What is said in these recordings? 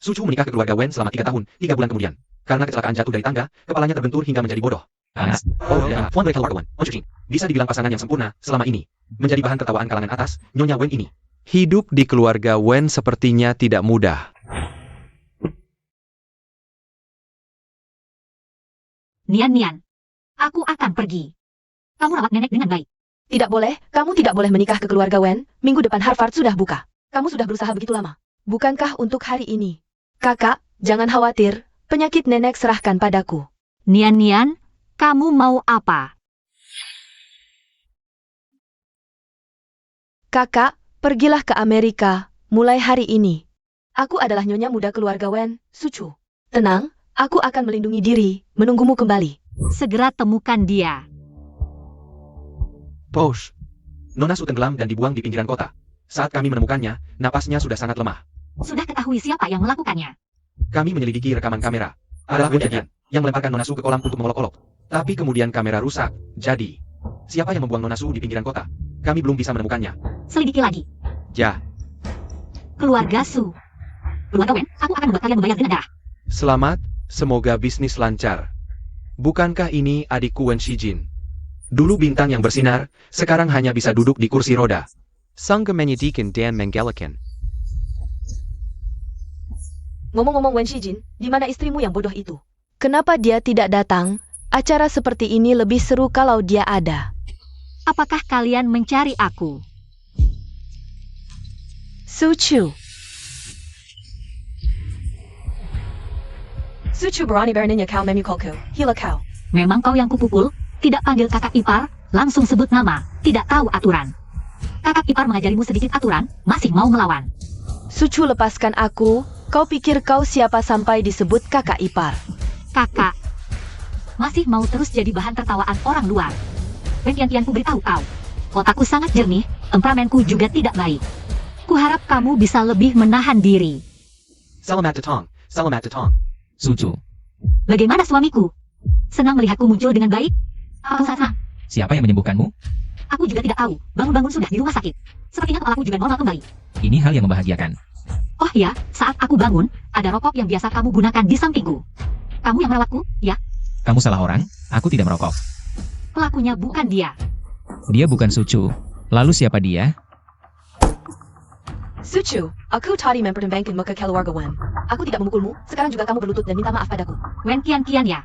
Su Chu menikah ke keluarga Wen selama 3 tahun, 3 bulan kemudian. Karena kecelakaan jatuh dari tangga, kepalanya terbentur hingga menjadi bodoh. Oh ya, Tuan dari keluarga Wen, On Chuqing. Bisa dibilang pasangan yang sempurna selama ini. Menjadi bahan tertawaan kalangan atas, Nyonya Wen ini. Hidup di keluarga Wen sepertinya tidak mudah. Nian, aku akan pergi. Kamu rawat nenek dengan baik. Tidak boleh, kamu tidak boleh menikah ke keluarga Wen. Minggu depan Harvard sudah buka. Kamu sudah berusaha begitu lama. Bukankah untuk hari ini? Kakak, jangan khawatir. Penyakit nenek serahkan padaku. Nian, kamu mau apa? Kakak, pergilah ke Amerika, mulai hari ini. Aku adalah nyonya muda keluarga Wen, Su Chu. Tenang, aku akan melindungi diri, menunggumu kembali. Segera temukan dia. Posh. Nona Su tenggelam dan dibuang di pinggiran kota. Saat kami menemukannya, napasnya sudah sangat lemah. Sudah ketahui siapa yang melakukannya? Kami menyelidiki rekaman kamera. Adalah Wen Tian yang melemparkan Nona Su ke kolam untuk mengolok-olok. Tapi kemudian kamera rusak. Jadi, siapa yang membuang Nona Su di pinggiran kota? Kami belum bisa menemukannya. Selidiki lagi. Ya. Keluarga Su. Keluarga Wen, aku akan membuat kalian membayar dengan darah. Selamat, semoga bisnis lancar. Bukankah ini adikku Wen Shijin? Dulu bintang yang bersinar, sekarang hanya bisa duduk di kursi roda. Sang Kemenyedikan Dan Menggalakan. Ngomong-ngomong Wen Shijin, di mana istrimu yang bodoh itu? Kenapa dia tidak datang? Acara seperti ini lebih seru kalau dia ada. Apakah kalian mencari aku? Su Chu. Su Chu berani beraninya kau memukulku. Gila kau. Memang kau yang kupukul? Tidak panggil kakak ipar, langsung sebut nama, tidak tahu aturan. Kakak ipar mengajarimu sedikit aturan, masih mau melawan. Su Chu, lepaskan aku. Kau pikir kau siapa sampai disebut kakak ipar? Kakak, masih mau terus jadi bahan tertawaan orang luar. Wen Tian ku beritahu kau, otakku sangat jernih, temperamenku juga tidak baik. Kuharap kamu bisa lebih menahan diri. Selamat datang, selamat datang. Su Chu, Bagaimana suamiku? Senang melihatku muncul dengan baik? Apa sana? siapa yang menyembuhkanmu? Aku juga tidak tahu, bangun-bangun sudah di rumah sakit. Sepertinya kepalaku juga normal kembali. Ini hal yang membahagiakan. Oh ya, saat aku bangun, ada rokok yang biasa kamu gunakan di sampingku. Kamu yang merawatku, ya? Kamu salah orang, aku tidak merokok. Pelakunya bukan dia. Dia bukan Su Chu. Lalu siapa dia? Su Chu, aku tadi mempertimbangkan muka keluarga Wen. Aku tidak memukulmu, sekarang juga kamu berlutut dan minta maaf padaku. Wen Tian ya.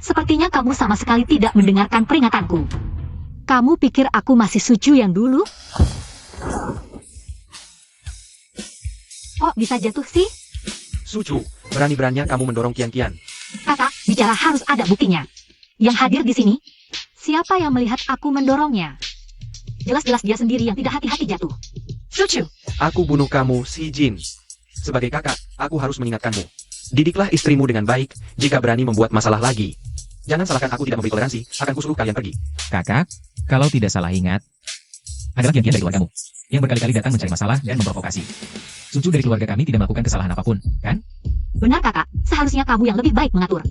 Sepertinya kamu sama sekali tidak mendengarkan peringatanku. Kamu pikir aku masih Su Chu yang dulu? Kok bisa jatuh sih? Su Chu, berani-beraninya kamu mendorong Kian. Kakak, bicara harus ada buktinya. Yang hadir di sini, siapa yang melihat aku mendorongnya? Jelas-jelas dia sendiri yang tidak hati-hati jatuh. Su Chu, Aku bunuh kamu, si Jin. Sebagai kakak, aku harus mengingatkanmu. Didiklah istrimu dengan baik, jika berani membuat masalah lagi. Jangan salahkan aku tidak memberi toleransi, akan kusuruh kalian pergi. Kakak, kalau tidak salah ingat, adalah Kian dari keluargamu, yang berkali-kali datang mencari masalah dan memprovokasi. Su Chu dari keluarga kami tidak melakukan kesalahan apapun, kan? Benar kakak, seharusnya kamu yang lebih baik mengatur.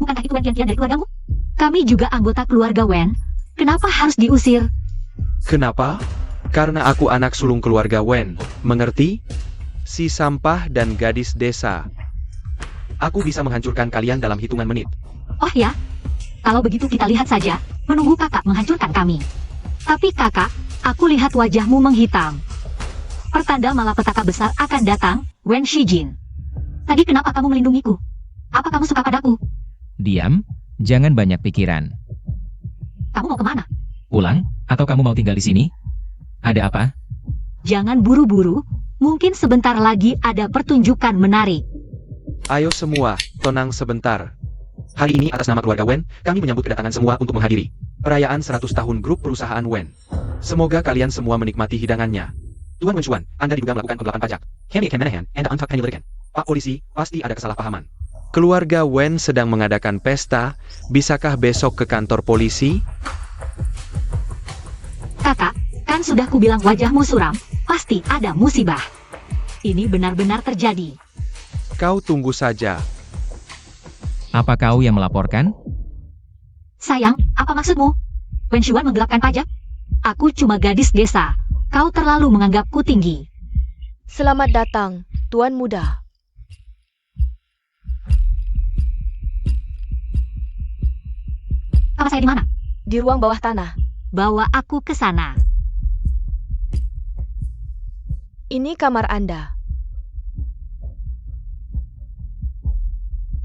Bukankah itu Wen Tian dari keluargamu? Kami juga anggota keluarga Wen. Kenapa harus diusir? Kenapa? Karena aku anak sulung keluarga Wen. Mengerti? Si sampah dan gadis desa. Aku bisa menghancurkan kalian dalam hitungan menit. Oh ya, kalau begitu kita lihat saja, menunggu kakak menghancurkan kami. Tapi kakak, aku lihat wajahmu menghitam. Pertanda malapetaka besar akan datang, Wen Shijin. Tadi kenapa kamu melindungiku? Apa kamu suka padaku? Diam, jangan banyak pikiran. Kamu mau kemana? Pulang, atau kamu mau tinggal di sini? Ada apa? Jangan buru-buru, mungkin sebentar lagi ada pertunjukan menarik. Ayo semua, tenang sebentar. Hari ini atas nama keluarga Wen, kami menyambut kedatangan semua untuk menghadiri perayaan 100 tahun grup perusahaan Wen. Semoga kalian semua menikmati hidangannya. Tuan Wen Xuan, Anda diduga melakukan penggelapan pajak. Kami akan menahan Anda untuk penyelidikan. Pak Polisi, pasti ada kesalahpahaman. Keluarga Wen sedang mengadakan pesta. Bisakah besok ke kantor polisi? Kakak, kan sudah kubilang wajahmu suram, pasti ada musibah. Ini benar-benar terjadi. Kau tunggu saja. Apa kau yang melaporkan? Sayang, apa maksudmu? Wen Xuan menggelapkan pajak? Aku cuma gadis desa. Kau terlalu menganggapku tinggi. selamat datang, Tuan Muda. Kamar saya di mana? Di ruang bawah tanah. Bawa aku ke sana. Ini kamar Anda.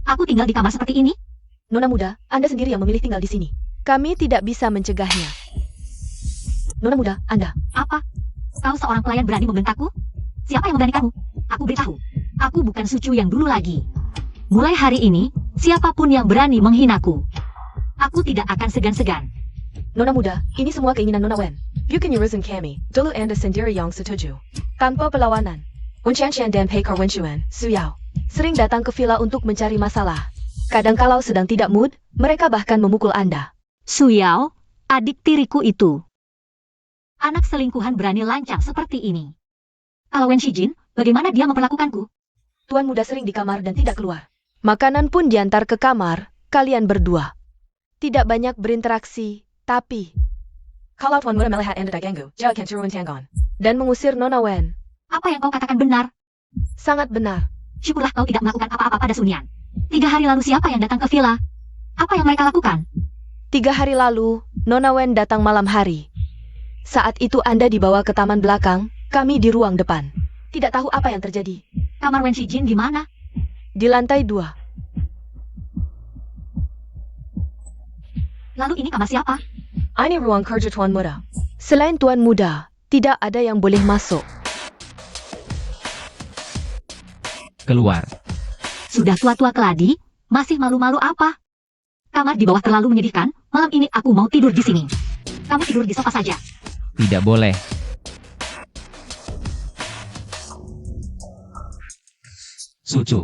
Aku tinggal di kamar seperti ini? Nona muda, Anda sendiri yang memilih tinggal di sini. Kami tidak bisa mencegahnya. Nona muda, Anda. Apa? Kau seorang pelayan berani membentakku? Siapa yang memberanikanmu? Aku beritahu. Aku bukan Sucu yang dulu lagi. Mulai hari ini, siapapun yang berani menghinaku, aku tidak akan segan-segan. Nona muda, ini semua keinginan Nona Wen. Bukan urusan kami. Dulu Anda sendiri yang setuju. Tanpa perlawanan. Wen Qian dan Pekar Wen Chuan, Su Yao, sering datang ke villa untuk mencari masalah. Kadang kalau sedang tidak mood, mereka bahkan memukul Anda. Su Yao, adik tiriku itu. Anak selingkuhan berani lancang seperti ini. Kalau Wen Shijin, bagaimana dia memperlakukanku? Tuan muda sering di kamar dan tidak keluar. Makanan pun diantar ke kamar, kalian berdua. Tidak banyak berinteraksi, tapi... Kalau Tuan muda melihat Anda diganggu, jangan turun tangan. Dan mengusir Nona Wen. Apa yang kau katakan benar? Sangat benar. Syukurlah kau tidak melakukan apa-apa pada Sunian. 3 hari lalu siapa yang datang ke villa? Apa yang mereka lakukan? 3 hari lalu, Nona Wen datang malam hari. Saat itu Anda dibawa ke taman belakang, kami di ruang depan. Tidak tahu apa yang terjadi. Kamar Wen Shijin di mana? Di lantai 2. Lalu ini kamar siapa? Ini ruang kerja Tuan Muda. Selain Tuan Muda, tidak ada yang boleh masuk. Keluar. Sudah tua-tua keladi, masih malu-malu apa? Kamar di bawah terlalu menyedihkan, malam ini aku mau tidur di sini. Kamu tidur di sofa saja. Tidak boleh. Sucu.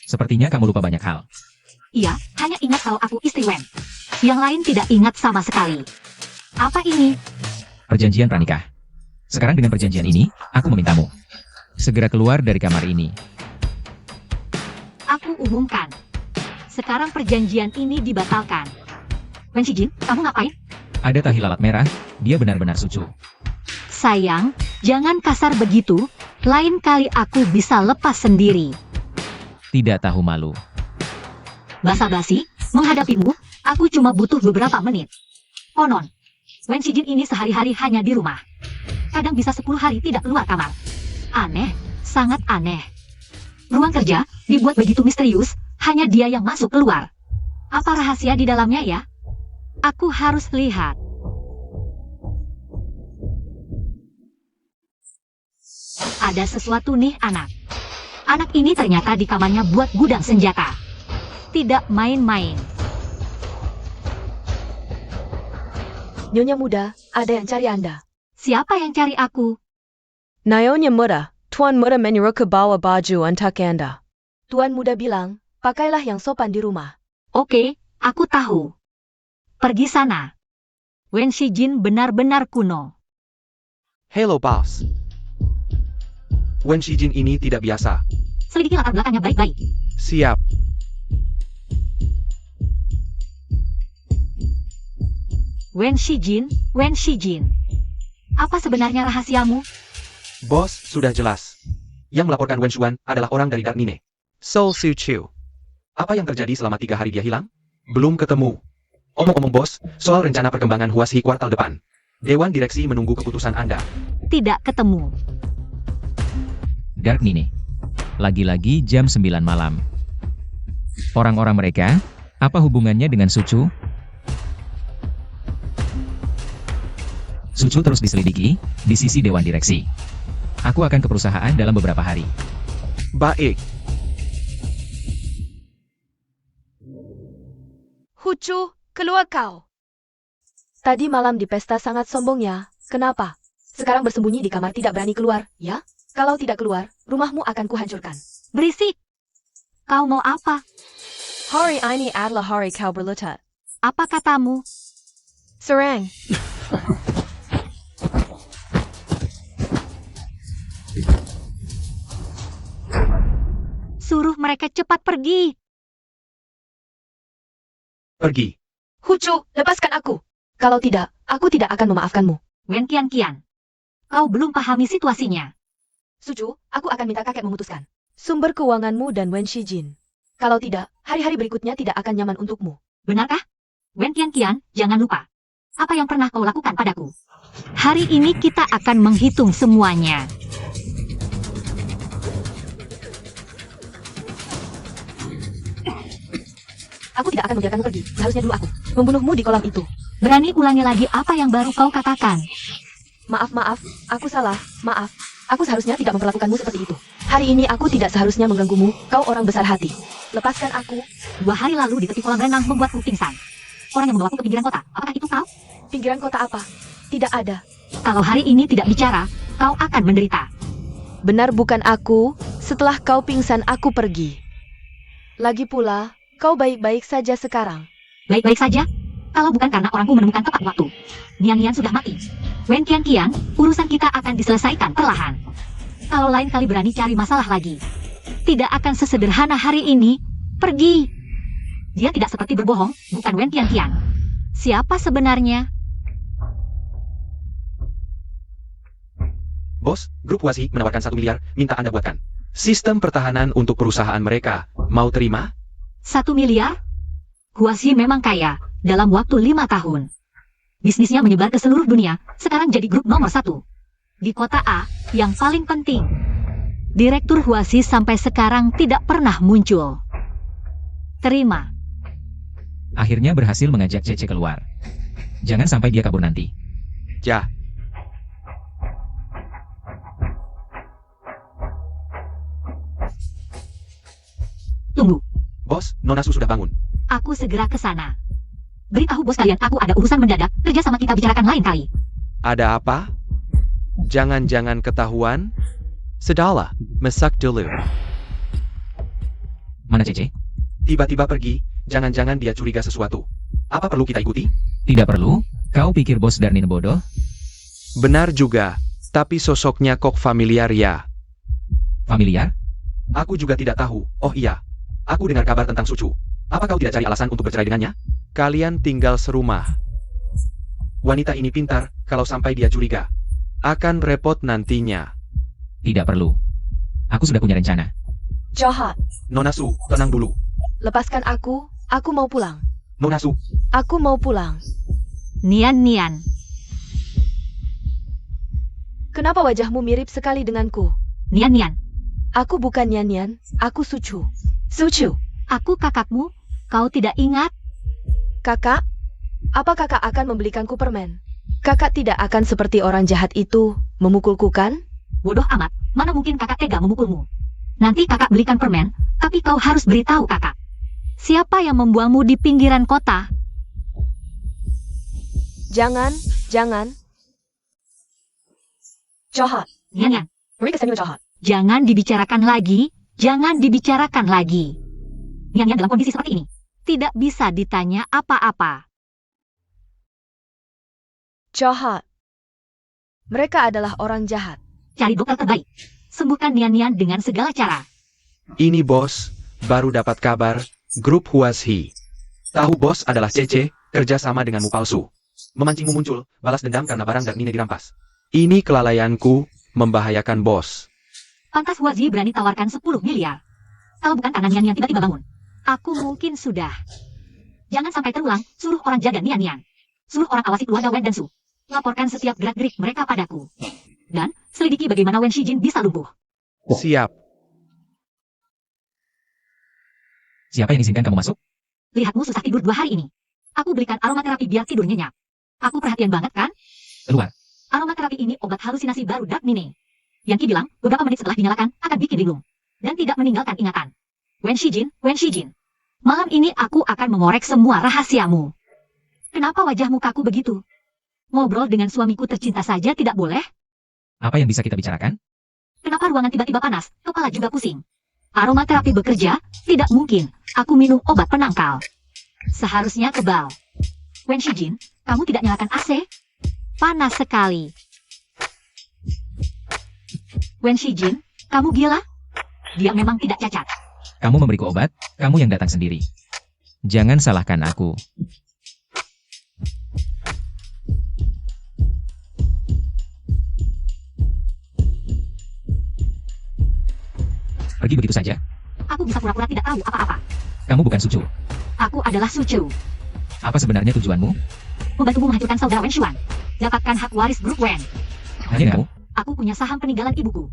Sepertinya kamu lupa banyak hal. Iya, hanya ingat kalau aku istri Wen. Yang lain tidak ingat sama sekali. Apa ini? Perjanjian pranikah. Sekarang dengan perjanjian ini, aku memintamu. Segera keluar dari kamar ini. Aku umumkan. Sekarang perjanjian ini dibatalkan. Wen Shijin, kamu ngapain? Ada tahi lalat merah, dia benar-benar Sucu. Sayang, jangan kasar begitu. Lain kali aku bisa lepas sendiri. Tidak tahu malu. Basa-basi, menghadapimu, aku cuma butuh beberapa menit. Konon, Wen Shijin ini sehari-hari hanya di rumah. Kadang bisa 10 hari tidak keluar kamar. Aneh, sangat aneh. Ruang kerja dibuat begitu misterius, hanya dia yang masuk keluar. Apa rahasia di dalamnya ya? Aku harus lihat. Ada sesuatu nih anak. Anak ini ternyata di kamarnya buat gudang senjata. Tidak main-main. Nyonya muda, ada yang cari Anda. Siapa yang cari aku? Nyonya muda, Tuan muda menyuruh ke bawah baju untuk Anda. Tuan muda bilang, pakailah yang sopan di rumah. Oke, aku tahu. Pergi sana. Wen Shijin benar-benar kuno. Hello, boss. Wen Shijin ini tidak biasa. Selidiki latar belakangnya baik-baik. Siap. Wen Shijin, Wen Shijin. Apa sebenarnya rahasiamu? Bos, sudah jelas. Yang melaporkan Wen Xuan adalah orang dari Dark Nine. Soul Su Chiu. Apa yang terjadi selama 3 hari dia hilang? Belum ketemu. Omong-omong bos, soal rencana perkembangan Huasi kuartal depan. Dewan Direksi menunggu keputusan Anda. Tidak ketemu. Dark Nine. Lagi-lagi jam 9 malam. Orang-orang mereka, apa hubungannya dengan Sucu? Sucu terus diselidiki, di sisi Dewan Direksi. Aku akan ke perusahaan dalam beberapa hari. Baik. Hucu, keluar kau. Tadi malam di pesta sangat sombong ya, kenapa? Sekarang bersembunyi di kamar tidak berani keluar, ya? Kalau tidak keluar, rumahmu akan kuhancurkan. Berisik. Kau mau apa? Hari ini adalah hari kau berletak. Apa katamu? Serang. Suruh mereka cepat pergi. Pergi. Hucu, lepaskan aku. Kalau tidak, aku tidak akan memaafkanmu. Wen Qian. Kau belum pahami situasinya. Sucu, aku akan minta kakek memutuskan. Sumber keuanganmu dan Wen Shijin. Kalau tidak, hari-hari berikutnya tidak akan nyaman untukmu. Benarkah? Wen Tianqian, jangan lupa. Apa yang pernah kau lakukan padaku? Hari ini kita akan menghitung semuanya. Aku tidak akan membiarkanmu pergi. Seharusnya dulu aku membunuhmu di kolam itu. Berani ulangi lagi apa yang baru kau katakan. Maaf, aku salah. Maaf, aku seharusnya tidak memperlakukanmu seperti itu. Hari ini aku tidak seharusnya mengganggumu. Kau orang besar hati. Lepaskan aku. 2 hari lalu di tepi kolam renang membuatku pingsan. Orang yang membawaku ke pinggiran kota, apakah itu kau? Pinggiran kota apa? Tidak ada. Kalau hari ini tidak bicara, kau akan menderita. Benar bukan aku. Setelah kau pingsan aku pergi. Lagi pula, kau baik-baik saja sekarang. Baik-baik saja? Kalau bukan karena orangku menemukan tepat waktu. Nian sudah mati. Wen Tianqian, urusan kita akan diselesaikan perlahan. Kalau lain kali berani cari masalah lagi. Tidak akan sesederhana hari ini. Pergi. Dia tidak seperti berbohong, bukan Wen Tianqian. Siapa sebenarnya? Bos, grup Huashi menawarkan 1 miliar, minta Anda buatkan sistem pertahanan untuk perusahaan mereka. Mau terima? 1 miliar? Huashi memang kaya, dalam waktu 5 tahun. Bisnisnya menyebar ke seluruh dunia, sekarang jadi grup nomor 1. Di kota A, yang paling penting. Direktur Huashi sampai sekarang tidak pernah muncul. Terima. Akhirnya berhasil mengajak Cece keluar. Jangan sampai dia kabur nanti. Ya. Tunggu, Bos, Nona Su sudah bangun. aku segera ke sana. Beritahu bos kalian aku ada urusan mendadak, kerja sama kita bicarakan lain kali. Ada apa? Jangan-jangan ketahuan? Sudahlah, masak dulu. Mana Cece? Tiba-tiba pergi, jangan-jangan dia curiga sesuatu. Apa perlu kita ikuti? Tidak perlu. Kau pikir bos Darnin bodoh? Benar juga, tapi sosoknya kok familiar ya. Familiar? Aku juga tidak tahu. Oh iya, aku dengar kabar tentang Sucu. Apa kau tidak cari alasan untuk bercerai dengannya? Kalian tinggal serumah. Wanita ini pintar, kalau sampai dia curiga. Akan repot nantinya. Tidak perlu. Aku sudah punya rencana. Jahat. Nona Su, tenang dulu. Lepaskan aku mau pulang. Nona Su, Aku mau pulang. Nian. Kenapa wajahmu mirip sekali denganku? Nian. Aku bukan Nian, aku Sucu. Sucu. Aku kakakmu, kau tidak ingat? Kakak? Apa kakak akan membelikanku permen? Kakak tidak akan seperti orang jahat itu, memukulku kan? Bodoh amat, mana mungkin kakak tega memukulmu. Nanti kakak belikan permen, tapi kau harus beritahu kakak. Siapa yang membuangmu di pinggiran kota? Jangan. Jahat. Nian. Mereka sendiri jahat. Jangan dibicarakan lagi. Nian dalam kondisi seperti ini, tidak bisa ditanya apa-apa. Jahat. Mereka adalah orang jahat. Cari dokter terbaik. Sembuhkan Nian dengan segala cara. ini bos, baru dapat kabar, grup Huashi. Tahu bos adalah Cece, kerja sama denganmu palsu. Memancingmu muncul, balas dendam karena barang Darnine dirampas. Ini kelalaianku, membahayakan bos. Pantas Huashi berani tawarkan 10 miliar. Kalau bukan karena Nian tiba-tiba bangun, aku mungkin sudah. Jangan sampai terulang, suruh orang jaga Nian. Suruh orang awasi keluarga Wen dan Su. Laporkan setiap gerak-gerik mereka padaku. Dan selidiki bagaimana Wen Shijin bisa lumpuh. Siap. Siapa yang izinkan kamu masuk? Lihatmu susah tidur 2 hari ini. Aku belikan aromaterapi biar tidur nyenyak. Aku perhatian banget kan? Keluar. Aromaterapi ini obat halusinasi baru Darnine. Yang Ki bilang, beberapa menit setelah dinyalakan, akan bikin linglung. Dan tidak meninggalkan ingatan. Wen Shijin. Malam ini aku akan mengorek semua rahasiamu. Kenapa wajahmu kaku begitu? Ngobrol dengan suamiku tercinta saja tidak boleh? Apa yang bisa kita bicarakan? Kenapa ruangan tiba-tiba panas, kepala juga pusing? Aromaterapi bekerja? Tidak mungkin. Aku minum obat penangkal. Seharusnya kebal. Wen Shijin, kamu tidak nyalakan AC? Panas sekali. Wen Shijin, kamu gila? Dia memang tidak cacat. Kamu memberiku obat, kamu yang datang sendiri. Jangan salahkan aku. Pergi begitu saja. Aku bisa pura-pura tidak tahu apa-apa. Kamu bukan Sucu. Aku adalah Sucu. Apa sebenarnya tujuanmu? Membantumu menghancurkan saudara Wen Xuan. Dapatkan hak waris grup Wen. Hanya kamu? Aku punya saham peninggalan ibuku.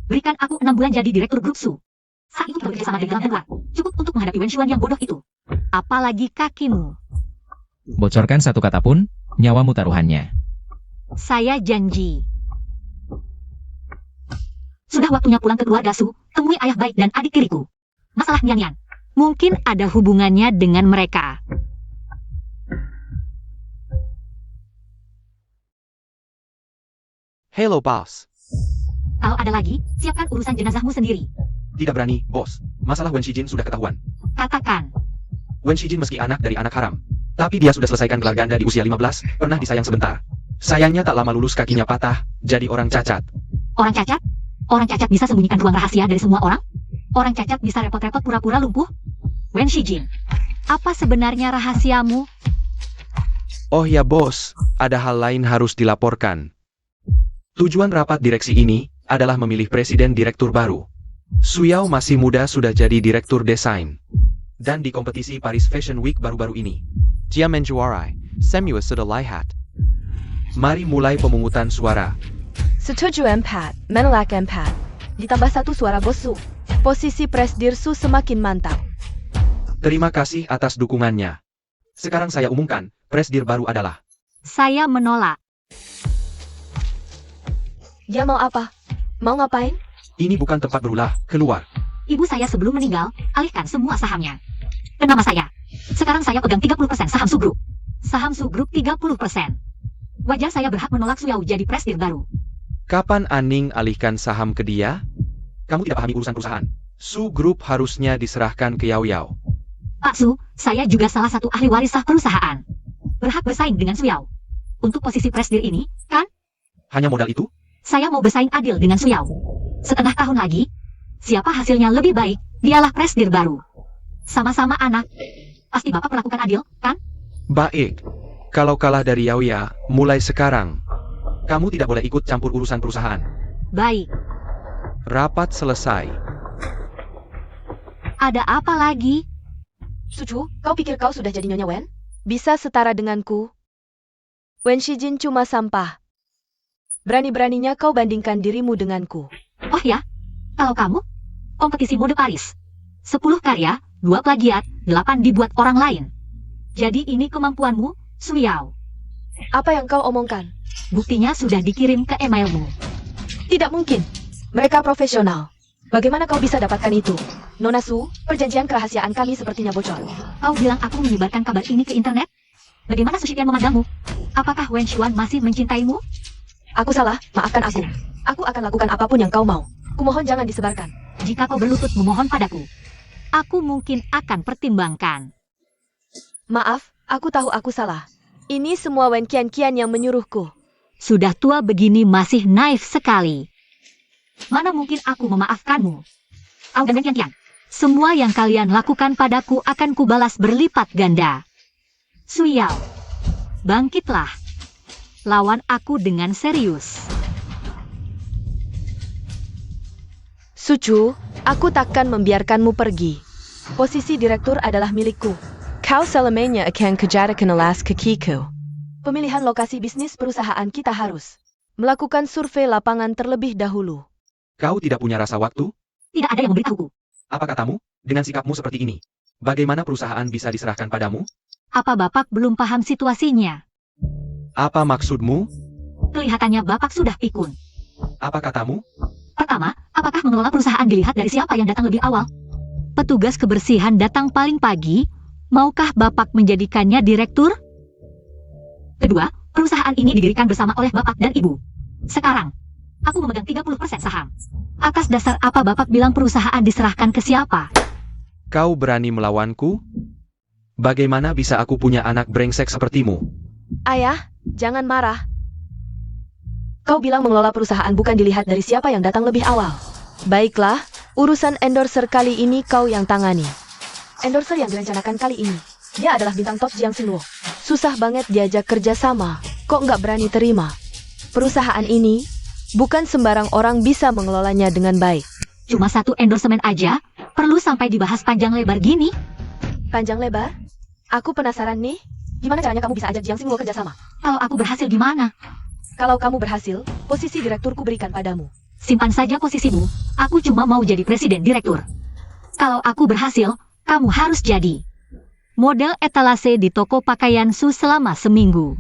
Berikan aku 6 bulan jadi direktur grup Su. Saat itu kita bekerja sama dari dalam dan luar. Cukup untuk menghadapi Wen Xuan yang bodoh itu. Apalagi kakimu. Bocorkan satu kata pun, nyawamu taruhannya. Saya janji. Sudah waktunya pulang ke keluarga Su. Temui ayah baik dan adik tiriku. Masalah Nian-Nian mungkin ada hubungannya dengan mereka. Hello, boss. Kalau ada lagi, siapkan urusan jenazahmu sendiri. Tidak berani, bos. Masalah Wen Shijin sudah ketahuan. Katakan. Wen Shijin meski anak dari anak haram. Tapi dia sudah selesaikan gelar ganda di usia 15, pernah disayang sebentar. Sayangnya tak lama lulus kakinya patah, jadi orang cacat. Orang cacat? Orang cacat bisa sembunyikan ruang rahasia dari semua orang? Orang cacat bisa repot-repot pura-pura lumpuh? Wen Shijin, apa sebenarnya rahasiamu? Oh ya bos, ada hal lain harus dilaporkan. Tujuan rapat direksi ini adalah memilih presiden direktur baru. Su Yao masih muda sudah jadi direktur desain. Dan di kompetisi Paris Fashion Week baru-baru ini. Dia menjuarai, semua sudah lihat. Mari mulai pemungutan suara. Setuju empat, menolak empat. Ditambah 1 suara bos Su. Posisi Presdir Su semakin mantap. Terima kasih atas dukungannya. Sekarang saya umumkan, presdir baru adalah Saya menolak. Dia mau apa? Mau ngapain? ini bukan tempat berulah, keluar. Ibu saya sebelum meninggal, alihkan semua sahamnya ke nama saya. Sekarang saya pegang 30% saham Su Group. Saham Su Group 30%. Wajar saya berhak menolak Su Yao jadi presdir baru. Kapan Aning alihkan saham ke dia? Kamu tidak pahami urusan perusahaan. Su Group harusnya diserahkan ke Yao Yao. Pak Su, saya juga salah satu ahli waris sah perusahaan. Berhak bersaing dengan Su Yao. Untuk posisi presdir ini, kan? Hanya modal itu? Saya mau bersaing adil dengan Su Yao. Setengah tahun lagi, siapa hasilnya lebih baik, dialah presdir baru. Sama-sama anak. Pasti Bapak perlakukan adil, kan? Baik. Kalau kalah dari Yao Yao, mulai sekarang. Kamu tidak boleh ikut campur urusan perusahaan. Baik. Rapat selesai. Ada apa lagi? Sucu, kau pikir kau sudah jadi Nyonya Wen? Bisa setara denganku. Wen Shijin cuma sampah. Berani-beraninya kau bandingkan dirimu denganku. Oh ya, kalau kamu, kompetisi mode Paris. 10 karya, 2 plagiat, 8 dibuat orang lain. Jadi ini kemampuanmu, Su Yao. Apa yang kau omongkan? Buktinya sudah dikirim ke emailmu. Tidak mungkin. Mereka profesional. Bagaimana kau bisa dapatkan itu? Nona Su, perjanjian kerahasiaan kami sepertinya bocor. Kau bilang aku menyebarkan kabar ini ke internet? Bagaimana Su Shiqian memandangmu? Apakah Wen Xuan masih mencintaimu? Aku salah, maafkan aku. Aku akan lakukan apapun yang kau mau. Kumohon jangan disebarkan. Jika kau berlutut memohon padaku, aku mungkin akan pertimbangkan. Maaf, aku tahu aku salah. Ini semua Wen Qian yang menyuruhku. Sudah tua begini masih naif sekali. Mana mungkin aku memaafkanmu? Kau dan Wen Qian. Semua yang kalian lakukan padaku akan kubalas berlipat ganda. Su Yao, bangkitlah. Lawan aku dengan serius. Sucu, aku takkan membiarkanmu pergi. Posisi direktur adalah milikku. Kau selamanya akan kejadian alas kakiku. Pemilihan lokasi bisnis perusahaan kita harus melakukan survei lapangan terlebih dahulu. Kau tidak punya rasa waktu? Tidak ada yang memberitahuku. Apa katamu? Dengan sikapmu seperti ini, bagaimana perusahaan bisa diserahkan padamu? Apa Bapak belum paham situasinya? Apa maksudmu? Kelihatannya Bapak sudah pikun. Apa katamu? Pertama, apakah mengelola perusahaan dilihat dari siapa yang datang lebih awal? Petugas kebersihan datang paling pagi, maukah Bapak menjadikannya direktur? Kedua, perusahaan ini didirikan bersama oleh Bapak dan Ibu. Sekarang, aku memegang 30% saham. Atas dasar apa Bapak bilang perusahaan diserahkan ke siapa? Kau berani melawanku? Bagaimana bisa aku punya anak brengsek sepertimu? Ayah, jangan marah. Kau bilang mengelola perusahaan bukan dilihat dari siapa yang datang lebih awal. Baiklah, urusan endorser kali ini kau yang tangani. Endorser yang direncanakan kali ini, dia adalah bintang top Jiang Xinluo. Susah banget diajak kerja sama, kok nggak berani terima? Perusahaan ini, bukan sembarang orang bisa mengelolanya dengan baik. Cuma satu endorsement aja, perlu sampai dibahas panjang lebar gini? Panjang lebar? Aku penasaran nih. Gimana caranya kamu bisa ajak Jiang Xingluo kerjasama? Kalau aku berhasil gimana? Kalau kamu berhasil, posisi direkturku berikan padamu. Simpan saja posisimu. Aku cuma mau jadi presiden direktur. Kalau aku berhasil, kamu harus jadi model etalase di toko pakaian Su selama seminggu.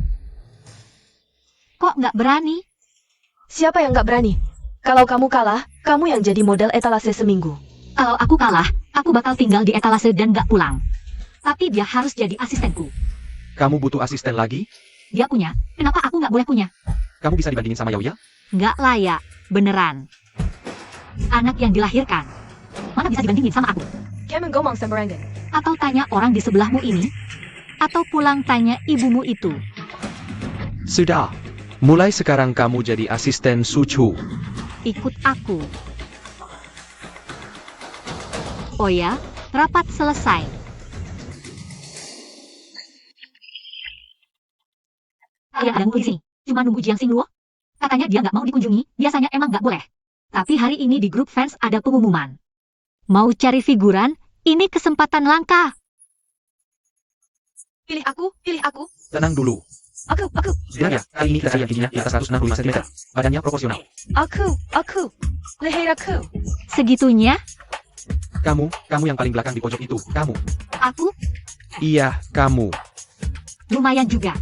Kok nggak berani? Siapa yang nggak berani? Kalau kamu kalah, kamu yang jadi model etalase seminggu. Kalau aku kalah, aku bakal tinggal di etalase dan nggak pulang. Tapi dia harus jadi asistenku. Kamu butuh asisten lagi? Dia punya, kenapa aku nggak boleh punya? Kamu bisa dibandingin sama Yaoya? Nggak layak, beneran. Anak yang dilahirkan. Mana bisa dibandingin sama aku? Kemen Gomong Sembarangan. Atau tanya orang di sebelahmu ini? Atau pulang tanya ibumu itu? Sudah. Mulai sekarang kamu jadi asisten Suchu. Ikut aku. Oh ya, rapat selesai. Kalian ada nunggu di sini? Cuma nunggu Jiang Xingluo? Katanya dia nggak mau dikunjungi, biasanya emang nggak boleh. Tapi hari ini di grup fans ada pengumuman. Mau cari figuran? Ini kesempatan langka. Pilih aku. Tenang dulu. Aku. Sebenarnya, kali ini kita lihat tingginya di atas 165 cm. Badannya proporsional. Aku. Leher aku. Segitunya? Kamu yang paling belakang di pojok itu. Kamu. Aku? Iya, kamu. Lumayan juga.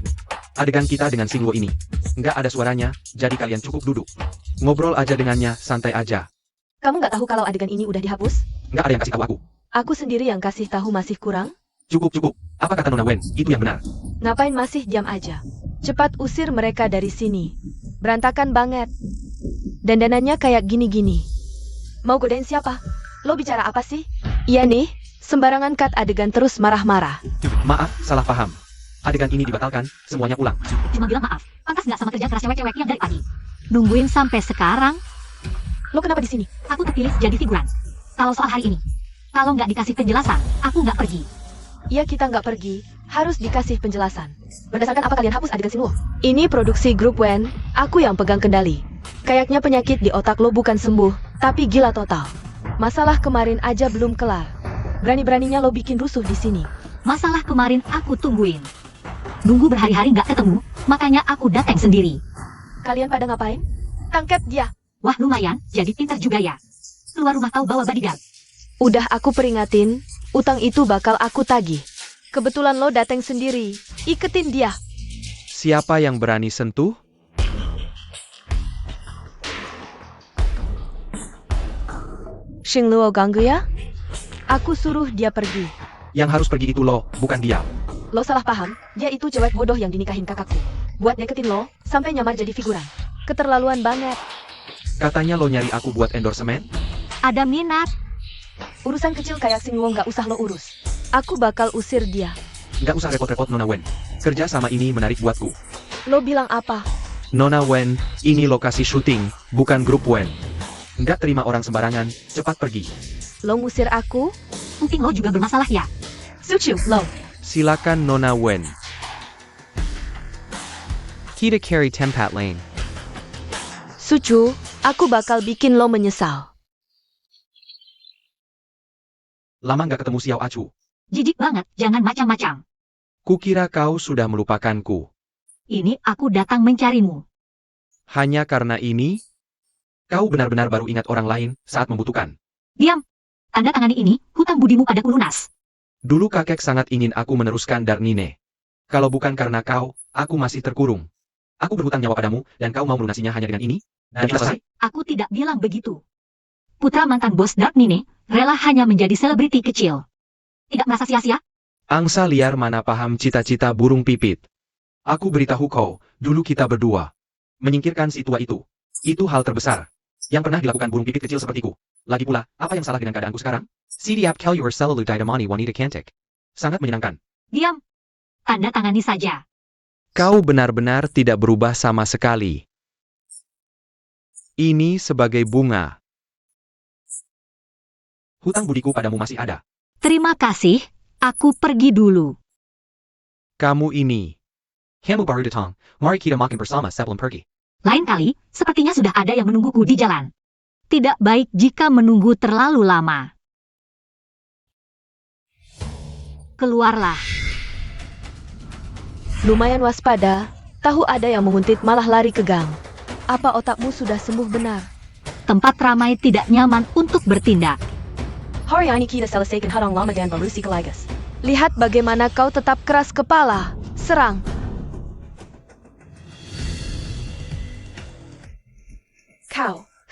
Adegan kita dengan Xingluo ini. Nggak ada suaranya, jadi kalian cukup duduk. Ngobrol aja dengannya, santai aja. Kamu nggak tahu kalau adegan ini udah dihapus? Nggak ada yang kasih tahu aku. Aku sendiri yang kasih tahu masih kurang? Cukup. Apa kata Nona Wen? Itu yang benar. Ngapain masih diam aja? Cepat usir mereka dari sini. Berantakan banget. Dandanannya kayak gini-gini. Mau godain siapa? Lo bicara apa sih? Iya nih, sembarangan cut adegan terus marah-marah. Maaf, salah paham. Adegan ini dibatalkan, semuanya pulang. Cuma bilang maaf. Pantas nggak sama kerja keras cewek-cewek yang dari pagi. Nungguin sampai sekarang, Lo kenapa di sini? aku terpilih jadi figuran. Kalau soal hari ini, kalau nggak dikasih penjelasan, aku nggak pergi. Iya kita nggak pergi, harus dikasih penjelasan. Berdasarkan apa kalian hapus adegan Xingluo? Ini produksi grup Wen, aku yang pegang kendali. Kayaknya penyakit di otak lo bukan sembuh, tapi gila total. Masalah kemarin aja belum kelar. Berani-beraninya lo bikin rusuh di sini. Masalah kemarin aku tungguin. Nunggu berhari-hari nggak ketemu, makanya aku datang sendiri. Kalian pada ngapain? Tangkap dia. Wah lumayan, jadi pintar juga ya. Keluar rumah kau bawa bodyguard. Udah aku peringatin, utang itu bakal aku tagih. Kebetulan lo datang sendiri, iketin dia. Siapa yang berani sentuh? Xingluo ganggu ya? Aku suruh dia pergi. Yang harus pergi itu lo, bukan dia. Lo salah paham, dia itu cewek bodoh yang dinikahin kakakku. Buat deketin lo, sampai nyamar jadi figuran. Keterlaluan banget. Katanya lo nyari aku buat endorsement? Ada minat. Urusan kecil kayak Xingluo nggak usah lo urus. Aku bakal usir dia. Nggak usah repot-repot Nona Wen. Kerja sama ini menarik buatku. Lo bilang apa? Nona Wen, ini lokasi syuting, bukan grup Wen. Nggak terima orang sembarangan, cepat pergi. Lo ngusir aku? Mungkin lo juga bermasalah ya. Sucu, lo. Silakan Nona Wen. Kita carry tempat lane. Sucu, aku bakal bikin lo menyesal. Lama nggak ketemu Xiao Acu. Jijik banget, jangan macam-macam. Kukira kau sudah melupakanku. Ini aku datang mencarimu. Hanya karena ini? Kau benar-benar baru ingat orang lain saat membutuhkan. Diam. Tanda tangani ini, hutang budimu padaku lunas. Dulu kakek sangat ingin aku meneruskan Darnine. Kalau bukan karena kau, aku masih terkurung. Aku berhutang nyawa padamu, dan kau mau melunasinya hanya dengan ini? Dan kita selesai? Aku tidak bilang begitu. Putra mantan bos Dark Nine, rela hanya menjadi selebriti kecil. Tidak merasa sia-sia? Angsa liar mana paham cita-cita burung pipit. Aku beritahu kau, dulu kita berdua. Menyingkirkan si tua itu. Itu hal terbesar yang pernah dilakukan burung pipit kecil sepertiku. Lagi pula, apa yang salah dengan keadaanku sekarang? Sidiap Kalyur Selalu Didamani Wanita Cantik. Sangat menyenangkan. Diam. Tanda tangani saja. Kau benar-benar tidak berubah sama sekali. Ini sebagai bunga. Hutang budiku padamu masih ada. Terima kasih, aku pergi dulu. Kamu ini. Kamu baru datang. Mari kita makan bersama sebelum pergi. Lain kali, sepertinya sudah ada yang menungguku di jalan. Tidak baik jika menunggu terlalu lama. Keluarlah. Lumayan waspada, tahu ada yang menguntit malah lari ke gang. Apa otakmu sudah sembuh benar? Tempat ramai tidak nyaman untuk bertindak. Hari ini kita selesaikan hadang lama dan barusi kelagas. Lihat bagaimana kau tetap keras kepala. Serang.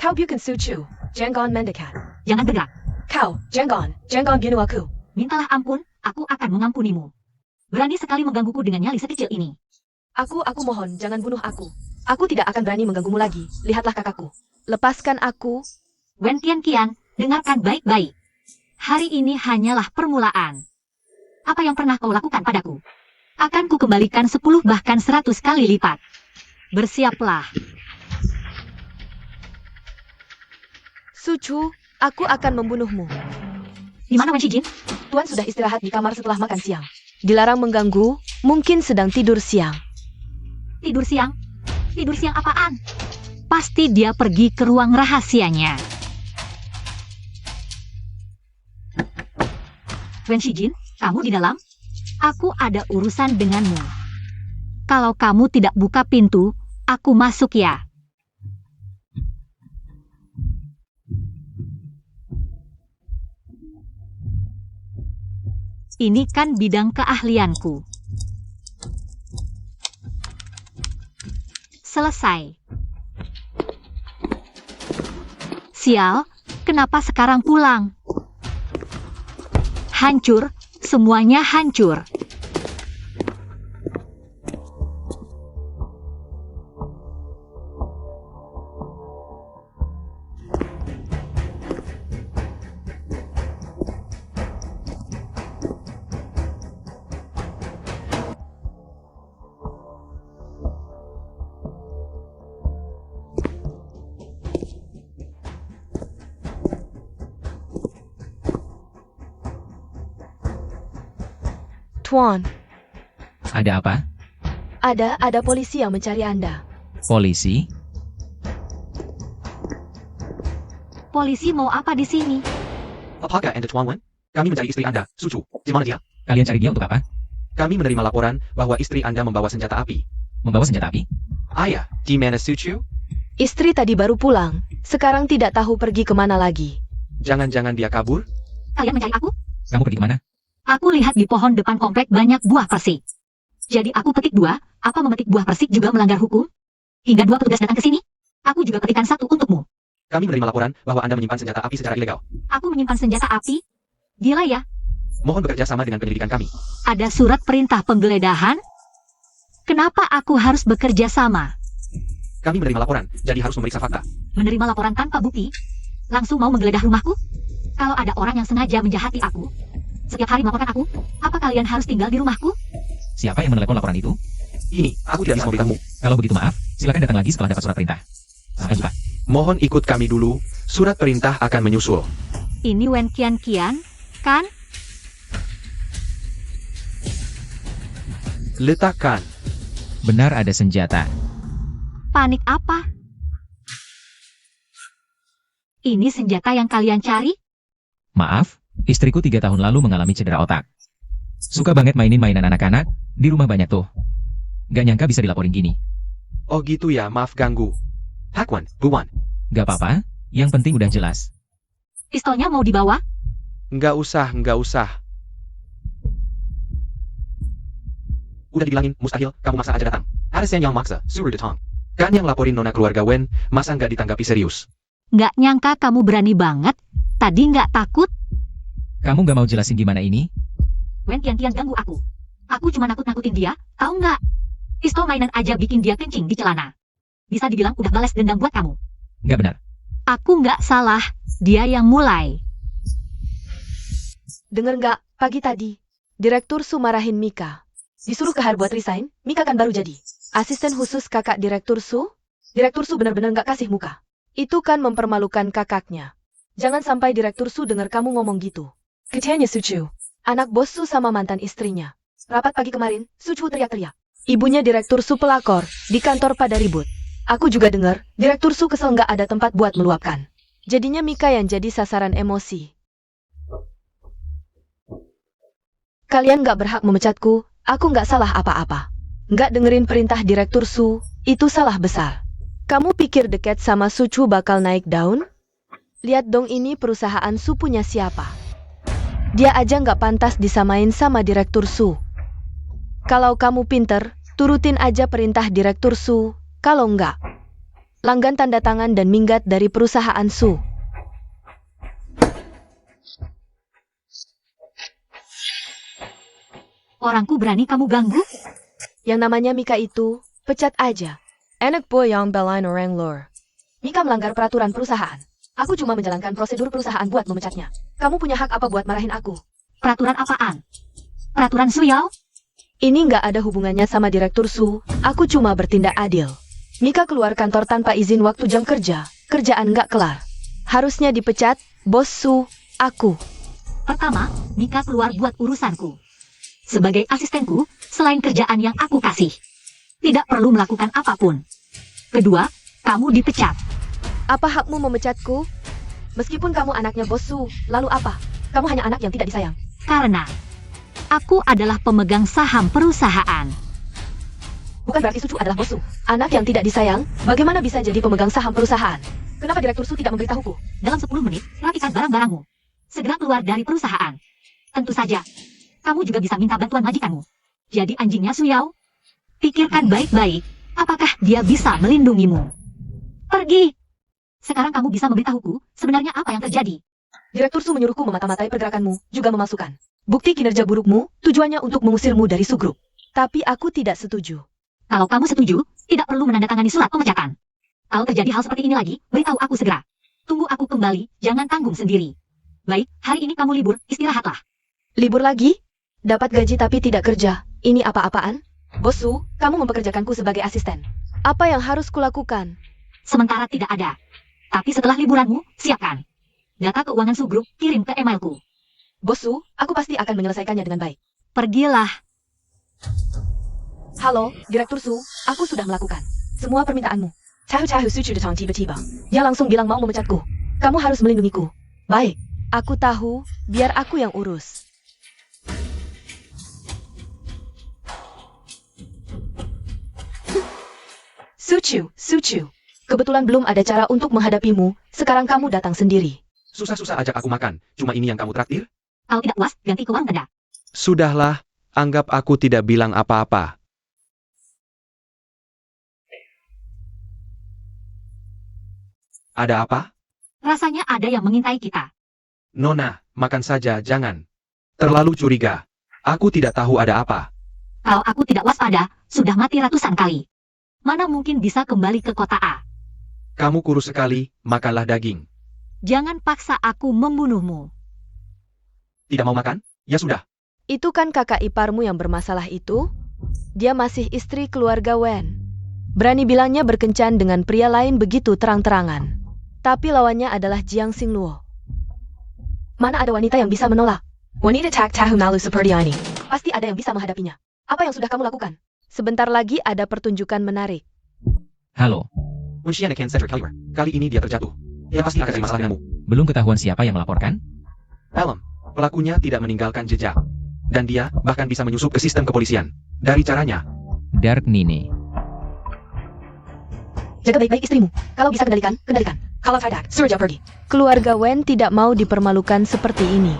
Kau bukan Sucu. Jangan mendekat. Jangan bergerak. Kau, jangan bunuh aku. Mintalah ampun, aku akan mengampunimu. Berani sekali menggangguku dengan nyali sekecil ini. Aku mohon, jangan bunuh aku. Aku tidak akan berani mengganggumu lagi. Lihatlah kakakku. Lepaskan aku. Wen Tianqian, dengarkan baik-baik. Hari ini hanyalah permulaan. Apa yang pernah kau lakukan padaku? Akan ku kembalikan 10 bahkan 100 kali lipat. Bersiaplah. Sucu, aku akan membunuhmu. Di mana Wen Shijin? Tuan sudah istirahat di kamar setelah makan siang. Dilarang mengganggu, mungkin sedang tidur siang. Tidur siang? Tidur siang apaan? Pasti dia pergi ke ruang rahasianya. Wen Shijin, kamu di dalam? Aku ada urusan denganmu. Kalau kamu tidak buka pintu, aku masuk ya. Ini kan bidang keahlianku. Selesai. Sial, kenapa sekarang pulang? Hancur, semuanya hancur. Tuan, Ada apa? ada polisi yang mencari Anda. Polisi? Polisi mau apa di sini? Apakah Anda Tuan Wen? Kami mencari istri Anda, Sucu. Di mana dia? Kalian cari dia untuk apa? Kami menerima laporan bahwa istri Anda membawa senjata api. Membawa senjata api? Ayah, di mana Sucu? Istri tadi baru pulang, sekarang tidak tahu pergi kemana lagi. Jangan-jangan dia kabur? Kalian mencari aku? Kamu pergi kemana? Aku lihat di pohon depan komplek banyak buah persik. Jadi aku petik 2, apa memetik buah persik juga melanggar hukum? Hingga 2 petugas datang ke sini. Aku juga petikan 1 untukmu. Kami menerima laporan bahwa Anda menyimpan senjata api secara ilegal. Aku menyimpan senjata api? Gila ya, Mohon bekerja sama dengan penyelidikan kami. ada surat perintah penggeledahan? Kenapa aku harus bekerja sama? Kami menerima laporan, jadi harus memeriksa fakta. Menerima laporan tanpa bukti? Langsung mau menggeledah rumahku? Kalau ada orang yang sengaja menjahati aku, setiap hari melaporkan aku, apa kalian harus tinggal di rumahku? Siapa yang menelepon laporan itu? Ini, aku tidak bisa memberitahumu. Kalau begitu maaf, silakan datang lagi setelah dapat surat perintah. Sampai jumpa. Mohon ikut kami dulu, surat perintah akan menyusul. Ini Wen Tianqian, kan? Letakkan. Benar ada senjata. Panik apa? Ini senjata yang kalian cari? Maaf, istriku 3 tahun lalu mengalami cedera otak. Suka banget mainin mainan anak-anak, di rumah banyak tuh. Gak nyangka bisa dilaporin gini. Oh gitu ya, maaf ganggu. Hakwan, Buwan. Gak apa-apa, yang penting udah jelas. Pistolnya mau dibawa? Nggak usah. Udah dibilangin, mustahil, kamu maksa aja datang. Ada sen yang maksa, suruh datang. Kan yang laporin nona keluarga Wen, masa nggak ditanggapi serius? Nggak nyangka kamu berani banget. Tadi nggak takut? Kamu gak mau jelasin gimana ini? Wen Tianqian ganggu aku. Aku cuma nakut-nakutin dia, tahu nggak? Pistol mainan aja bikin dia kencing di celana. Bisa dibilang udah balas dendam buat kamu. Gak benar. Aku nggak salah, dia yang mulai. Dengar nggak, pagi tadi, Direktur Su marahin Mika. Disuruh Kahar buat resign, Mika kan baru jadi asisten khusus kakak Direktur Su. Direktur Su benar-benar nggak kasih muka. Itu kan mempermalukan kakaknya. Jangan sampai Direktur Su dengar kamu ngomong gitu. Kecilnya Sucu, anak bos Su sama mantan istrinya. Rapat pagi kemarin, Sucu teriak-teriak. Ibunya Direktur Su pelakor, di kantor pada ribut. Aku juga dengar, Direktur Su kesel nggak ada tempat buat meluapkan. Jadinya Mika yang jadi sasaran emosi. Kalian nggak berhak memecatku, aku nggak salah apa-apa. Nggak dengerin perintah Direktur Su, itu salah besar. Kamu pikir dekat sama Su Chu bakal naik daun? Lihat dong ini perusahaan Su punya siapa. Dia aja nggak pantas disamain sama Direktur Su. Kalau kamu pinter, turutin aja perintah Direktur Su. Kalau nggak, langgan tanda tangan dan minggat dari perusahaan Su. Orangku berani kamu ganggu? Yang namanya Mika itu, pecat aja. Enak boy yang belain orang luar. Mika melanggar peraturan perusahaan. Aku cuma menjalankan prosedur perusahaan buat memecatnya. Kamu punya hak apa buat marahin aku? Peraturan apaan? Peraturan Su Yao? Ini nggak ada hubungannya sama Direktur Su. Aku cuma bertindak adil. Mika keluar kantor tanpa izin waktu jam kerja. Kerjaan nggak kelar. Harusnya dipecat, bos Su, aku. Pertama, Mika keluar buat urusanku. Sebagai asistenku, selain kerjaan yang aku kasih, tidak perlu melakukan apapun. Kedua, kamu dipecat. Apa hakmu memecatku? Meskipun kamu anaknya bos Su, lalu apa? Kamu hanya anak yang tidak disayang. Karena aku adalah pemegang saham perusahaan. Bukan berarti Su Chu adalah bos Su. Anak yang tidak disayang, bagaimana bisa jadi pemegang saham perusahaan? Kenapa Direktur Su tidak memberitahuku? Dalam 10 menit, rapikan barang-barangmu. Segera keluar dari perusahaan. Tentu saja, kamu juga bisa minta bantuan majikanmu. Jadi anjingnya Su Yao, pikirkan baik-baik, apakah dia bisa melindungimu. Pergi! Sekarang kamu bisa memberitahuku sebenarnya apa yang terjadi. Direktur Su menyuruhku memata-matai pergerakanmu, juga memasukkan bukti kinerja burukmu, tujuannya untuk mengusirmu dari Su Group. Tapi aku tidak setuju. Kalau kamu setuju, tidak perlu menandatangani surat pemecatan. Kalau terjadi hal seperti ini lagi, beritahu aku segera. Tunggu aku kembali, jangan tanggung sendiri. Baik, hari ini kamu libur, istirahatlah. Libur lagi? Dapat gaji tapi tidak kerja. Ini apa-apaan? Bos Su, kamu mempekerjakanku sebagai asisten. Apa yang harus kulakukan? Sementara tidak ada. Tapi setelah liburanmu, siapkan. Data keuangan Su Group kirim ke emailku. Bos Su, aku pasti akan menyelesaikannya dengan baik. Pergilah. Halo, Direktur Su, aku sudah melakukan semua permintaanmu. Cahu-cahu Su Chu datang tiba-tiba. Dia langsung bilang mau memecatku. Kamu harus melindungiku. Baik, aku tahu, biar aku yang urus. Su Chu. Kebetulan belum ada cara untuk menghadapimu, sekarang kamu datang sendiri. Susah-susah ajak aku makan, cuma ini yang kamu traktir? Kalau tidak puas, ganti ke warung Anda. Sudahlah, anggap aku tidak bilang apa-apa. Ada apa? Rasanya ada yang mengintai kita. Nona, makan saja, jangan. Terlalu curiga. Aku tidak tahu ada apa. Kalau aku tidak waspada, sudah mati ratusan kali. Mana mungkin bisa kembali ke kota A? Kamu kurus sekali, makanlah daging. Jangan paksa aku membunuhmu. Tidak mau makan? Ya sudah. Itu kan kakak iparmu yang bermasalah itu? Dia masih istri keluarga Wen. Berani bilangnya berkencan dengan pria lain begitu terang-terangan. Tapi lawannya adalah Jiang Xingluo. Mana ada wanita yang bisa menolak? Wanita tak tahu malu seperti ini. Pasti ada yang bisa menghadapinya. Apa yang sudah kamu lakukan? Sebentar lagi ada pertunjukan menarik. Halo, Wuxian Ken Cedric Caliber. Kali ini dia terjatuh. Dia pasti akan ada masalah denganmu. belum ketahuan siapa yang melaporkan? Pelham, pelakunya tidak meninggalkan jejak. Dan dia bahkan bisa menyusup ke sistem kepolisian. Dari caranya, Dark Nine. Jaga baik-baik istrimu. Kalau bisa kendalikan, kendalikan. Kalau tidak, suruh dia pergi. Keluarga Wen tidak mau dipermalukan seperti ini.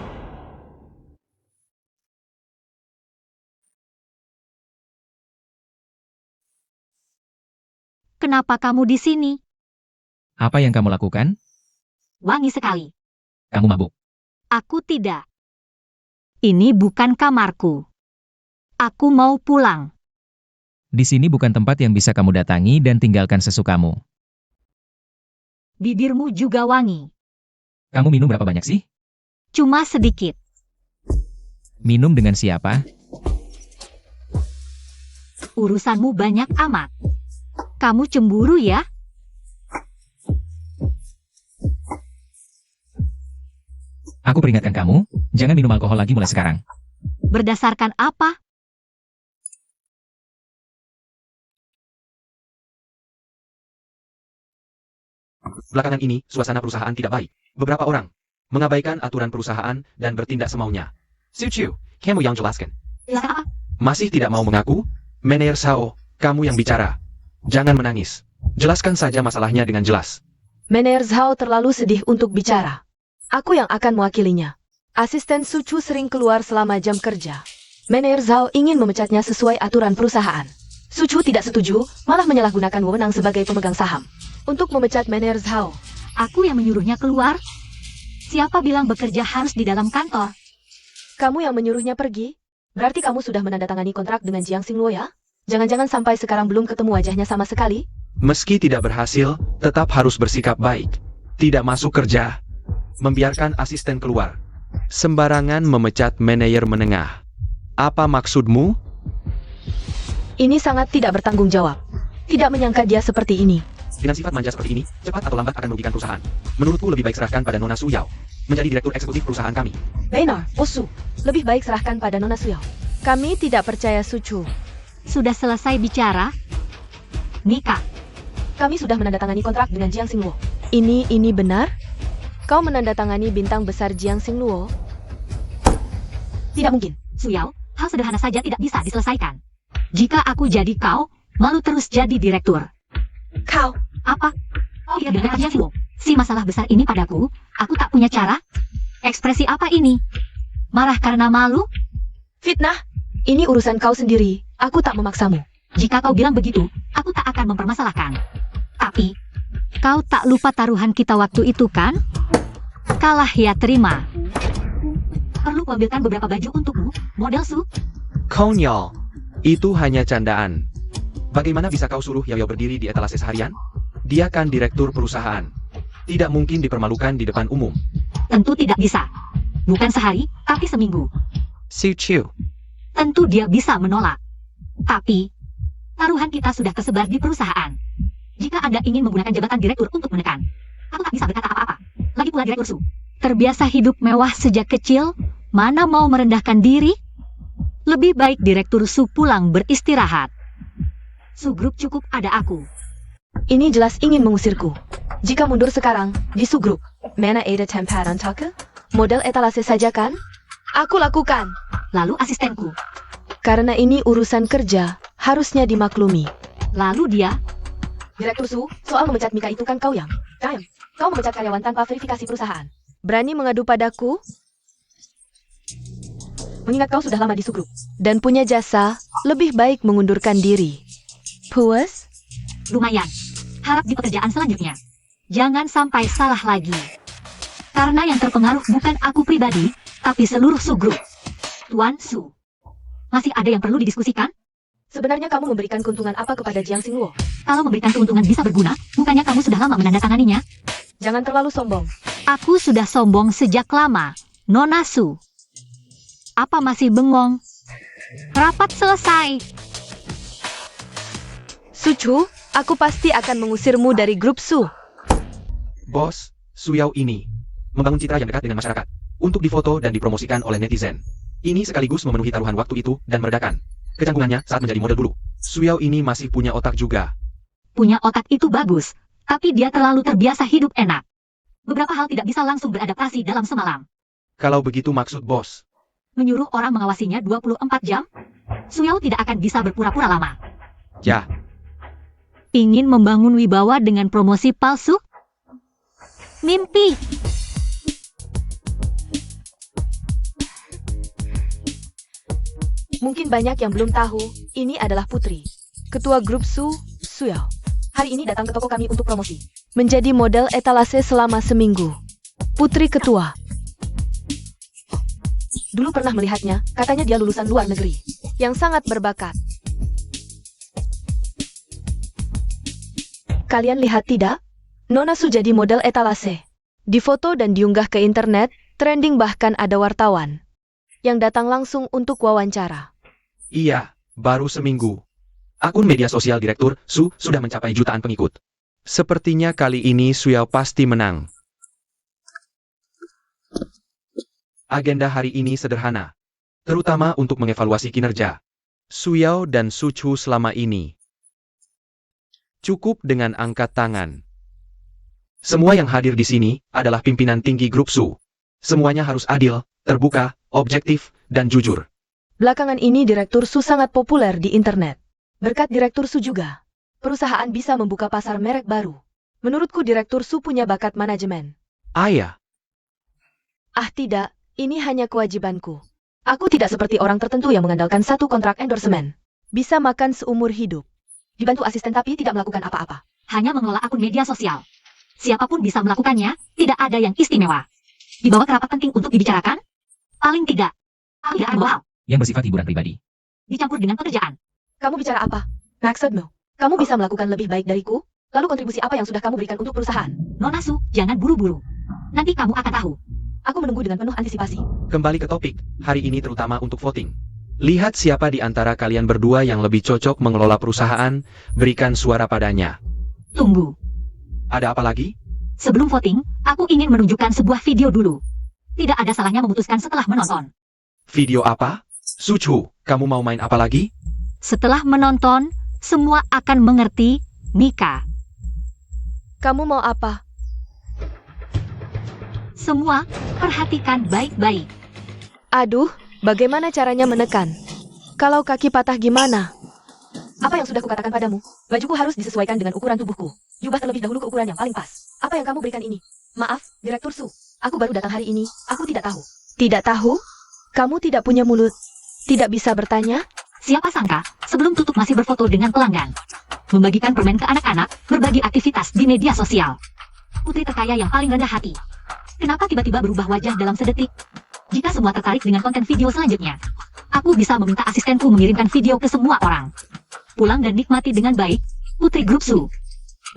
Kenapa kamu di sini? Apa yang kamu lakukan? Wangi sekali. Kamu mabuk. Aku tidak. Ini bukan kamarku. Aku mau pulang. Di sini bukan tempat yang bisa kamu datangi dan tinggalkan sesukamu. Bibirmu juga wangi. Kamu minum berapa banyak sih? Cuma sedikit. Minum dengan siapa? Urusanmu banyak amat. Kamu cemburu ya? Aku peringatkan kamu, jangan minum alkohol lagi mulai sekarang. Berdasarkan apa? belakangan ini suasana perusahaan tidak baik. Beberapa orang mengabaikan aturan perusahaan dan bertindak semaunya. Su Chu, kamu yang jelaskan. Ya, Masih tidak mau mengaku? Manager Sao, kamu yang bicara. Jangan menangis. Jelaskan saja masalahnya dengan jelas. Manager Zhao terlalu sedih untuk bicara. Aku yang akan mewakilinya. Asisten Suchu sering keluar selama jam kerja. Manager Zhao ingin memecatnya sesuai aturan perusahaan. Suchu tidak setuju, malah menyalahgunakan wewenang sebagai pemegang saham untuk memecat Manager Zhao. Aku yang menyuruhnya keluar? Siapa bilang bekerja harus di dalam kantor? Kamu yang menyuruhnya pergi? Berarti kamu sudah menandatangani kontrak dengan Jiang Xingluo ya? Jangan-jangan sampai sekarang belum ketemu wajahnya sama sekali? Meski tidak berhasil, tetap harus bersikap baik. Tidak masuk kerja. Membiarkan asisten keluar. Sembarangan memecat manajer menengah. Apa maksudmu? Ini sangat tidak bertanggung jawab. Tidak menyangka dia seperti ini. Dengan sifat manja seperti ini, cepat atau lambat akan merugikan perusahaan. Menurutku lebih baik serahkan pada Nona Su Yao menjadi direktur eksekutif perusahaan kami. Benar, Osu. Lebih baik serahkan pada Nona Su Yao. Kami tidak percaya Suchu. Sudah selesai bicara? Nika, Kami sudah menandatangani kontrak dengan Jiang Xingluo. Ini benar? Kau menandatangani bintang besar Jiang Xingluo? tidak mungkin. Su Yao, hal sederhana saja tidak bisa diselesaikan. Jika aku jadi kau, malu terus jadi direktur. Kau, Apa? Oh iya, dengan aja sih. Si masalah besar ini padaku, aku tak punya cara. Ekspresi apa ini? Marah karena malu? fitnah. Ini urusan kau sendiri. Aku tak memaksamu. Jika kau bilang begitu, aku tak akan mempermasalahkan. Tapi, kau tak lupa taruhan kita waktu itu kan? Kalah ya terima. Perlu kuambilkan beberapa baju untukmu, model Su? Konyol. Itu hanya candaan. Bagaimana bisa kau suruh Yao berdiri di etalase seharian? Dia kan direktur perusahaan. Tidak mungkin dipermalukan di depan umum. Tentu tidak bisa. Bukan sehari, tapi seminggu. Suchu. Tentu dia bisa menolak. Tapi, taruhan kita sudah tersebar di perusahaan. Jika Anda ingin menggunakan jabatan direktur untuk menekan, aku tak bisa berkata apa-apa. Lagi pula direktur Su terbiasa hidup mewah sejak kecil, mana mau merendahkan diri? Lebih baik direktur Su pulang beristirahat. Su Group cukup ada aku. Ini jelas ingin mengusirku. Jika mundur sekarang, di Su Group, mana ada tempat untuk model etalase saja kan? Aku lakukan. Lalu asistenku. Karena ini urusan kerja, harusnya dimaklumi. Lalu dia, Direktur Su, soal memecat Mika itu kan kau yang. Kau memecat karyawan tanpa verifikasi perusahaan. Berani mengadu padaku? Mengingat kau sudah lama di Su Group dan punya jasa, lebih baik mengundurkan diri. Puas? lumayan. Harap di pekerjaan selanjutnya. Jangan sampai salah lagi. Karena yang terpengaruh bukan aku pribadi, tapi seluruh Su Group. Tuan Su. Masih ada yang perlu didiskusikan? Sebenarnya kamu memberikan keuntungan apa kepada Jiang Xingluo? Kalau memberikan keuntungan bisa berguna, bukannya kamu sudah lama menandatanganinya? Jangan terlalu sombong. Aku sudah sombong sejak lama, Nona Su. Apa masih bengong? Rapat selesai. Suchu, aku pasti akan mengusirmu dari grup Su. Bos, Su Yao ini membangun citra yang dekat dengan masyarakat untuk difoto dan dipromosikan oleh netizen. Ini sekaligus memenuhi taruhan waktu itu dan meredakan kecanggungannya saat menjadi model dulu. Su Yao ini masih punya otak juga. Punya otak itu bagus, tapi dia terlalu terbiasa hidup enak. Beberapa hal tidak bisa langsung beradaptasi dalam semalam. Kalau begitu maksud bos. Menyuruh orang mengawasinya 24 jam? Su Yao tidak akan bisa berpura-pura lama. Ya, Ingin membangun wibawa dengan promosi palsu? Mimpi. Mungkin banyak yang belum tahu, ini adalah Putri, ketua grup Su Yao. Hari ini datang ke toko kami untuk promosi. Menjadi model etalase selama seminggu. Putri ketua. Dulu pernah melihatnya, katanya dia lulusan luar negeri, yang sangat berbakat. Kalian lihat tidak? Nona Su jadi model etalase. Difoto dan diunggah ke internet, trending bahkan ada wartawan yang datang langsung untuk wawancara. iya, baru seminggu. Akun media sosial direktur Su sudah mencapai jutaan pengikut. Sepertinya kali ini Su Yao pasti menang. Agenda hari ini sederhana, terutama untuk mengevaluasi kinerja Su Yao dan Su Chu selama ini. Cukup dengan angkat tangan. Semua yang hadir di sini adalah pimpinan tinggi grup Su. Semuanya harus adil, terbuka, objektif, dan jujur. Belakangan ini Direktur Su sangat populer di internet. Berkat Direktur Su juga, perusahaan bisa membuka pasar merek baru. Menurutku Direktur Su punya bakat manajemen. Ayah, Ah tidak, ini hanya kewajibanku. Aku tidak seperti orang tertentu yang mengandalkan satu kontrak endorsement. Bisa makan seumur hidup. Dibantu asisten tapi tidak melakukan apa-apa. Hanya mengelola akun media sosial. Siapapun bisa melakukannya, tidak ada yang istimewa. Dibawa ke rapat penting untuk dibicarakan? Paling tidak. Tidak ada hal Yang bersifat hiburan pribadi. dicampur dengan pekerjaan. Kamu bicara apa? Maksudmu? Kamu bisa melakukan lebih baik dariku? Lalu kontribusi apa yang sudah kamu berikan untuk perusahaan? Nona Su, jangan buru-buru. Nanti kamu akan tahu. Aku menunggu dengan penuh antisipasi. kembali ke topik, hari ini terutama untuk voting. Lihat siapa di antara kalian berdua yang lebih cocok mengelola perusahaan, berikan suara padanya. Tunggu. Ada apa lagi? Sebelum voting, aku ingin menunjukkan sebuah video dulu. Tidak ada salahnya memutuskan setelah menonton. Video apa? Suchu, kamu mau main apa lagi? Setelah menonton, semua akan mengerti, Mika. Kamu mau apa? Semua, perhatikan baik-baik. Aduh, bagaimana caranya menekan? Kalau kaki patah gimana? Apa yang sudah kukatakan padamu? Bajuku harus disesuaikan dengan ukuran tubuhku. Jubah terlebih dahulu ke ukuran yang paling pas. Apa yang kamu berikan ini? Maaf, Direktur Su. Aku baru datang hari ini, aku tidak tahu. Tidak tahu? Kamu tidak punya mulut. Tidak bisa bertanya? Siapa sangka, sebelum tutup masih berfoto dengan pelanggan. Membagikan permen ke anak-anak, berbagi aktivitas di media sosial. Putri terkaya yang paling rendah hati. Kenapa tiba-tiba berubah wajah dalam sedetik? Jika semua tertarik dengan konten video selanjutnya, aku bisa meminta asistenku mengirimkan video ke semua orang. Pulang dan nikmati dengan baik, Putri Grup Su.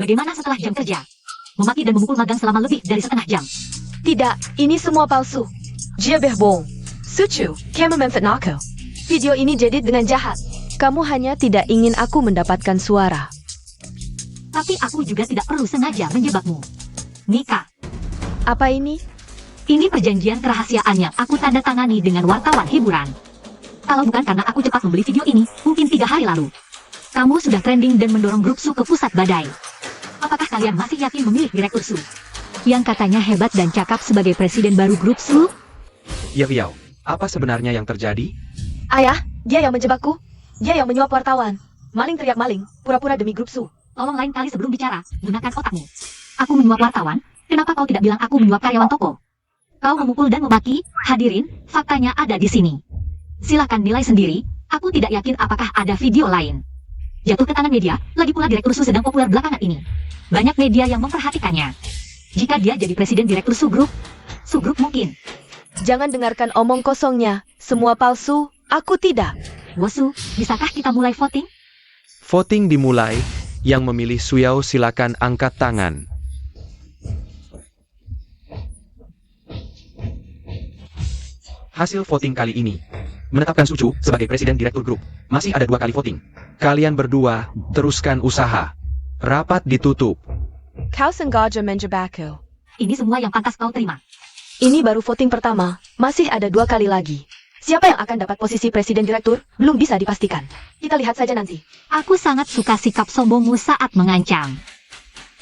Bagaimana setelah jam kerja? Memaki dan memukul magang selama lebih dari setengah jam. Tidak, ini semua palsu. Dia berbohong. Suchu, kamu memfitnah aku. Video ini jadi dengan jahat. Kamu hanya tidak ingin aku mendapatkan suara. Tapi aku juga tidak perlu sengaja menjebakmu. Mika, Apa ini? ini perjanjian kerahasiaan yang aku tanda tangani dengan wartawan hiburan. Kalau bukan karena aku cepat membeli video ini, mungkin 3 hari lalu. Kamu sudah trending dan mendorong Grup Su ke pusat badai. Apakah kalian masih yakin memilih Direktur Su? Yang katanya hebat dan cakap sebagai presiden baru Grup Su? Yaviao, apa sebenarnya yang terjadi? Ayah, dia yang menjebakku. Dia yang menyuap wartawan. Maling teriak maling, pura-pura demi Grup Su. Tolong lain kali sebelum bicara, gunakan otakmu. Aku menyuap wartawan, kenapa kau tidak bilang aku menyuap karyawan toko? Kau memukul dan memaki, hadirin, faktanya ada di sini. Silakan nilai sendiri, aku tidak yakin apakah ada video lain. Jatuh ke tangan media, lagi pula Direktur Su sedang populer belakangan ini. Banyak media yang memperhatikannya. Jika dia jadi presiden Direktur Su Group mungkin. Jangan dengarkan omong kosongnya. Semua palsu, aku tidak. Wosu, bisakah kita mulai voting? Voting dimulai, yang memilih Suyao silakan angkat tangan. Hasil voting kali ini menetapkan Suchu sebagai presiden Direktur Grup. Masih ada 2 kali voting. Kalian berdua teruskan usaha. Rapat ditutup. Kau sengaja menjebakku. Ini semua yang pantas kau terima. Ini baru voting pertama. Masih ada 2 kali lagi. Siapa yang akan dapat posisi presiden direktur? Belum bisa dipastikan. Kita lihat saja nanti. Aku sangat suka sikap sombongmu saat mengancam.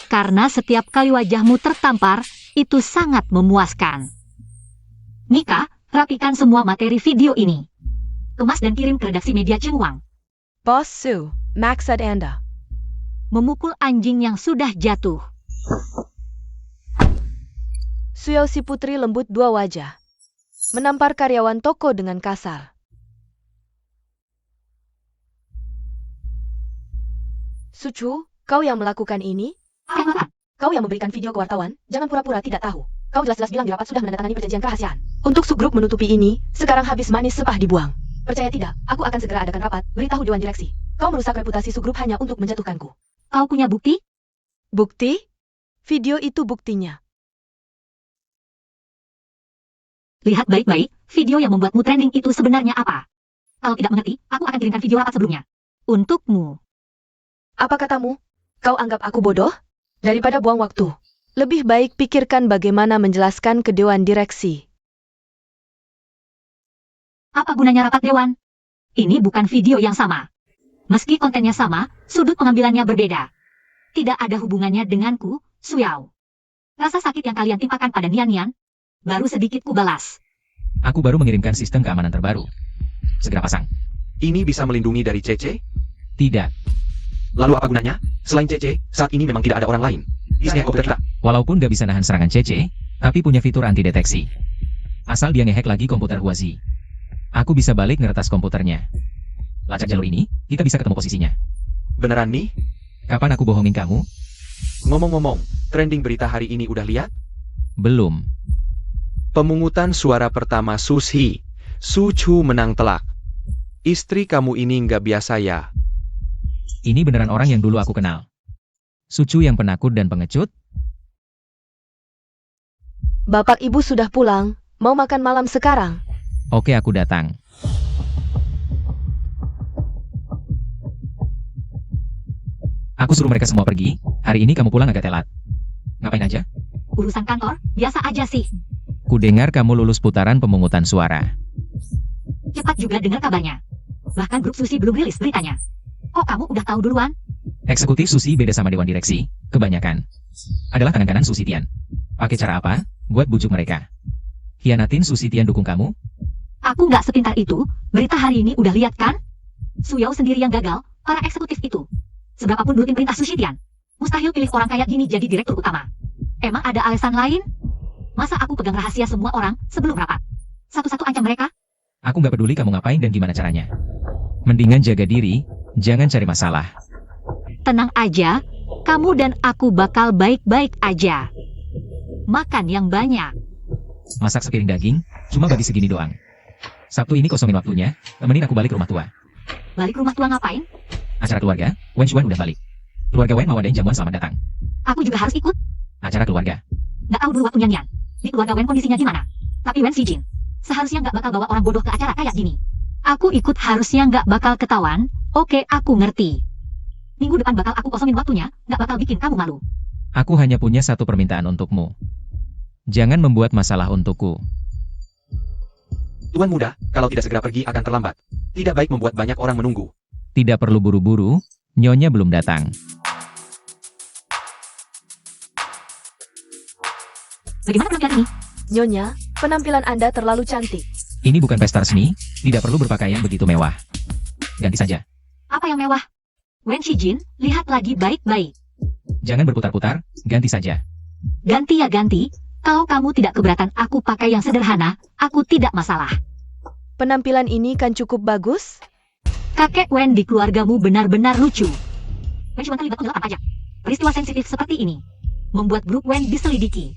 Karena setiap kali wajahmu tertampar, itu sangat memuaskan. Mika, rapikan semua materi video ini. Kemas dan kirim ke redaksi media Cengwang. Boss Su, maksud Anda. Memukul anjing yang sudah jatuh. Suyao si putri lembut 2 wajah. Menampar karyawan toko dengan kasar. Suchu, kau yang melakukan ini? Apa? Kau yang memberikan video ke wartawan? Jangan pura-pura tidak tahu. Kau jelas-jelas bilang di rapat sudah menandatangani perjanjian kerahasiaan. Untuk subgrup menutupi ini, sekarang habis manis sepah dibuang. Percaya tidak, aku akan segera adakan rapat, beritahu Dewan Direksi. Kau merusak reputasi subgrup hanya untuk menjatuhkanku. Kau punya bukti? Bukti? Video itu buktinya. Lihat baik-baik, video yang membuatmu trending itu sebenarnya apa? Kalau tidak mengerti, aku akan kirimkan video rapat sebelumnya. Untukmu. Apa katamu? Kau anggap aku bodoh? Daripada buang waktu. Lebih baik pikirkan bagaimana menjelaskan ke Dewan Direksi. Apa gunanya rapat dewan? Ini bukan video yang sama. Meski kontennya sama, sudut pengambilannya berbeda. Tidak ada hubungannya denganku, Suyao. Rasa sakit yang kalian timpakan pada Nian-Nian, baru sedikit ku balas. Aku baru mengirimkan sistem keamanan terbaru. Segera pasang. Ini bisa melindungi dari CC? Tidak. Lalu apa gunanya? Selain CC, saat ini memang tidak ada orang lain. Isinya komputer kita. Walaupun gak bisa nahan serangan CC, tapi punya fitur anti deteksi. Asal dia ngehack lagi komputer Huazi, aku bisa balik ngeretas komputernya. Lacak jalur ini, kita bisa ketemu posisinya. Beneran nih? Kapan aku bohongin kamu? Ngomong-ngomong, trending berita hari ini udah lihat? Belum. Pemungutan suara pertama Sushi. Suchu menang telak. Istri kamu ini nggak biasa ya? Ini beneran orang yang dulu aku kenal. Sucu yang penakut dan pengecut? Bapak Ibu sudah pulang, mau makan malam sekarang? Oke, aku datang. Aku suruh mereka semua pergi, hari ini kamu pulang agak telat. Ngapain aja? Urusan kantor, biasa aja sih. Ku dengar kamu lulus putaran pemungutan suara. Cepat juga dengar kabarnya. Bahkan grup Susi belum rilis beritanya. Kok kamu udah tahu duluan? Eksekutif Susi beda sama dewan direksi, kebanyakan adalah tangan kanan Susi Tian. Pakai cara apa? Buat bujuk mereka. Hianatin Susi Tian dukung kamu? Aku nggak sepintar itu, berita hari ini udah lihat kan? Suyao sendiri yang gagal, para eksekutif itu. Seberapapun nurutin perintah Susi Tian, mustahil pilih orang kayak gini jadi direktur utama. Emang ada alasan lain? Masa aku pegang rahasia semua orang sebelum rapat? Satu-satu ancam mereka? Aku nggak peduli kamu ngapain dan gimana caranya. Mendingan jaga diri, jangan cari masalah. Tenang aja, kamu dan aku bakal baik-baik aja. Makan yang banyak. Masak sepiring daging, cuma bagi segini doang. Sabtu ini kosongin waktunya, temenin aku balik ke rumah tua. Balik rumah tua ngapain? Acara keluarga, Wen Xuan udah balik. Keluarga Wen mau adain jamuan selamat datang. Aku juga harus ikut. Acara keluarga. Nggak tahu dulu waktunya Nian. Di keluarga Wen kondisinya gimana? Tapi Wen Xijin seharusnya nggak bakal bawa orang bodoh ke acara kayak gini. Aku ikut harusnya nggak bakal ketahuan. Oke, aku ngerti. Minggu depan bakal aku kosongin waktunya, nggak bakal bikin kamu malu. Aku hanya punya satu permintaan untukmu. Jangan membuat masalah untukku. Tuan muda, kalau tidak segera pergi akan terlambat. Tidak baik membuat banyak orang menunggu. Tidak perlu buru-buru, Nyonya belum datang. Bagaimana penampilan ini? Nyonya, penampilan Anda terlalu cantik. Ini bukan pesta resmi, tidak perlu berpakaian begitu mewah. Ganti saja. Apa yang mewah? Wen Xijin, lihat lagi baik-baik. Jangan berputar-putar, ganti saja. Ganti ya ganti. Kalau kamu tidak keberatan aku pakai yang sederhana, aku tidak masalah. Penampilan ini kan cukup bagus. Kakek Wen di keluargamu benar-benar lucu. Wen cuma terlibat penggelapan pajak. Peristiwa sensitif seperti ini membuat grup Wen diselidiki.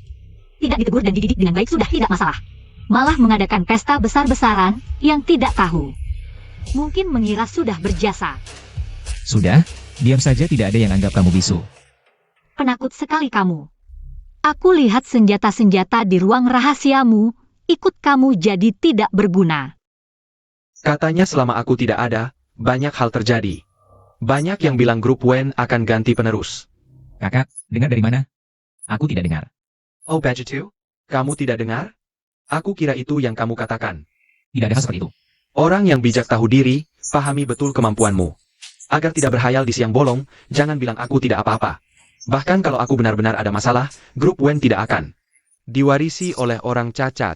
Tidak ditegur dan dididik dengan baik sudah tidak masalah. Malah mengadakan pesta besar-besaran yang tidak tahu. Mungkin mengira sudah berjasa. Sudah, diam saja, tidak ada yang anggap kamu bisu. Penakut sekali kamu. Aku lihat senjata-senjata di ruang rahasiamu, ikut kamu jadi tidak berguna. Katanya selama aku tidak ada, banyak hal terjadi. Banyak yang bilang grup Wen akan ganti penerus. Kakak, dengar dari mana? Aku tidak dengar. Oh Bajitu, kamu tidak dengar? Aku kira itu yang kamu katakan. Tidak ada hal seperti itu. Orang yang bijak tahu diri, pahami betul kemampuanmu. Agar tidak berhayal di siang bolong, jangan bilang aku tidak apa-apa. Bahkan kalau aku benar-benar ada masalah, grup Wen tidak akan diwarisi oleh orang cacat.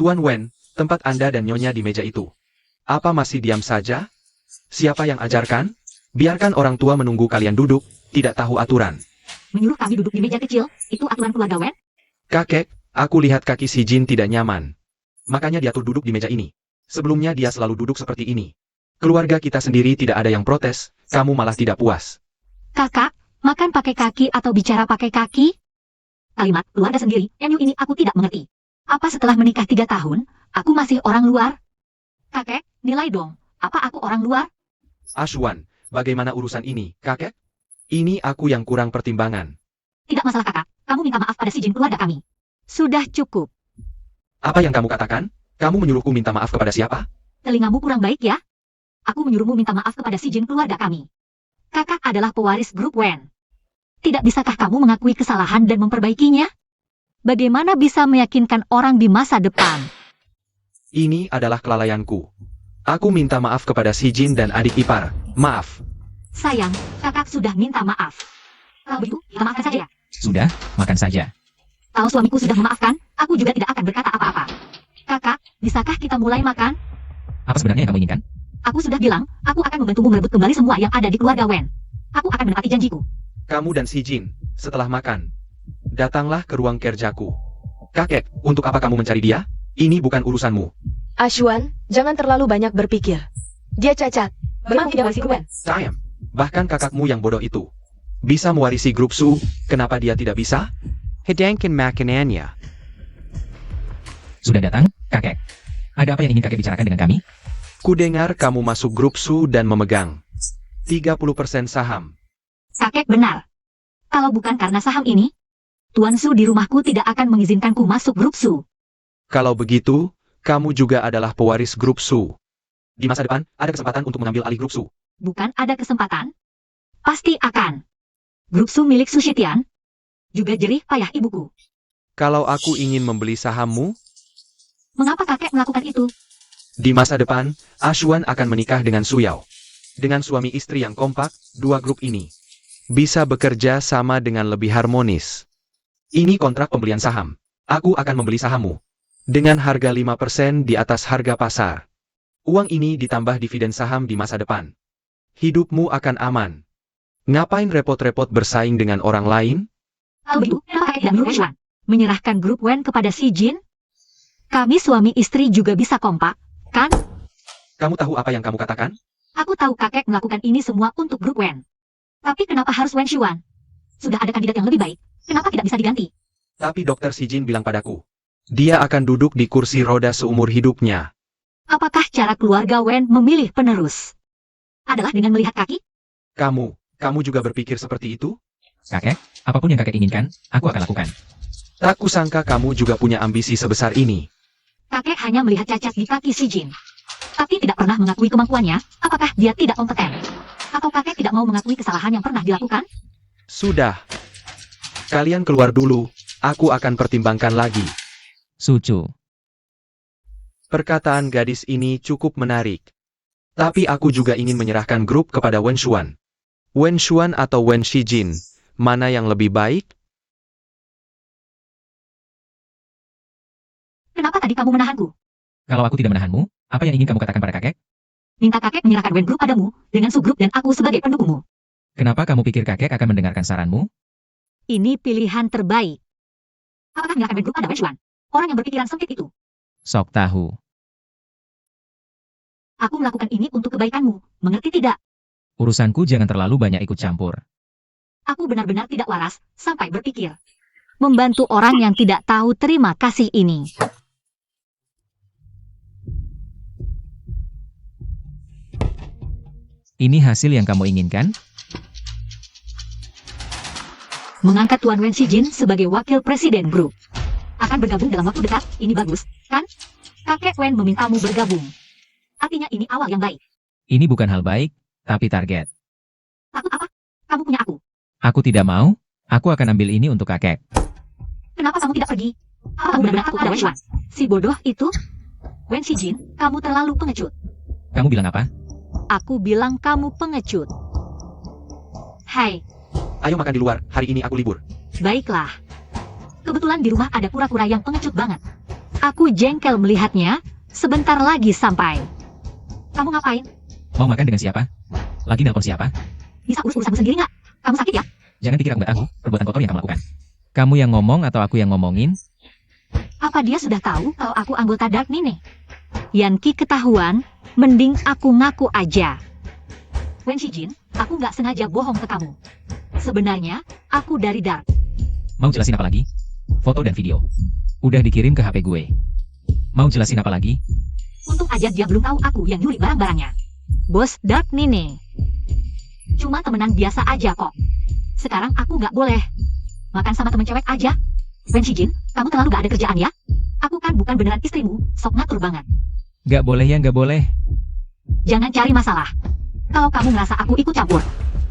Tuan Wen, tempat Anda dan Nyonya di meja itu. Apa masih diam saja? Siapa yang ajarkan? Biarkan orang tua menunggu kalian duduk, tidak tahu aturan. Menyuruh kami duduk di meja kecil, itu aturan keluarga Wen? Kakek, aku lihat kaki si Jin tidak nyaman. Makanya dia tuh duduk di meja ini. Sebelumnya dia selalu duduk seperti ini. Keluarga kita sendiri tidak ada yang protes, kamu malah tidak puas. Kakak, makan pakai kaki atau bicara pakai kaki? Kalimat keluarga sendiri, MU ini aku tidak mengerti. Apa setelah menikah 3 tahun, aku masih orang luar? Kakek, nilai dong, apa aku orang luar? Ashwan, bagaimana urusan ini, kakek? Ini aku yang kurang pertimbangan. Tidak masalah kakak, kamu minta maaf pada si Jin keluarga kami. Sudah cukup. Apa yang kamu katakan? Kamu menyuruhku minta maaf kepada siapa? Telingamu kurang baik ya? Aku menyuruhmu minta maaf kepada si Jin keluarga kami. Kakak adalah pewaris grup Wen. Tidak bisakah kamu mengakui kesalahan dan memperbaikinya? Bagaimana bisa meyakinkan orang di masa depan? Ini adalah kelalaianku. Aku minta maaf kepada si Jin dan adik ipar. Maaf. Sayang, kakak sudah minta maaf. Kalau begitu, kita maafkan saja ya. Sudah, makan saja. Kalau suamiku sudah memaafkan, aku juga tidak akan berkata apa-apa. Kakak, bisakah kita mulai makan? Apa sebenarnya yang kamu inginkan? Aku sudah bilang, aku akan membantumu merebut kembali semua yang ada di keluarga Wen. Aku akan menepati janjiku. Kamu dan si Jin, setelah makan, datanglah ke ruang kerjaku. Kakek, untuk apa kamu mencari dia? Ini bukan urusanmu. Ashuan, jangan terlalu banyak berpikir. Dia cacat. Memang tidak masih Wen. Sayang, bahkan kakakmu yang bodoh itu bisa mewarisi grup Su, kenapa dia tidak bisa? Hidangkan makanannya. Sudah datang, kakek. Ada apa yang ingin kakek bicarakan dengan kami? Kudengar kamu masuk grup Su dan memegang 30% saham. Kakek benar. Kalau bukan karena saham ini, Tuan Su di rumahku tidak akan mengizinkanku masuk grup Su. Kalau begitu, kamu juga adalah pewaris grup Su. Di masa depan, ada kesempatan untuk mengambil alih grup Su. Bukan ada kesempatan? Pasti akan. Grup Su milik Su Shitian. Juga jerih payah ibuku. Kalau aku ingin membeli sahammu, Mengapa kakek melakukan itu? di masa depan, Ashuan akan menikah dengan Su Yao. Dengan suami istri yang kompak, dua grup ini bisa bekerja sama dengan lebih harmonis. Ini kontrak pembelian saham. Aku akan membeli sahammu dengan harga 5% di atas harga pasar. Uang ini ditambah dividen saham di masa depan. Hidupmu akan aman. Ngapain repot-repot bersaing dengan orang lain? Kalau begitu, kenapa kakek tidak menyuruh Wen menyerahkan grup Wen kepada si Jin? Kami suami istri juga bisa kompak, kan? Kamu tahu apa yang kamu katakan? Aku tahu kakek melakukan ini semua untuk grup Wen. Tapi kenapa harus Wen Xuan? Sudah ada kandidat yang lebih baik, kenapa tidak bisa diganti? Tapi Dokter Si Jin bilang padaku, dia akan duduk di kursi roda seumur hidupnya. Apakah cara keluarga Wen memilih penerus? Adalah dengan melihat kaki? Kamu juga berpikir seperti itu? Kakek, apapun yang kakek inginkan, aku akan lakukan. Tak kusangka kamu juga punya ambisi sebesar ini. Kakek hanya melihat cacat di kaki si Jin. Tapi tidak pernah mengakui kemampuannya, apakah dia tidak kompeten? Atau kakek tidak mau mengakui kesalahan yang pernah dilakukan? Sudah. Kalian keluar dulu, aku akan pertimbangkan lagi. Sucu. Perkataan gadis ini cukup menarik. Tapi aku juga ingin menyerahkan grup kepada Wen Xuan. Wen Xuan atau Wen Shijin, mana yang lebih baik? Kenapa tadi kamu menahanku? Kalau aku tidak menahanmu, apa yang ingin kamu katakan pada kakek? Minta kakek menyerahkan Wen Group padamu, dengan subgrup dan aku sebagai pendukungmu. Kenapa kamu pikir kakek akan mendengarkan saranmu? Ini pilihan terbaik. Apakah menyerahkan Wen Group pada Wen Xuan? Orang yang berpikiran sempit itu. Sok tahu. Aku melakukan ini untuk kebaikanmu, mengerti tidak? Urusanku jangan terlalu banyak ikut campur. Aku benar-benar tidak waras, sampai berpikir. Membantu orang yang tidak tahu terima kasih ini. Ini hasil yang kamu inginkan? Mengangkat Tuan Wen Shijin sebagai wakil presiden grup. Akan bergabung dalam waktu dekat, ini bagus, kan? Kakek Wen memintamu bergabung. Artinya ini awal yang baik. Ini bukan hal baik, tapi target. Takut apa? Kamu punya aku. Aku tidak mau, aku akan ambil ini untuk kakek. Kenapa kamu tidak pergi? Apa kamu benar-benar takut pada Wen Xuan? Si bodoh itu? Wen Shijin, kamu terlalu pengecut. Kamu bilang apa? Aku bilang kamu pengecut. Hai, Ayo makan di luar, hari ini aku libur. baiklah. Kebetulan di rumah ada kura-kura yang pengecut banget. Aku jengkel melihatnya, sebentar lagi sampai. Kamu ngapain? Mau makan dengan siapa? Lagi nelpon siapa? Bisa urus urusanmu sendiri nggak? Kamu sakit ya? Jangan pikir aku nggak tahu, perbuatan kotor yang kamu lakukan. Kamu yang ngomong atau aku yang ngomongin? Apa dia sudah tahu kalau aku anggota Dark Nine? Yanki ketahuan, mending aku ngaku aja. Wen Shijin, aku nggak sengaja bohong ke kamu. Sebenarnya, aku dari Dark. Mau jelasin apa lagi? Foto dan video. Udah dikirim ke HP gue. Mau jelasin apa lagi? Untung aja dia belum tahu aku yang nyuri barang-barangnya. Bos Dark Nine. Cuma temenan biasa aja kok. Sekarang aku nggak boleh. Makan sama temen cewek aja. Wen Shijin, kamu terlalu gak ada kerjaan ya? Aku kan bukan beneran istrimu, sok ngatur banget. Nggak boleh ya nggak boleh. Jangan cari masalah. Kalau kamu ngerasa aku ikut campur,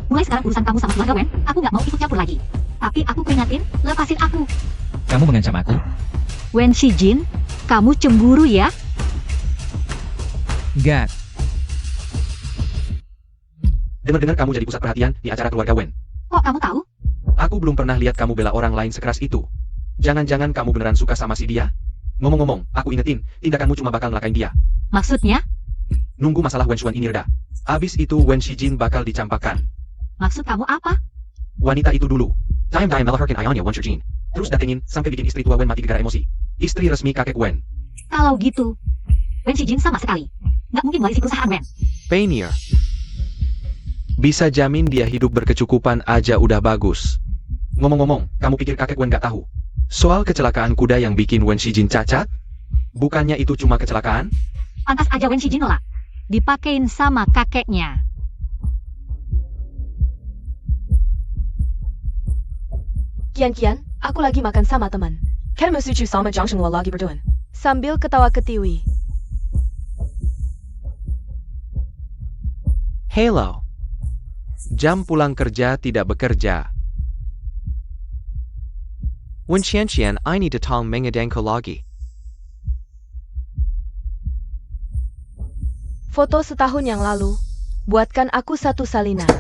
mulai sekarang urusan kamu sama keluarga Wen, aku nggak mau ikut campur lagi. Tapi aku peringatin, lepasin aku. Kamu mengancam aku? Wen Shijin, kamu cemburu ya? Nggak. Dengar-dengar kamu jadi pusat perhatian di acara keluarga Wen. Kok kamu tahu? Aku belum pernah lihat kamu bela orang lain sekeras itu. Jangan-jangan kamu beneran suka sama si dia? Ngomong-ngomong, aku ingetin, tindakanmu cuma bakal ngelakain dia. Maksudnya? Nunggu masalah Wen Xuan ini reda. Abis itu Wen Shijin bakal dicampakkan. Maksud kamu apa? Wanita itu dulu. Time Malaherkin Ionia Wen Shijin. Terus datengin sampai bikin istri tua Wen mati gara-gara emosi. Istri resmi kakek Wen. Kalau gitu, Wen Shijin sama sekali. Nggak mungkin warisi perusahaan Wen. Painier. Bisa jamin dia hidup berkecukupan aja udah bagus. Ngomong-ngomong, kamu pikir kakek Wen gak tahu? Soal kecelakaan kuda yang bikin Wen Shijin cacat? Bukannya itu cuma kecelakaan? Pantas aja Wen Shijin nolak. Dipakein sama kakeknya. Kian, aku lagi makan sama teman. Kan Sucu sama Jongshen lo lagi berduaan. Sambil ketawa ketiwi. Hello. Jam pulang kerja tidak bekerja. Wen Xian, I need to tong mengadengko lagi. Foto setahun yang lalu. Buatkan aku satu salinan.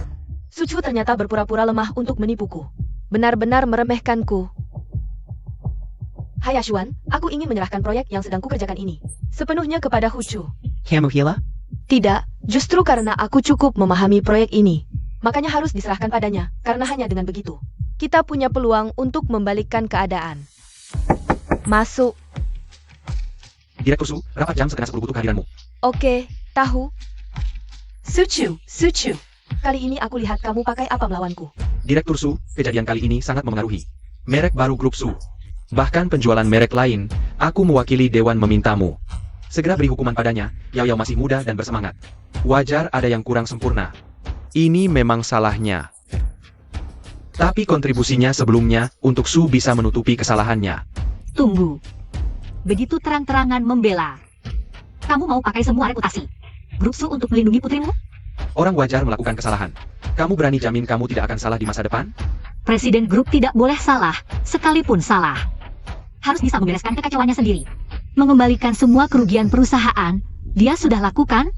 Sucu ternyata berpura-pura lemah untuk menipuku. Benar-benar meremehkanku. Hai Ashuan, aku ingin menyerahkan proyek yang sedang kukerjakan ini. Sepenuhnya kepada Hucu. Kamu Hila? Tidak, justru karena aku cukup memahami proyek ini. Makanya harus diserahkan padanya, karena hanya dengan begitu kita punya peluang untuk membalikkan keadaan. Masuk. Direktur Su, rapat jam setengah 10 butuh kehadiranmu. Oke, tahu. Sucu. Kali ini aku lihat kamu pakai apa melawanku. Direktur Su, kejadian kali ini sangat memengaruhi merek baru grup Su. Bahkan penjualan merek lain, aku mewakili Dewan memintamu. Segera beri hukuman padanya, Yao masih muda dan bersemangat. Wajar ada yang kurang sempurna. Ini memang salahnya. Tapi kontribusinya sebelumnya untuk Su bisa menutupi kesalahannya. Tunggu. Begitu terang-terangan membela. Kamu mau pakai semua reputasi grup Su untuk melindungi putrimu? Orang wajar melakukan kesalahan. Kamu berani jamin kamu tidak akan salah di masa depan? Presiden grup tidak boleh salah, sekalipun salah. Harus bisa membereskan kekacauannya sendiri. Mengembalikan semua kerugian perusahaan, dia sudah lakukan?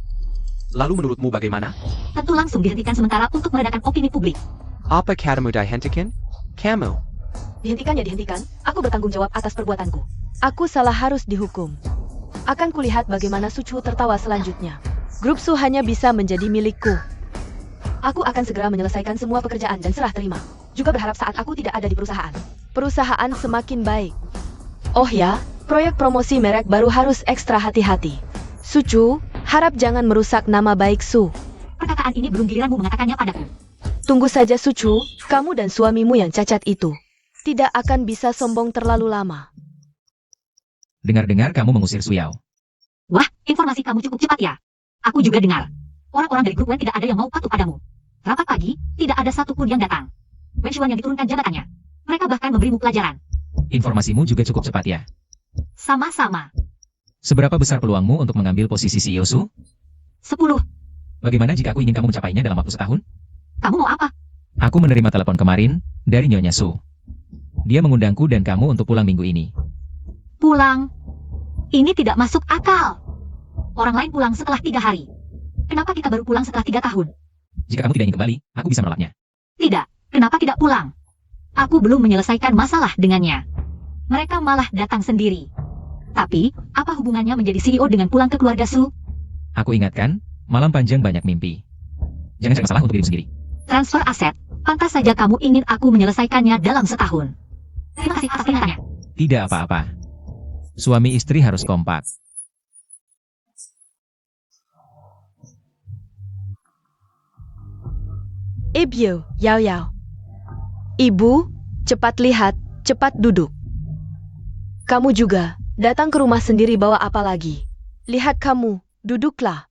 Lalu menurutmu bagaimana? Tentu langsung dihentikan sementara untuk meredakan opini publik. Apa kamu dihentikan? Kamu. Dihentikan. Aku bertanggung jawab atas perbuatanku. Aku salah harus dihukum. Akan kulihat bagaimana Sucu tertawa selanjutnya. Grup Su hanya bisa menjadi milikku. Aku akan segera menyelesaikan semua pekerjaan dan serah terima. Juga berharap saat aku tidak ada di perusahaan. Perusahaan semakin baik. Oh ya, proyek promosi merek baru harus ekstra hati-hati. Sucu, harap jangan merusak nama baik Su. Perkataan ini belum giliranmu mengatakannya padaku. Tunggu saja Sucu, kamu dan suamimu yang cacat itu tidak akan bisa sombong terlalu lama. Dengar-dengar kamu mengusir Suyao. Wah, informasi kamu cukup cepat ya. Aku juga dengar. Orang-orang dari grup Wen tidak ada yang mau patuh padamu. Rapat pagi, tidak ada satupun yang datang. Wen Xuan yang diturunkan jabatannya. Mereka bahkan memberimu pelajaran. Informasimu juga cukup cepat ya. Sama-sama. Seberapa besar peluangmu untuk mengambil posisi CEO Su? 10. Bagaimana jika aku ingin kamu mencapainya dalam waktu setahun? Kamu mau apa? Aku menerima telepon kemarin dari Nyonya Su. Dia mengundangku dan kamu untuk pulang minggu ini. Pulang? Ini tidak masuk akal. Orang lain pulang setelah 3 hari. Kenapa kita baru pulang setelah 3 tahun? Jika kamu tidak ingin kembali, aku bisa menolaknya. Tidak. Kenapa tidak pulang? Aku belum menyelesaikan masalah dengannya. Mereka malah datang sendiri. Tapi, apa hubungannya menjadi CEO dengan pulang ke keluarga Su? Aku ingatkan, malam panjang banyak mimpi. Jangan cari masalah untuk dirimu sendiri. Transfer aset, pantas saja kamu ingin aku menyelesaikannya dalam setahun. Terima kasih atas peringatannya. Tidak apa-apa. Suami istri harus kompak. Ibu, Yao. Ibu, cepat lihat, cepat duduk. Kamu juga, datang ke rumah sendiri bawa apa lagi? Lihat kamu, duduklah.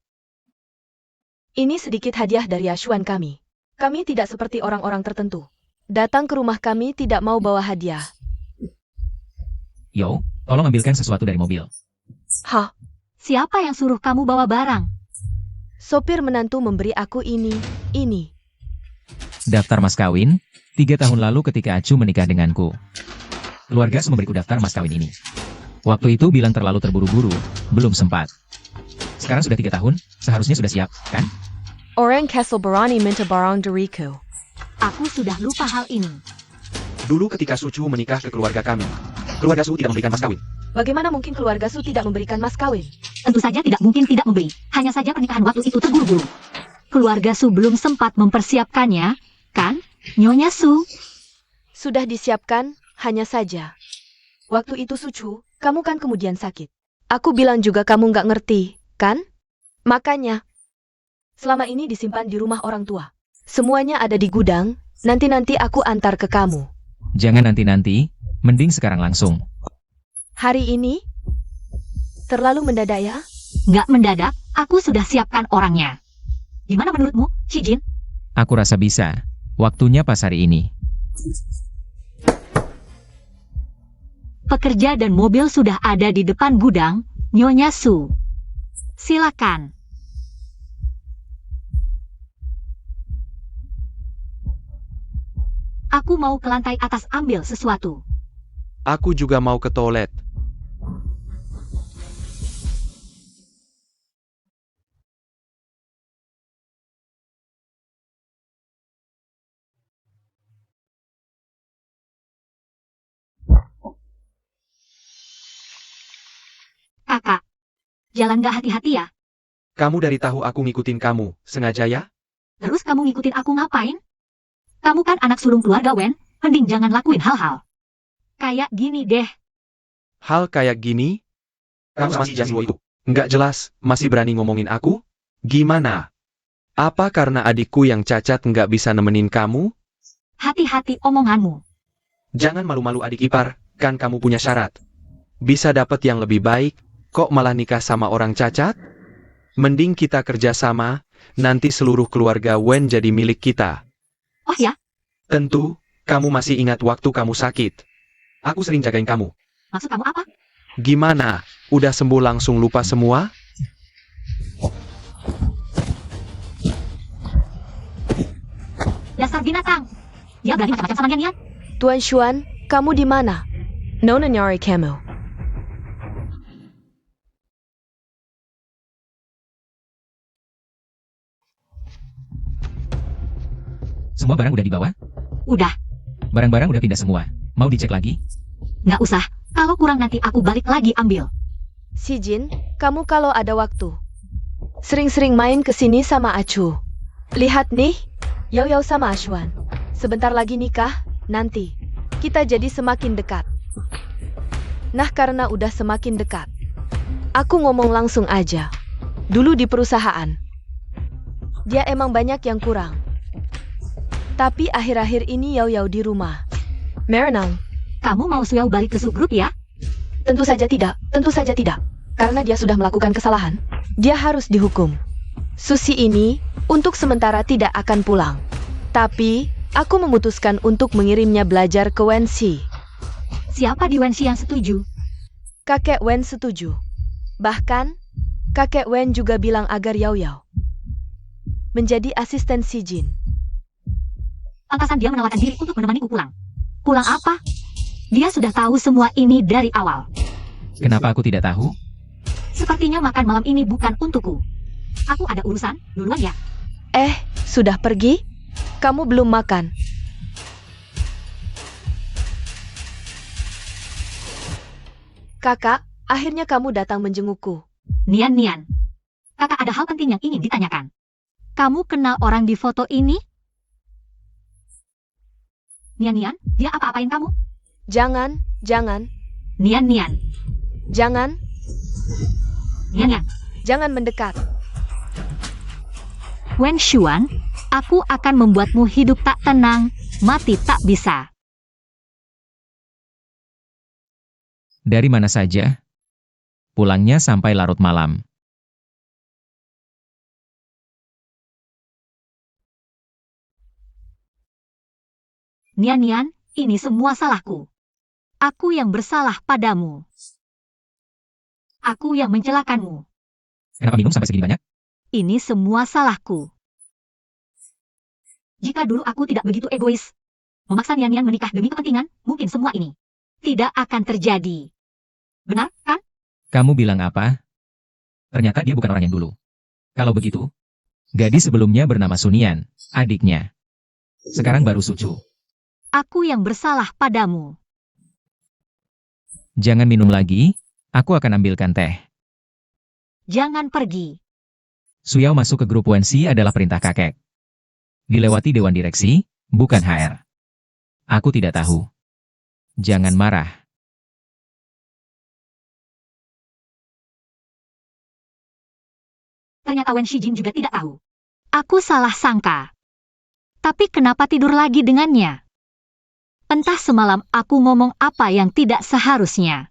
Ini sedikit hadiah dari Ashuan kami. Kami tidak seperti orang-orang tertentu. Datang ke rumah kami tidak mau bawa hadiah. Yo, tolong ambilkan sesuatu dari mobil. Hah? Siapa yang suruh kamu bawa barang? Sopir menantu memberi aku ini. Daftar mas kawin, 3 tahun lalu ketika Acu menikah denganku. Keluarga Su memberiku daftar mas kawin ini. Waktu itu bilang terlalu terburu-buru, belum sempat. Sekarang sudah 3 tahun, seharusnya sudah siap, kan? Orang Castle Barani minta barang dariku. Aku sudah lupa hal ini. Dulu ketika Sucu menikah ke keluarga kami, keluarga Su tidak memberikan mas kawin. Bagaimana mungkin keluarga Su tidak memberikan mas kawin? Tentu saja tidak mungkin tidak memberi. Hanya saja pernikahan waktu itu terburu-buru. Keluarga Su belum sempat mempersiapkannya, kan, Nyonya Su? Sudah disiapkan, hanya saja. Waktu itu Sucu, kamu kan kemudian sakit. Aku bilang juga kamu nggak ngerti, kan? Makanya, selama ini disimpan di rumah orang tua. Semuanya ada di gudang, nanti-nanti aku antar ke kamu. Jangan nanti-nanti, mending sekarang langsung. Hari ini? Terlalu mendadak ya? Nggak mendadak, aku sudah siapkan orangnya. Gimana menurutmu, Shijin? Aku rasa bisa. Waktunya pas hari ini. Pekerja dan mobil sudah ada di depan gudang, Nyonya Su. Silakan. Aku mau ke lantai atas ambil sesuatu. Aku juga mau ke toilet. Kakak, jalan nggak hati-hati ya? Kamu dari tahu aku ngikutin kamu, sengaja ya? Terus kamu ngikutin aku ngapain? Kamu kan anak sulung keluarga Wen, mending jangan lakuin hal-hal kayak gini deh. Hal kayak gini? Kamu sama si Jaswo itu. Nggak jelas, masih berani ngomongin aku? Gimana? Apa karena adikku yang cacat nggak bisa nemenin kamu? Hati-hati omonganmu. Jangan malu-malu adik ipar, kan kamu punya syarat. Bisa dapet yang lebih baik, kok malah nikah sama orang cacat? Mending kita kerja sama, nanti seluruh keluarga Wen jadi milik kita. Oh ya, Tentu, kamu masih ingat waktu kamu sakit. Aku sering jagain kamu. maksud kamu apa? Gimana? Udah sembuh langsung lupa semua? Dasar binatang. Dia berani macam-macam sama Nian. Tuan Xuan, kamu di mana? Nona nyari kamu. Semua barang udah dibawa? Udah, Barang-barang udah pindah semua. Mau dicek lagi? nggak usah. Kalau kurang nanti aku balik lagi ambil. Si Jin, kamu kalau ada waktu, sering-sering main ke sini sama Acu. Lihat nih, Yao Yao sama Ashuan. Sebentar lagi nikah, nanti kita jadi semakin dekat. Nah, karena udah semakin dekat, aku ngomong langsung aja. Dulu di perusahaan, dia emang banyak yang kurang. Tapi akhir-akhir ini Yao Yao di rumah. Merenang. Kamu mau Suyao balik ke subgrup ya? Tentu saja tidak, tentu saja tidak. Karena dia sudah melakukan kesalahan, dia harus dihukum. Susi ini, untuk sementara tidak akan pulang. Tapi, aku memutuskan untuk mengirimnya belajar ke Wenxi. Siapa di Wenxi yang setuju? Kakek Wen setuju. Bahkan, kakek Wen juga bilang agar Yao Yao menjadi asisten si Jin. Pantasan dia menawarkan diri untuk menemaniku pulang. Pulang apa? Dia sudah tahu semua ini dari awal. Kenapa aku tidak tahu? Sepertinya makan malam ini bukan untukku. Aku ada urusan, duluan ya. Sudah pergi? Kamu belum makan. Kakak, akhirnya kamu datang menjengukku. Nian. Kakak ada hal penting yang ingin ditanyakan. Kamu kenal orang di foto ini? Nian, dia apa-apain kamu? Jangan. Nian. Jangan Nian. jangan mendekat. Wen Xuan, aku akan membuatmu hidup tak tenang, mati tak bisa. Dari mana saja? Pulangnya sampai larut malam. Nian, ini semua salahku. Aku yang bersalah padamu. Aku yang mencelakanmu. Kenapa minum sampai segini banyak? Ini semua salahku. Jika dulu aku tidak begitu egois, memaksa Nian menikah demi kepentingan, mungkin semua ini tidak akan terjadi. Benar, kan? Kamu bilang apa? Ternyata dia bukan orang yang dulu. Kalau begitu, gadis sebelumnya bernama Sunian, adiknya. Sekarang baru Sucu. Aku yang bersalah padamu. Jangan minum lagi, aku akan ambilkan teh. Jangan pergi. Suyao masuk ke grup Wenxi adalah perintah kakek. Dilewati Dewan Direksi, bukan HR. Aku tidak tahu. Jangan marah. Ternyata Wen Shijin juga tidak tahu. Aku salah sangka. Tapi kenapa tidur lagi dengannya? Entah semalam aku ngomong apa yang tidak seharusnya.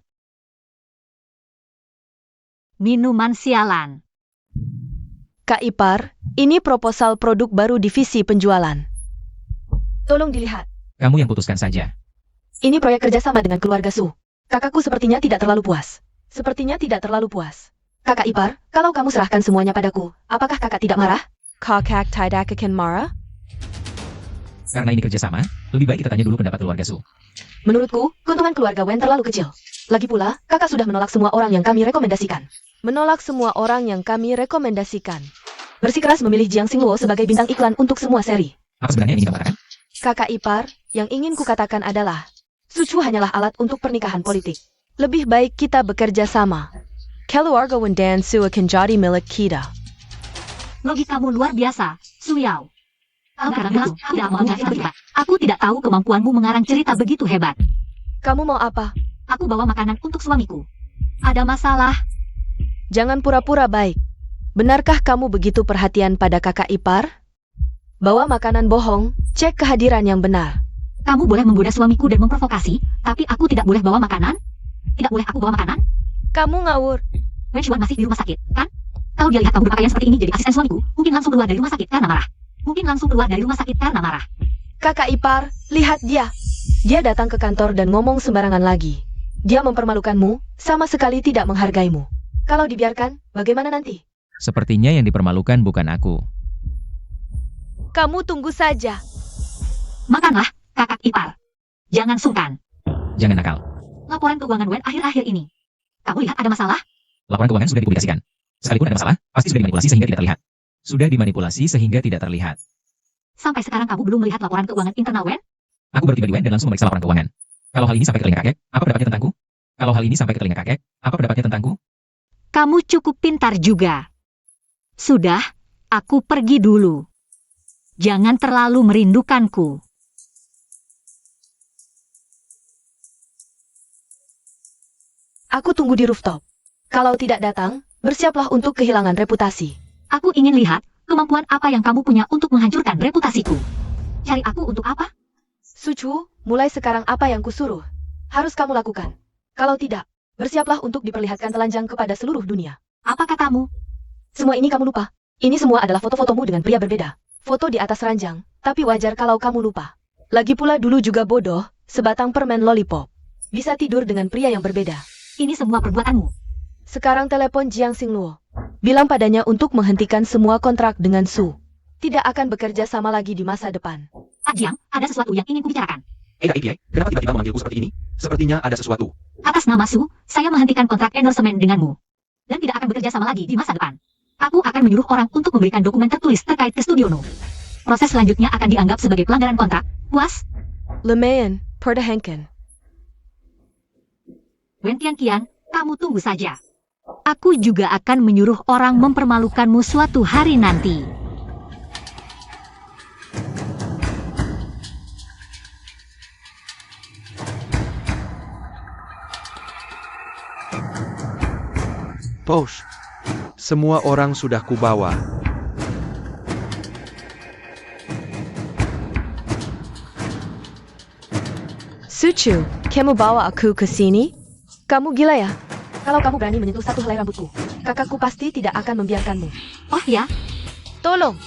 Minuman sialan. Kak Ipar, ini proposal produk baru divisi penjualan. Tolong dilihat. Kamu yang putuskan saja. Ini proyek kerjasama dengan keluarga Su. Kakakku sepertinya tidak terlalu puas. Kakak Ipar, kalau kamu serahkan semuanya padaku, apakah kakak tidak marah? Kakak tidak akan marah? Karena ini kerjasama, lebih baik kita tanya dulu pendapat keluarga Su. Menurutku, keuntungan keluarga Wen terlalu kecil. Lagi pula, kakak sudah menolak semua orang yang kami rekomendasikan. Bersikeras memilih Jiang Xingluo sebagai bintang iklan untuk semua seri. Apa sebenarnya yang ingin kamu katakan? Kakak Ipar, yang ingin kukatakan adalah, Su Chu hanyalah alat untuk pernikahan politik. Lebih baik kita bekerja sama. Keluarga Wen dan Su akan jadi milik kita. Logikamu luar biasa, Suyao. Kadang-kadang tidak mau cerita. Aku tidak tahu kemampuanmu mengarang cerita begitu hebat. Kamu mau apa? Aku bawa makanan untuk suamiku. Ada masalah? Jangan pura-pura baik. Benarkah kamu begitu perhatian pada kakak Ipar? Bawa makanan bohong, cek kehadiran yang benar. Kamu boleh menggoda suamiku dan memprovokasi, tapi aku tidak boleh bawa makanan? Tidak boleh aku bawa makanan? Kamu ngawur. Wen Xuan masih di rumah sakit, kan? Kalau dia lihat kamu berpakaian seperti ini jadi asisten suamiku, mungkin langsung keluar dari rumah sakit karena marah. Kakak Ipar, lihat dia. Dia datang ke kantor dan ngomong sembarangan lagi. Dia mempermalukanmu, sama sekali tidak menghargaimu. Kalau dibiarkan, bagaimana nanti? Sepertinya yang dipermalukan bukan aku. Kamu tunggu saja. Makanlah, kakak Ipar. Jangan sungkan. Jangan nakal. Laporan keuangan Wen akhir-akhir ini. Kamu lihat ada masalah? Laporan keuangan sudah dipublikasikan. Sekalipun ada masalah, pasti sudah dimanipulasi sehingga tidak terlihat. Sudah dimanipulasi sehingga tidak terlihat. Sampai sekarang kamu belum melihat laporan keuangan internal Wen? Aku baru tiba di Wen dan langsung memeriksa laporan keuangan. Kalau hal ini sampai ke telinga kakek, apa pendapatnya tentangku? Kamu cukup pintar juga. Sudah, aku pergi dulu. Jangan terlalu merindukanku. Aku tunggu di rooftop. Kalau tidak datang, bersiaplah untuk kehilangan reputasi. Aku ingin lihat kemampuan apa yang kamu punya untuk menghancurkan reputasiku. Cari aku untuk apa? Su Chu, mulai sekarang apa yang kusuruh, harus kamu lakukan. Kalau tidak, bersiaplah untuk diperlihatkan telanjang kepada seluruh dunia. Apa katamu? Semua ini kamu lupa. Ini semua adalah foto-fotomu dengan pria berbeda. Foto di atas ranjang, tapi wajar kalau kamu lupa. Lagi pula dulu juga bodoh, sebatang permen lollipop. Bisa tidur dengan pria yang berbeda. Ini semua perbuatanmu. Sekarang telepon Jiang Xingluo. Bilang padanya untuk menghentikan semua kontrak dengan Su. Tidak akan bekerja sama lagi di masa depan. Pak Jiang, ada sesuatu yang ingin kubicarakan. API, kenapa tiba-tiba memanggilku seperti ini? Sepertinya ada sesuatu. Atas nama Su, saya menghentikan kontrak endorsement denganmu. Dan tidak akan bekerja sama lagi di masa depan. Aku akan menyuruh orang untuk memberikan dokumen tertulis terkait ke Studio No. Proses selanjutnya akan dianggap sebagai pelanggaran kontrak. Puas? Lumayan, perdahankan. Wen Tianqian, kamu tunggu saja. Aku juga akan menyuruh orang mempermalukanmu suatu hari nanti. Posh, semua orang sudah kubawa. Su Chu, kamu bawa aku ke sini? Kamu gila ya? Kalau kamu berani menyentuh satu helai rambutku, kakakku pasti tidak akan membiarkanmu. Oh ya, Tolong!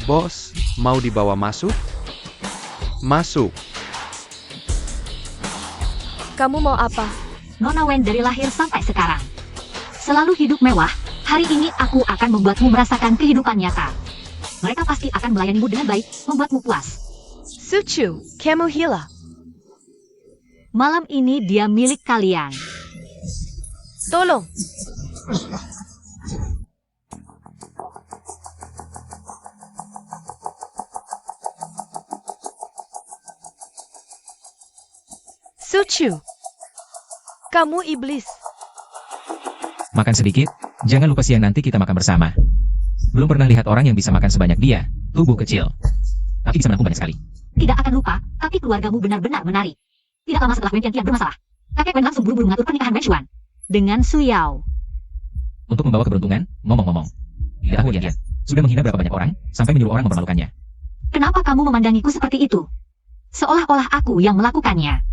Bos, mau dibawa masuk? Masuk. Kamu mau apa? Nona Wen dari lahir sampai sekarang selalu hidup mewah. Hari ini aku akan membuatmu merasakan kehidupan nyata. Mereka pasti akan melayanimu dengan baik, membuatmu puas. Su Chu, kamu gila. Malam ini dia milik kalian. Tolong! Su Chu, kamu iblis. Makan sedikit, jangan lupa siang nanti kita makan bersama. Belum pernah lihat orang yang bisa makan sebanyak dia, tubuh kecil. Tapi bisa menampung banyak sekali. Tidak akan lupa, tapi keluargamu benar-benar menarik. Tidak lama setelah Wen Tianqian bermasalah, kakek Wen langsung buru-buru mengatur pernikahan Wen Xuan dengan Su Yao. Untuk membawa keberuntungan, ngomong-ngomong. Lidah Wen Tianqian sudah menghina berapa banyak orang, sampai menyuruh orang mempermalukannya. Kenapa kamu memandangiku seperti itu? Seolah-olah aku yang melakukannya.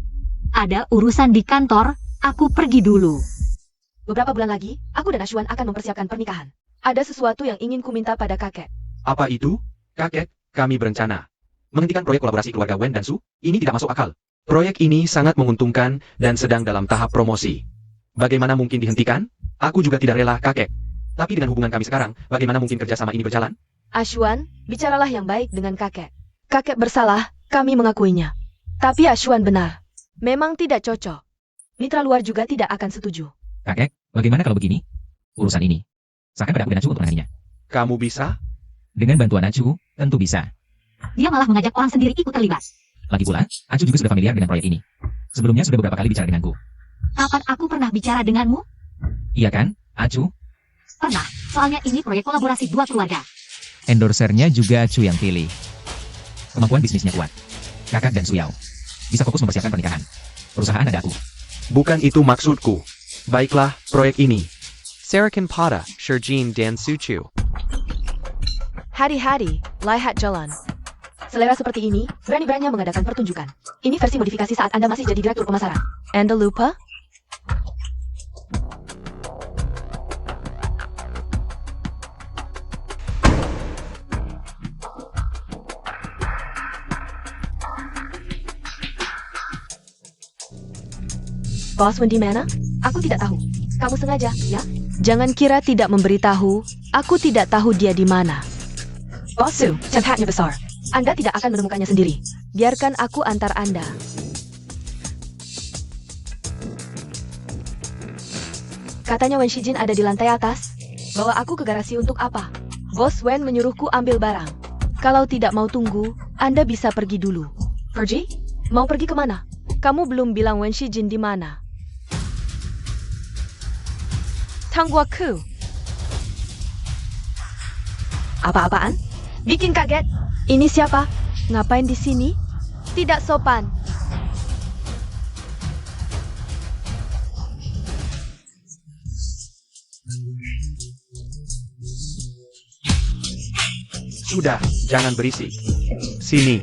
Ada urusan di kantor, aku pergi dulu. Beberapa bulan lagi, aku dan Ashuan akan mempersiapkan pernikahan. Ada sesuatu yang ingin ku minta pada kakek. Apa itu? Kakek, kami berencana menghentikan proyek kolaborasi keluarga Wen dan Su. Ini tidak masuk akal. Proyek ini sangat menguntungkan dan sedang dalam tahap promosi. Bagaimana mungkin dihentikan? Aku juga tidak rela, kakek. Tapi dengan hubungan kami sekarang, bagaimana mungkin kerjasama ini berjalan? Ashuan, bicaralah yang baik dengan kakek. Kakek bersalah, kami mengakuinya. Tapi Ashuan benar. Memang tidak cocok. Mitra luar juga tidak akan setuju. Kakek, bagaimana kalau begini? Urusan ini, serahkan pada aku dan Acu untuk menanganinya. Kamu bisa? Dengan bantuan Acu, tentu bisa. Dia malah mengajak orang sendiri ikut terlibat. Lagi pula, Acu juga sudah familiar dengan proyek ini. Sebelumnya sudah beberapa kali bicara denganku. Kapan aku pernah bicara denganmu? Iya kan, Acu? Pernah, soalnya ini proyek kolaborasi dua keluarga. Endorsernya juga Acu yang pilih. Kemampuan bisnisnya kuat. Kakak dan Su Yao bisa fokus mempersiapkan pernikahan. Perusahaan ada aku. Bukan itu maksudku. Baiklah, proyek ini. Sarakan pada Sherjin dan Suchu. Hari-hari, lihat jalan. Selera seperti ini, berani-beraninya mengadakan pertunjukan. Ini versi modifikasi saat Anda masih jadi direktur pemasaran. Anda lupa? Bos Wen di mana? Aku tidak tahu. Kamu sengaja, ya? Jangan kira tidak memberitahu. Aku tidak tahu dia di mana. Bos Su, tempatnya besar. Anda tidak akan menemukannya sendiri. Biarkan aku antar Anda. Katanya Wen Shijin ada di lantai atas. Bawa aku ke garasi untuk apa? Bos Wen menyuruhku ambil barang. Kalau tidak mau tunggu, Anda bisa pergi dulu. Pergi? Mau pergi kemana? Kamu belum bilang Wen Shijin di mana. Tangguaku. Apa-apaan? Bikin kaget. Ini siapa? Ngapain di sini? Tidak sopan. Sudah, jangan berisik. Sini.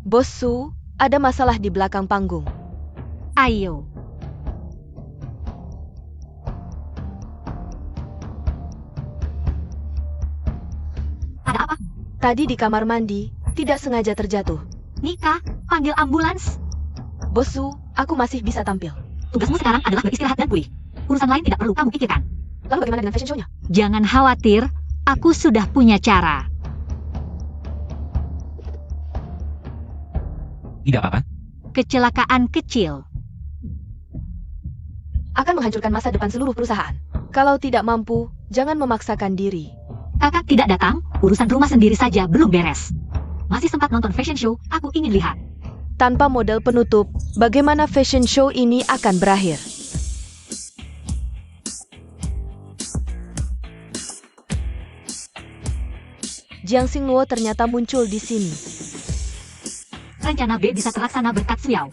Bos Su, ada masalah di belakang panggung. Ayo. Ada apa? Tadi di kamar mandi, tidak sengaja terjatuh. Nika, panggil ambulans. Bos Su, aku masih bisa tampil. Tugasmu sekarang adalah beristirahat dan pulih. Urusan lain tidak perlu kamu pikirkan. Lalu bagaimana dengan fashion show-nya? Jangan khawatir, aku sudah punya cara. Tidak apa-apa. Kecelakaan kecil. Akan menghancurkan masa depan seluruh perusahaan. Kalau tidak mampu, jangan memaksakan diri. Kakak tidak datang, urusan rumah sendiri saja belum beres. Masih sempat nonton fashion show, aku ingin lihat. Tanpa model penutup, bagaimana fashion show ini akan berakhir? Jiang Xingluo ternyata muncul di sini. Rencana B bisa terlaksana berkat Su Yao.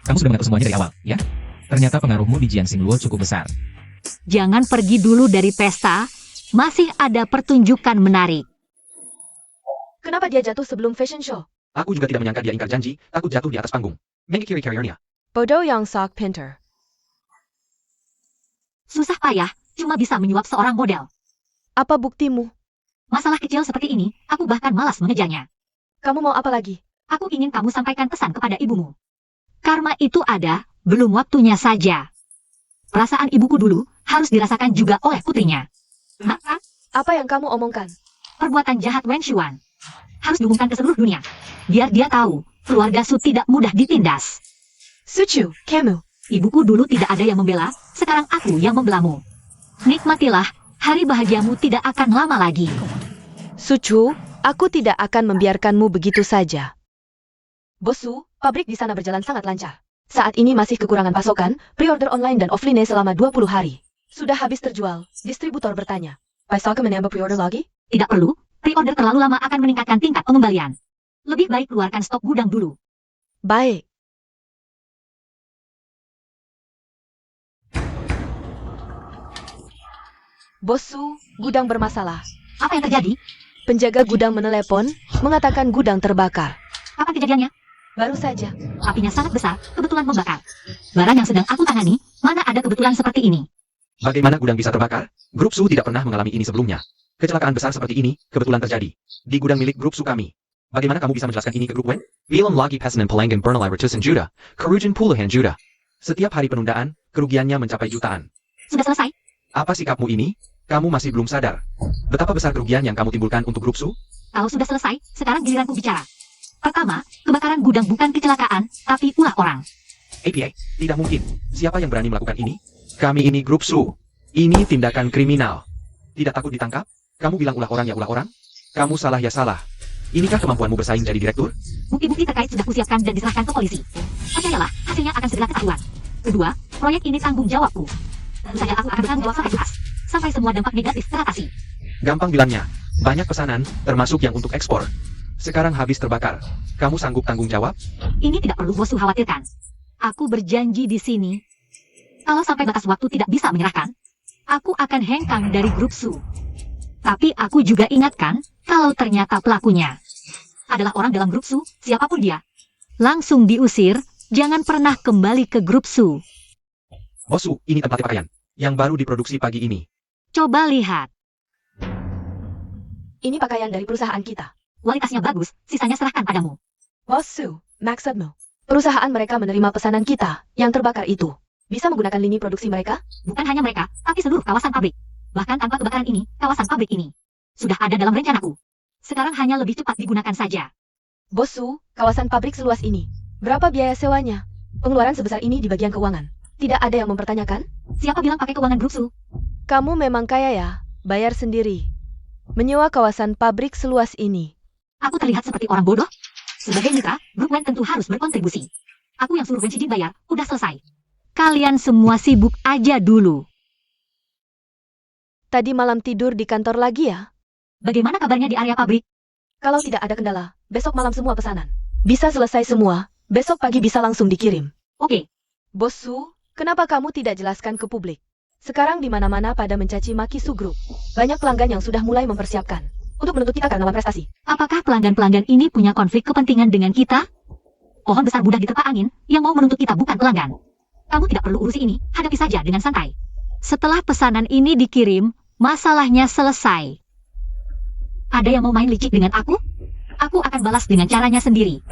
Kamu sudah mengatur semuanya dari awal, ya? Ternyata pengaruhmu di Jiang Xingluo cukup besar. Jangan pergi dulu dari pesta, masih ada pertunjukan menarik. Kenapa dia jatuh sebelum fashion show? Aku juga tidak menyangka dia ingkar janji, takut jatuh di atas panggung. Make kiri carrier-nya. Bodoh yang sok pinter. Susah payah, cuma bisa menyuap seorang model. Apa buktimu? Masalah kecil seperti ini, aku bahkan malas mengejarnya. Kamu mau apa lagi? Aku ingin kamu sampaikan pesan kepada ibumu. Karma itu ada, belum waktunya saja. Perasaan ibuku dulu, harus dirasakan juga oleh putrinya. Maka, Apa yang kamu omongkan? perbuatan jahat Wen Xuan harus diumumkan ke seluruh dunia. Biar dia tahu, keluarga Su tidak mudah ditindas. Suchu, kamu. Ibuku dulu tidak ada yang membela, sekarang aku yang membelamu. Nikmatilah, hari bahagiamu tidak akan lama lagi. Suchu, aku tidak akan membiarkanmu begitu saja. Bos Su, pabrik di sana berjalan sangat lancar. Saat ini masih kekurangan pasokan, pre-order online dan offline selama 20 hari. Sudah habis terjual, distributor bertanya. Pasokan menambah pre-order lagi? Tidak perlu, pre-order terlalu lama akan meningkatkan tingkat pengembalian. Lebih baik keluarkan stok gudang dulu. Baik. Bos Su, gudang bermasalah. Apa yang terjadi? Penjaga gudang menelepon, mengatakan gudang terbakar. Kapan kejadiannya? Baru saja. Apinya sangat besar, kebetulan membakar. Barang yang sedang aku tangani, mana ada kebetulan seperti ini. Bagaimana gudang bisa terbakar? Grup Su tidak pernah mengalami ini sebelumnya. Kecelakaan besar seperti ini kebetulan terjadi di gudang milik Grup Su kami. Bagaimana kamu bisa menjelaskan ini ke Grup Wen? Bilang lagi pesanan pelanggan bernilai ratusan juta, kerugian puluhan juta. Setiap hari penundaan, kerugiannya mencapai jutaan. Sudah selesai? Apa sikapmu ini? Kamu masih belum sadar. Betapa besar kerugian yang kamu timbulkan untuk Grup Su? Kalau sudah selesai, sekarang giliranku bicara. Pertama, kebakaran gudang bukan kecelakaan, tapi ulah orang. APA, tidak mungkin. Siapa yang berani melakukan ini? Kami ini Grup Su. Ini tindakan kriminal. Tidak takut ditangkap? Kamu bilang ulah orang ya ulah orang? Kamu salah ya salah. Inikah kemampuanmu bersaing jadi direktur? Bukti-bukti terkait sudah kusiapkan dan diserahkan ke polisi. Percayalah, hasilnya akan segera ketahuan. Kedua, proyek ini tanggung jawabku. Tentu saja aku akan bertanggung jawab sampai tuntas. Sampai semua dampak negatif teratasi. Gampang bilangnya. Banyak pesanan, termasuk yang untuk ekspor. Sekarang habis terbakar. Kamu sanggup tanggung jawab? Ini tidak perlu Bos Su khawatirkan. Aku berjanji di sini. Kalau sampai batas waktu tidak bisa menyerahkan, aku akan hengkang dari Grup Su. Tapi aku juga ingatkan, kalau ternyata pelakunya adalah orang dalam Grup Su, siapapun dia, langsung diusir, jangan pernah kembali ke Grup Su. Bos Su, ini tempat pakaian. Yang baru diproduksi pagi ini. Coba lihat, Ini pakaian dari perusahaan kita. kualitasnya bagus, sisanya serahkan padamu. Bos Su, maksudmu? Perusahaan mereka menerima pesanan kita yang terbakar itu. Bisa menggunakan lini produksi mereka? Bukan hanya mereka, tapi seluruh kawasan pabrik. Bahkan tanpa kebakaran ini, kawasan pabrik ini sudah ada dalam rencanaku. Sekarang hanya lebih cepat digunakan saja. Bos Su, kawasan pabrik seluas ini. Berapa biaya sewanya? Pengeluaran sebesar ini di bagian keuangan. Tidak ada yang mempertanyakan? Siapa bilang pakai keuangan Grup Su? Kamu memang kaya ya, bayar sendiri. Menyewa kawasan pabrik seluas ini. Aku terlihat seperti orang bodoh? Sebagai mitra, Grup Wen tentu harus berkontribusi. Aku yang suruh Wen Shijin bayar, udah selesai. Kalian semua sibuk aja dulu. Tadi malam tidur di kantor lagi ya? Bagaimana kabarnya di area pabrik? Kalau tidak ada kendala, besok malam semua pesanan. Bisa selesai semua, besok pagi bisa langsung dikirim. Oke, Bos Su, kenapa kamu tidak jelaskan ke publik? Sekarang di mana-mana pada mencaci maki Su Group. Banyak pelanggan yang sudah mulai mempersiapkan untuk menuntut kita karena prestasi. apakah pelanggan-pelanggan ini punya konflik kepentingan dengan kita? Pohon besar mudah diterpa angin, yang mau menuntut kita bukan pelanggan. Kamu tidak perlu urusi ini, hadapi saja dengan santai. Setelah pesanan ini dikirim, masalahnya selesai. Ada yang mau main licik dengan aku? Aku akan balas dengan caranya sendiri.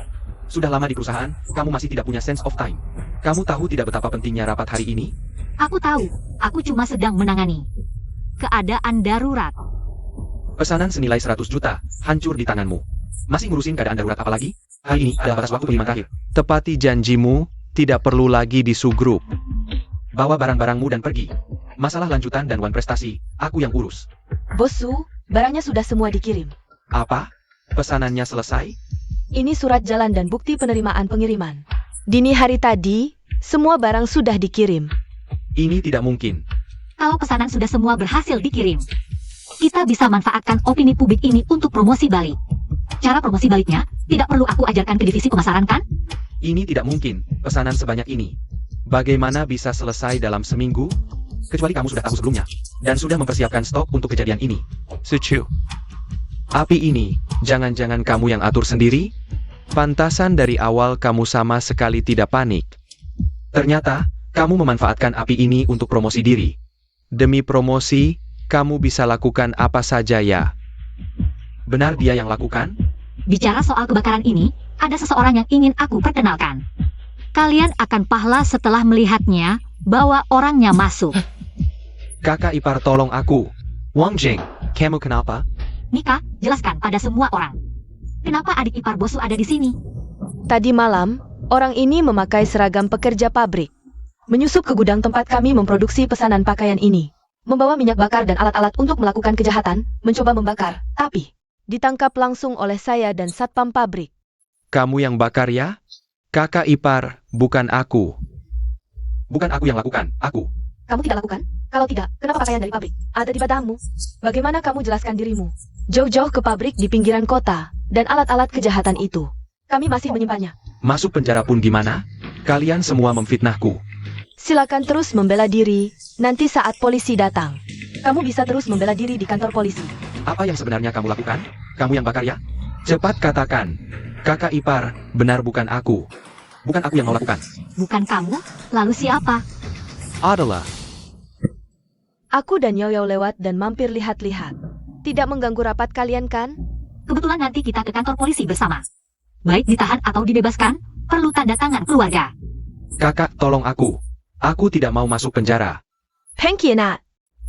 Sudah lama di perusahaan, kamu masih tidak punya sense of time. Kamu tahu tidak betapa pentingnya rapat hari ini? Aku tahu, aku cuma sedang menangani keadaan darurat. Pesanan senilai 100 juta, hancur di tanganmu. Masih ngurusin keadaan darurat apa lagi? Hari ini adalah batas waktu pengiriman terakhir. Tepati janjimu, tidak perlu lagi di Su Group. Bawa barang-barangmu dan pergi. Masalah lanjutan dan wan prestasi, aku yang urus. Bos Su, barangnya sudah semua dikirim. Apa? Pesanannya selesai? Ini surat jalan dan bukti penerimaan pengiriman. Dini hari tadi, semua barang sudah dikirim. Ini tidak mungkin. Kalau pesanan sudah semua berhasil dikirim, kita bisa manfaatkan opini publik ini untuk promosi balik. Cara promosi baliknya, tidak perlu aku ajarkan ke divisi pemasaran kan? Ini tidak mungkin, pesanan sebanyak ini. Bagaimana bisa selesai dalam seminggu? Kecuali kamu sudah tahu sebelumnya, dan sudah mempersiapkan stok untuk kejadian ini. Sucu. Api ini, jangan-jangan kamu yang atur sendiri? Pantasan dari awal kamu sama sekali tidak panik. Ternyata, kamu memanfaatkan api ini untuk promosi diri. Demi promosi, kamu bisa lakukan apa saja ya. Benar dia yang lakukan? Bicara soal kebakaran ini, ada seseorang yang ingin aku perkenalkan. Kalian akan pahla setelah melihatnya, bahwa orangnya masuk. Kakak ipar tolong aku. Wang Jing, kamu kenapa? Nika, jelaskan pada semua orang. Kenapa adik ipar Bos Su ada di sini? Tadi malam, orang ini memakai seragam pekerja pabrik. Menyusup ke gudang tempat kami memproduksi pesanan pakaian ini. Membawa minyak bakar dan alat-alat untuk melakukan kejahatan, mencoba membakar, tapi ditangkap langsung oleh saya dan satpam pabrik. Kamu yang bakar ya? Kakak ipar, bukan aku. Bukan aku yang lakukan, aku. Kamu tidak lakukan? Kalau tidak, kenapa pakaian dari pabrik ada di badanmu? Bagaimana kamu jelaskan dirimu? Jauh-jauh ke pabrik di pinggiran kota, dan alat-alat kejahatan itu. Kami masih menyimpannya. Masuk penjara pun gimana? Kalian semua memfitnahku. Silakan terus membela diri, nanti saat polisi datang. Kamu bisa terus membela diri di kantor polisi. Apa yang sebenarnya kamu lakukan? Kamu yang bakar ya? Cepat katakan. Kakak ipar, benar bukan aku. Bukan aku yang mau lakukan. Bukan kamu? Lalu siapa? Adalah. Aku dan Yoyo lewat dan mampir lihat-lihat. Tidak mengganggu rapat kalian kan? Kebetulan nanti kita ke kantor polisi bersama. Baik ditahan atau dibebaskan, perlu tanda tangan keluarga. Kakak, tolong aku. Aku tidak mau masuk penjara. Pengkhianat.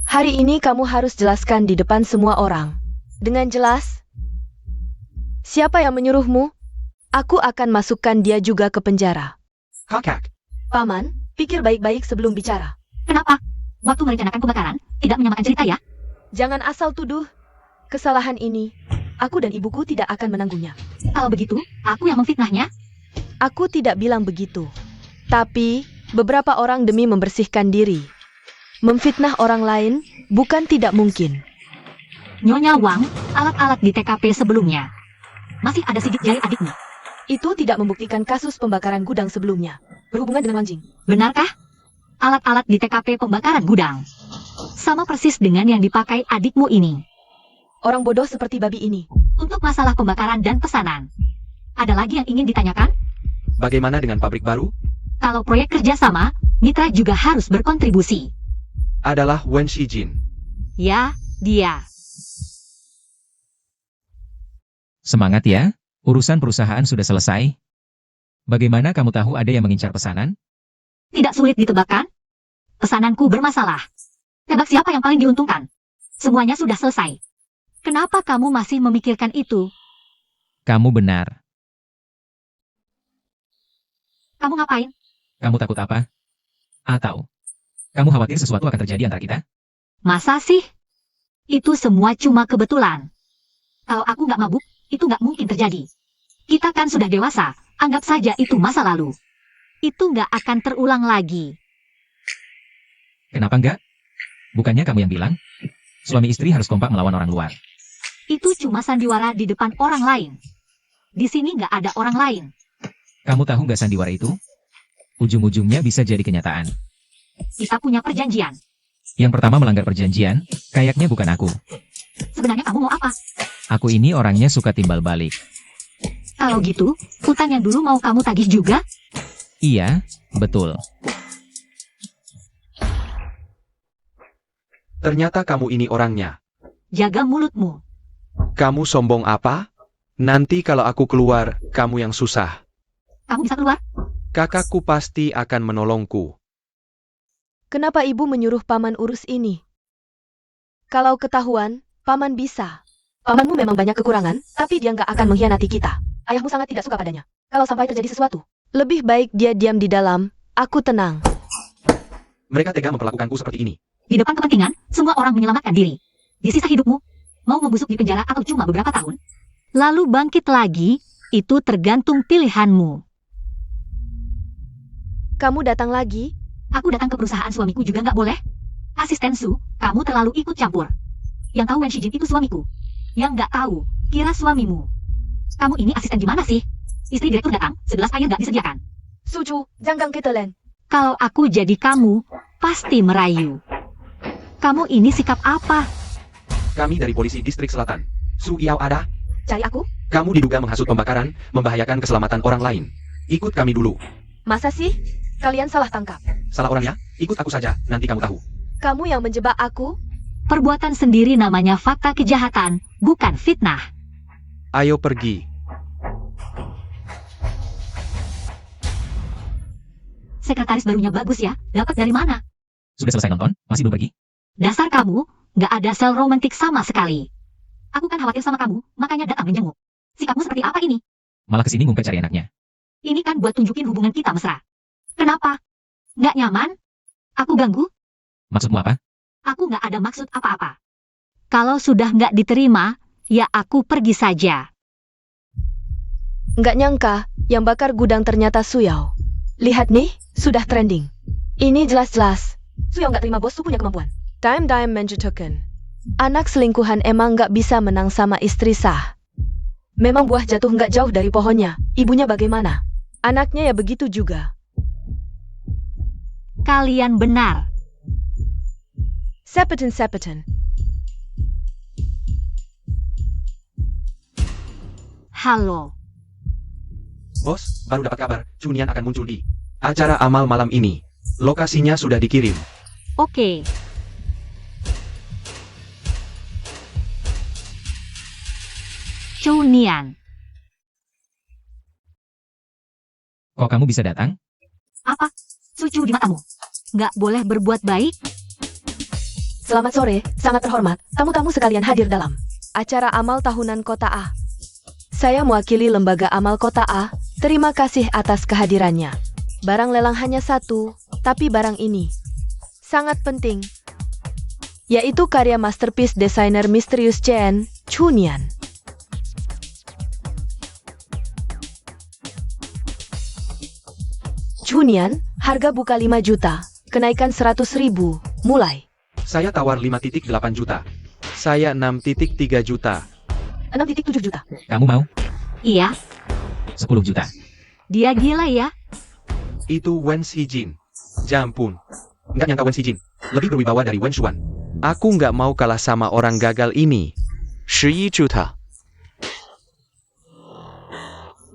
Hari ini kamu harus jelaskan di depan semua orang. Dengan jelas. Siapa yang menyuruhmu? Aku akan masukkan dia juga ke penjara. Kakak. Paman, pikir baik-baik sebelum bicara. Kenapa? Waktu merencanakan pembakaran, tidak menyamakan cerita ya? Jangan asal tuduh. Kesalahan ini, aku dan ibuku tidak akan menanggungnya. Kalau begitu, aku yang memfitnahnya. Aku tidak bilang begitu. Tapi, beberapa orang demi membersihkan diri. Memfitnah orang lain, bukan tidak mungkin. Nyonya Wang, alat-alat di TKP sebelumnya. Masih ada sidik jari adikmu. Itu tidak membuktikan kasus pembakaran gudang sebelumnya. Berhubungan dengan Wang Jing. Benarkah? Alat-alat di TKP pembakaran gudang. Sama persis dengan yang dipakai adikmu ini. Orang bodoh seperti babi ini. Untuk masalah pembakaran dan pesanan. Ada lagi yang ingin ditanyakan? Bagaimana dengan pabrik baru? Kalau proyek kerjasama, mitra juga harus berkontribusi. Adalah Wen Shijin. Ya, dia. Semangat ya, urusan perusahaan sudah selesai. Bagaimana kamu tahu ada yang mengincar pesanan? Tidak sulit ditebak kan? Pesananku bermasalah. Tebak siapa yang paling diuntungkan? Semuanya sudah selesai. Kenapa kamu masih memikirkan itu? Kamu benar. Kamu ngapain? Kamu takut apa? Atau kamu khawatir sesuatu akan terjadi antara kita? Masa sih? Itu semua cuma kebetulan. Kalau aku nggak mabuk, itu nggak mungkin terjadi. Kita kan sudah dewasa, anggap saja itu masa lalu. Itu nggak akan terulang lagi. Kenapa enggak? Bukannya kamu yang bilang, suami istri harus kompak melawan orang luar. Itu cuma sandiwara di depan orang lain. Di sini nggak ada orang lain. Kamu tahu nggak sandiwara itu? Ujung-ujungnya bisa jadi kenyataan. Kita punya perjanjian. Yang pertama melanggar perjanjian, kayaknya bukan aku. Sebenarnya kamu mau apa? Aku ini orangnya suka timbal balik. Kalau gitu, utang yang dulu mau kamu tagih juga? Iya, betul. Ternyata kamu ini orangnya. Jaga mulutmu. Kamu sombong apa? Nanti kalau aku keluar, kamu yang susah. Kamu bisa keluar? Kakakku pasti akan menolongku. Kenapa ibu menyuruh paman urus ini? Kalau ketahuan, paman bisa. Pamanmu memang banyak kekurangan, tapi dia nggak akan mengkhianati kita. Ayahmu sangat tidak suka padanya. Kalau sampai terjadi sesuatu, lebih baik dia diam di dalam. Aku tenang. Mereka tega memperlakukanku seperti ini. Di depan kepentingan, semua orang menyelamatkan diri. Di sisa hidupmu, mau membusuk di penjara atau cuma beberapa tahun? Lalu bangkit lagi, itu tergantung pilihanmu. Kamu datang lagi? Aku datang ke perusahaan suamiku juga nggak boleh? Asisten Su, kamu terlalu ikut campur. Yang tahu Wen Shijin itu suamiku. Yang nggak tahu, kira suamimu. Kamu ini asisten gimana sih? Istri direktur datang, segelas air nggak disediakan. Suju, jangan kita len. Kalau aku jadi kamu, pasti merayu. Kamu ini sikap apa? Kami dari polisi distrik selatan. Su Yao ada? Cari aku? Kamu diduga menghasut pembakaran, membahayakan keselamatan orang lain. Ikut kami dulu. Masa sih? Kalian salah tangkap. Salah orangnya? Ikut aku saja, nanti kamu tahu. Kamu yang menjebak aku? Perbuatan sendiri namanya fakta kejahatan, bukan fitnah. Ayo pergi. Sekretaris barunya bagus ya, dapat dari mana? Sudah selesai nonton? Masih belum pergi? Dasar kamu, nggak ada sel romantik sama sekali. Aku kan khawatir sama kamu, makanya datang menjenguk. Sikapmu seperti apa ini? Malah kesini ngumpet cari enaknya. Ini kan buat tunjukin hubungan kita mesra. Kenapa? Nggak nyaman? Aku ganggu? Maksudmu apa? Aku nggak ada maksud apa-apa. Kalau sudah nggak diterima, ya aku pergi saja. Nggak nyangka, Yang bakar gudang ternyata Suyao. Lihat nih, sudah trending. Ini jelas-jelas. Suyao nggak terima bos punya kemampuan. Dime menjatuhkan. Anak selingkuhan emang nggak bisa menang sama istri sah. Memang buah jatuh nggak jauh dari pohonnya. Ibunya bagaimana? Anaknya ya begitu juga. Kalian benar. Sepetin. Halo. Bos, baru dapat kabar, Chunian akan muncul di acara amal malam ini. Lokasinya sudah dikirim. Oke. Chunian. Kok kamu bisa datang? Apa? Sucu di matamu. Nggak boleh berbuat baik? Selamat sore, sangat terhormat. Tamu-tamu sekalian hadir dalam acara amal tahunan Kota A. Saya mewakili lembaga amal Kota A. Terima kasih atas kehadirannya. Barang lelang hanya satu, tapi barang ini sangat penting, yaitu karya masterpiece desainer misterius Chen Chunian. Chunian, harga buka 5 juta, kenaikan 100.000, mulai. Saya tawar 5,8 juta. Saya 6,3 juta. 6,7 juta. Kamu mau? Iya, 10 juta. dia gila ya. Itu Wen Xijin. Jampun. Nggak nyangka Wen Xijin lebih berwibawa dari Wen Xuan. Aku nggak mau kalah sama orang gagal ini. 11 juta.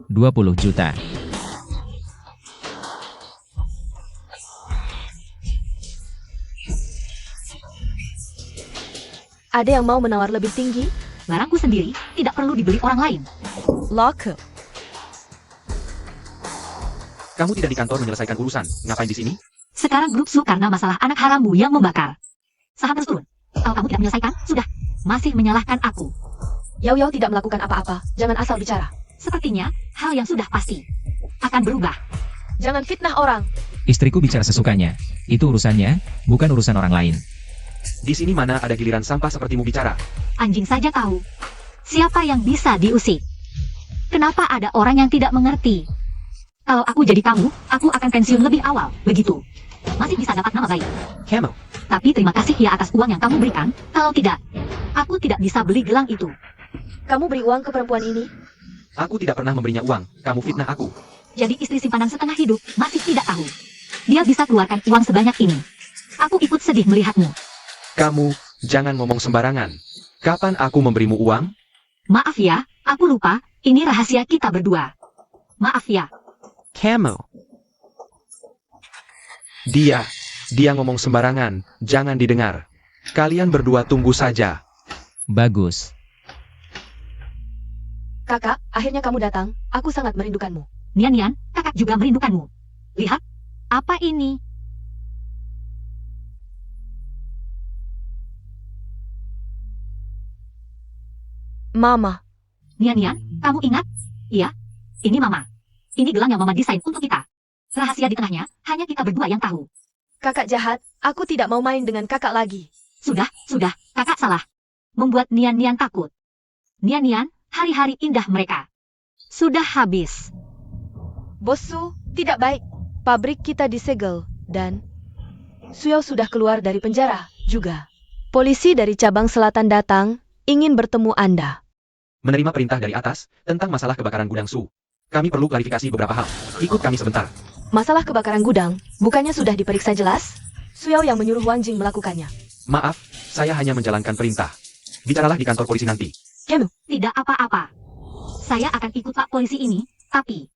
20 juta. Ada yang mau menawar lebih tinggi? Barangku sendiri tidak perlu dibeli orang lain. Lock. Kamu tidak di kantor menyelesaikan urusan. Ngapain di sini? Sekarang grup Su karena masalah anak harammu yang membakar. Saham terus turun. Kalau kamu tidak menyelesaikan, sudah. Masih menyalahkan aku. Yao tidak melakukan apa-apa. Jangan asal bicara. Sepertinya, hal yang sudah pasti akan berubah. Jangan fitnah orang. Istriku bicara sesukanya. Itu urusannya, bukan urusan orang lain. Di sini mana ada giliran sampah sepertimu bicara. Anjing saja tahu. Siapa yang bisa diusik? Kenapa ada orang yang tidak mengerti? Kalau aku jadi kamu, aku akan pensiun lebih awal. Begitu. Masih bisa dapat nama baik. Camel. Tapi terima kasih ya atas uang yang kamu berikan. Kalau tidak, aku tidak bisa beli gelang itu. Kamu beri uang ke perempuan ini? Aku tidak pernah memberinya uang. Kamu fitnah aku. Jadi istri simpanan setengah hidup masih tidak tahu. Dia bisa keluarkan uang sebanyak ini. Aku ikut sedih melihatmu. Kamu, jangan ngomong sembarangan. Kapan aku memberimu uang? Maaf ya, aku lupa. Ini rahasia kita berdua. Maaf ya. Camel. Dia ngomong sembarangan. Jangan didengar. Kalian berdua tunggu saja. Bagus. Kakak, akhirnya kamu datang. Aku sangat merindukanmu. Nian, kakak juga merindukanmu. Lihat, apa ini? Mama. Nian, kamu ingat? Iya, ini Mama. Ini gelang yang Mama desain untuk kita. Rahasia di tengahnya, hanya kita berdua yang tahu. Kakak jahat, aku tidak mau main dengan kakak lagi. Sudah, kakak salah. Membuat Nian takut. Nian, hari-hari indah mereka sudah habis. Bossu, tidak baik. Pabrik kita disegel, dan Suyao sudah keluar dari penjara juga. Polisi dari cabang selatan datang, ingin bertemu Anda. Menerima perintah dari atas tentang masalah kebakaran gudang Su. Kami perlu klarifikasi beberapa hal. Ikut kami sebentar. Masalah kebakaran gudang, bukannya sudah diperiksa jelas? Suyao yang menyuruh Wang Jing melakukannya. Maaf, saya hanya menjalankan perintah. Bicaralah di kantor polisi nanti. Tidak apa-apa. Saya akan ikut Pak Polisi ini, tapi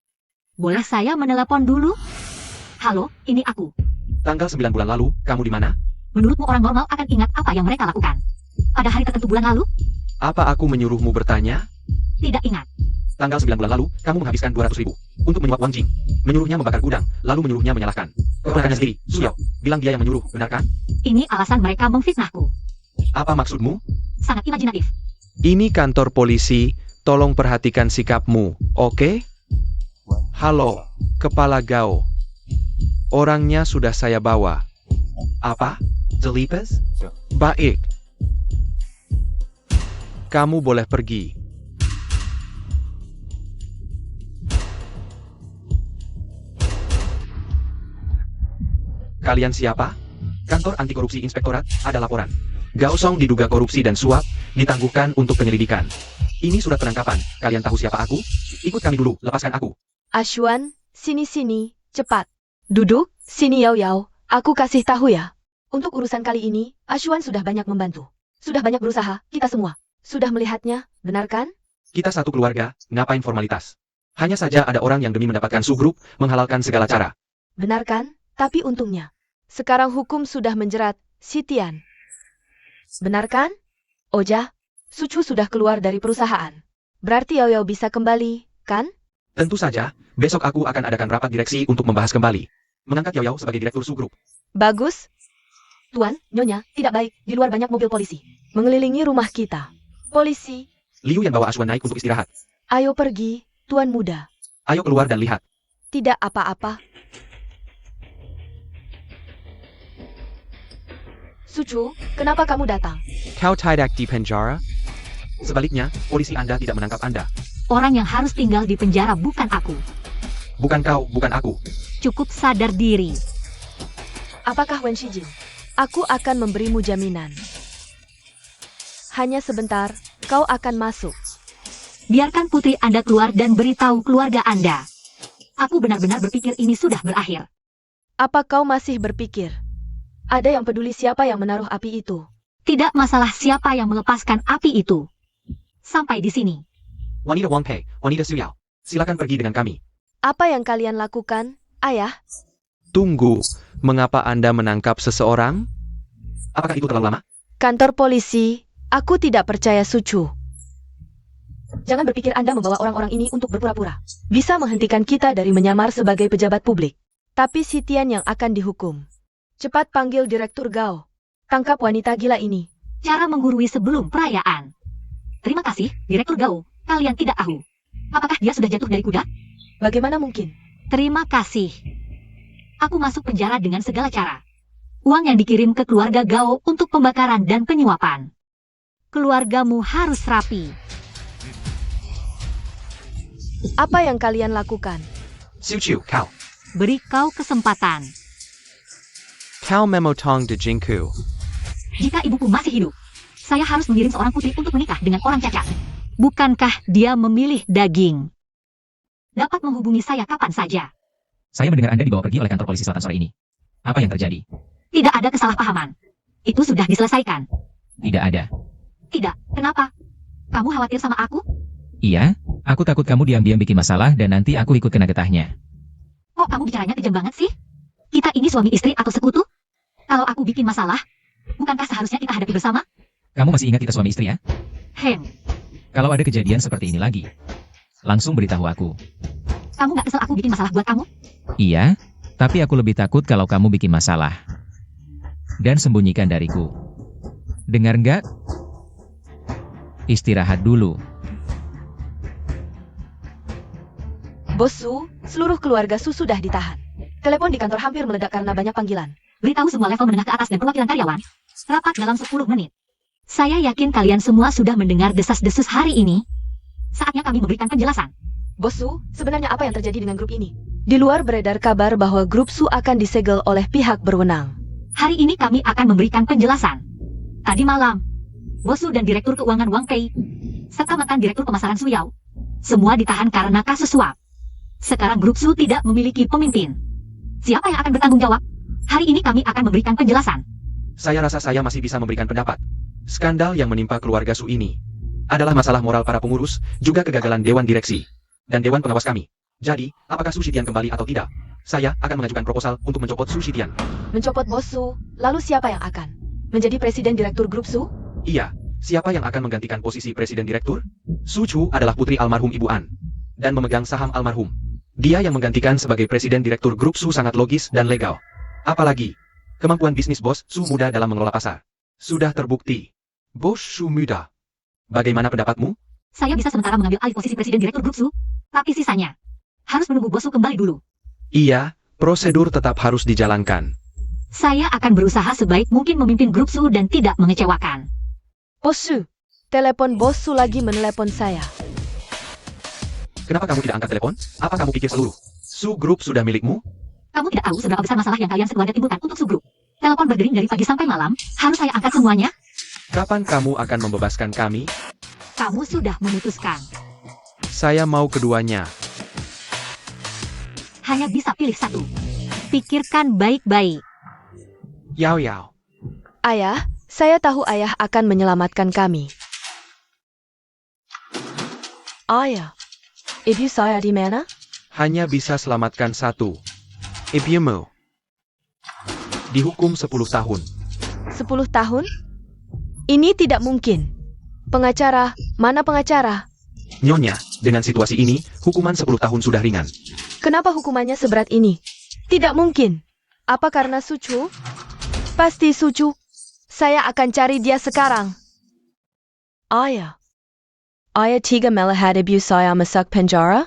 boleh saya menelepon dulu? Halo, ini aku. Tanggal 9 bulan lalu, kamu di mana? Menurutmu orang normal akan ingat apa yang mereka lakukan? Pada hari tertentu bulan lalu? Apa aku menyuruhmu bertanya? Tidak ingat. Tanggal 9 bulan lalu, kamu menghabiskan 200.000 untuk menyuap Wang Jing. Menyuruhnya membakar gudang, lalu menyuruhnya menyalahkan keponakannya sendiri, Suyao. Bilang dia yang menyuruh, benar kan? Ini alasan mereka memfitnahku. Apa maksudmu? Sangat imajinatif. Ini kantor polisi, tolong perhatikan sikapmu, oke? Halo, Kepala Gao. Orangnya sudah saya bawa. Apa? Delipes? Baik. Kamu boleh pergi. Kalian siapa? Kantor Anti Korupsi Inspektorat, ada laporan. Gao Song diduga korupsi dan suap, ditangguhkan untuk penyelidikan. Ini surat penangkapan. Kalian tahu siapa aku? Ikut kami dulu, lepaskan aku. Ashuan, sini, cepat. Duduk, sini Yao Yao, aku kasih tahu ya. Untuk urusan kali ini, Ashuan sudah banyak membantu. Sudah banyak berusaha, kita semua. Sudah melihatnya, benar kan? Kita satu keluarga, ngapain formalitas? Hanya saja ada orang yang demi mendapatkan subgrup, menghalalkan segala cara. Benar kan? Tapi untungnya, sekarang hukum sudah menjerat si Tian. Benar kan? Oja, Sucu sudah keluar dari perusahaan. Berarti Yao Yao bisa kembali, kan? Tentu saja, besok aku akan adakan rapat direksi untuk membahas kembali. Mengangkat Yao Yao sebagai direktur subgrup. Bagus. Tuan, Nyonya, tidak baik, di luar banyak mobil polisi. Mengelilingi rumah kita. Polisi, Liu yang bawa Aswan naik untuk istirahat. ayo pergi, Tuan Muda. Ayo keluar dan lihat. Tidak apa-apa. Sucu, kenapa kamu datang? Kau tidak di penjara? Sebaliknya, polisi Anda tidak menangkap Anda. Orang yang harus tinggal di penjara bukan aku. Bukan kau, bukan aku. Cukup sadar diri. Apakah Wen Shijin? Aku akan memberimu jaminan. Hanya sebentar, kau akan masuk. Biarkan putri Anda keluar dan beritahu keluarga Anda. Aku benar-benar berpikir ini sudah berakhir. Apa kau masih berpikir? Ada yang peduli siapa yang menaruh api itu? Tidak masalah siapa yang melepaskan api itu. Sampai di sini. Wanita Wang Pei, wanita Su Yao. Silakan pergi dengan kami. Apa yang kalian lakukan, Ayah? Tunggu, mengapa Anda menangkap seseorang? Apakah itu terlalu lama? Kantor polisi, aku tidak percaya Sucu. Jangan berpikir Anda membawa orang-orang ini untuk berpura-pura. Bisa menghentikan kita dari menyamar sebagai pejabat publik. Tapi si Tian yang akan dihukum. Cepat panggil Direktur Gao. Tangkap wanita gila ini. Cara menggurui sebelum perayaan. Terima kasih, Direktur Gao. Kalian tidak tahu. Apakah dia sudah jatuh dari kuda? Bagaimana mungkin? Terima kasih. Aku masuk penjara dengan segala cara. Uang yang dikirim ke keluarga Gao untuk pembakaran dan penyuapan. Keluargamu harus rapi. Apa yang kalian lakukan? Siu Chiu, kau. Beri kau kesempatan. Kau memotong de Jingku. Jika ibuku masih hidup, saya harus mengirim seorang putri untuk menikah dengan orang cacat. Bukankah dia memilih daging? Dapat menghubungi saya kapan saja. Saya mendengar Anda dibawa pergi oleh kantor polisi selatan sore ini. Apa yang terjadi? Tidak ada kesalahpahaman. Itu sudah diselesaikan. Tidak ada. Tidak, kenapa? Kamu khawatir sama aku? Iya, aku takut kamu diam-diam bikin masalah dan nanti aku ikut kena getahnya. Kok kamu bicaranya kejam banget sih? Kita ini suami istri atau sekutu? Kalau aku bikin masalah, bukankah seharusnya kita hadapi bersama? Kamu masih ingat kita suami istri ya? Kalau ada kejadian seperti ini lagi, langsung beritahu aku. Kamu gak kesel aku bikin masalah buat kamu? Iya, tapi aku lebih takut kalau kamu bikin masalah. Dan sembunyikan dariku. Dengar nggak? Istirahat dulu. Bos Su, seluruh keluarga Su sudah ditahan. Telepon di kantor hampir meledak karena banyak panggilan. Beritahu semua level menengah ke atas dan perwakilan karyawan. Rapat dalam 10 menit. Saya yakin kalian semua sudah mendengar desas-desus hari ini. Saatnya kami memberikan penjelasan. Bos Su, sebenarnya apa yang terjadi dengan grup ini? Di luar beredar kabar bahwa grup Su akan disegel oleh pihak berwenang. Hari ini kami akan memberikan penjelasan. Tadi malam, Bos Su dan Direktur Keuangan Wang Pei, serta mantan Direktur Pemasaran Su Yao, semua ditahan karena kasus suap. Sekarang grup Su tidak memiliki pemimpin. Siapa yang akan bertanggung jawab? Hari ini kami akan memberikan penjelasan. Saya rasa saya masih bisa memberikan pendapat. Skandal yang menimpa keluarga Su ini adalah masalah moral para pengurus, juga kegagalan Dewan Direksi dan Dewan Pengawas kami. Jadi, apakah Su Shitian kembali atau tidak? Saya akan mengajukan proposal untuk mencopot Su Shitian. Mencopot Bos Su, lalu siapa yang akan menjadi presiden direktur grup Su? Iya, siapa yang akan menggantikan posisi presiden direktur? Su Chu adalah putri almarhum Ibu An dan memegang saham almarhum. Dia yang menggantikan sebagai presiden direktur grup Su sangat logis dan legal. Apalagi, kemampuan bisnis bos Su muda dalam mengelola pasar sudah terbukti. Bos Su muda. Bagaimana pendapatmu? Saya bisa sementara mengambil alih posisi presiden direktur grup Su, tapi sisanya harus menunggu Bos Su kembali dulu. Iya, prosedur tetap harus dijalankan. Saya akan berusaha sebaik mungkin memimpin grup Su dan tidak mengecewakan. Bos Su, telepon Bos Su lagi menelepon saya. Kenapa kamu tidak angkat telepon? Apa kamu pikir seluruh Su Group sudah milikmu? Kamu tidak tahu seberapa besar masalah yang kalian sekeluarga timbulkan untuk subgrup. Telepon berdering dari pagi sampai malam, harus saya angkat semuanya? Kapan kamu akan membebaskan kami? Kamu sudah memutuskan. Saya mau keduanya. Hanya bisa pilih satu. Pikirkan baik-baik. Yao Yao. Ayah, saya tahu ayah akan menyelamatkan kami. Ayah, ibu saya di mana? Hanya bisa selamatkan satu. Ibumu. Dihukum 10 tahun. 10 tahun? Ini tidak mungkin. Pengacara, mana pengacara? Nyonya, dengan situasi ini, hukuman 10 tahun sudah ringan. Kenapa hukumannya seberat ini? Tidak mungkin. Apa karena Sucu? Pasti Sucu. Saya akan cari dia sekarang. Ayah. Ayah tiga melihat ibu saya masuk penjara?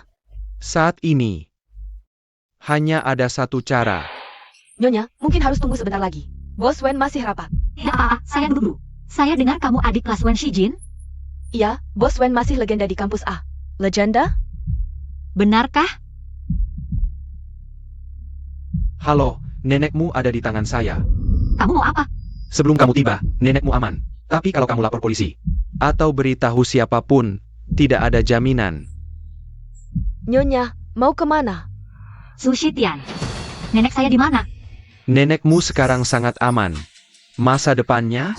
Saat ini, hanya ada satu cara. Nyonya, mungkin harus tunggu sebentar lagi. Bos Wen masih rapat. Tidak apa-apa, saya duduk dulu. Saya dengar kamu adik kelas Wen Shijin. Iya, Bos Wen masih legenda di kampus A. Legenda? Benarkah? Halo, nenekmu ada di tangan saya. Kamu mau apa? Sebelum kamu tiba, nenekmu aman. Tapi kalau kamu lapor polisi, atau beritahu siapapun, tidak ada jaminan. Nyonya, mau kemana? Sushi Tian. Nenek saya di mana? Nenekmu sekarang sangat aman. Masa depannya?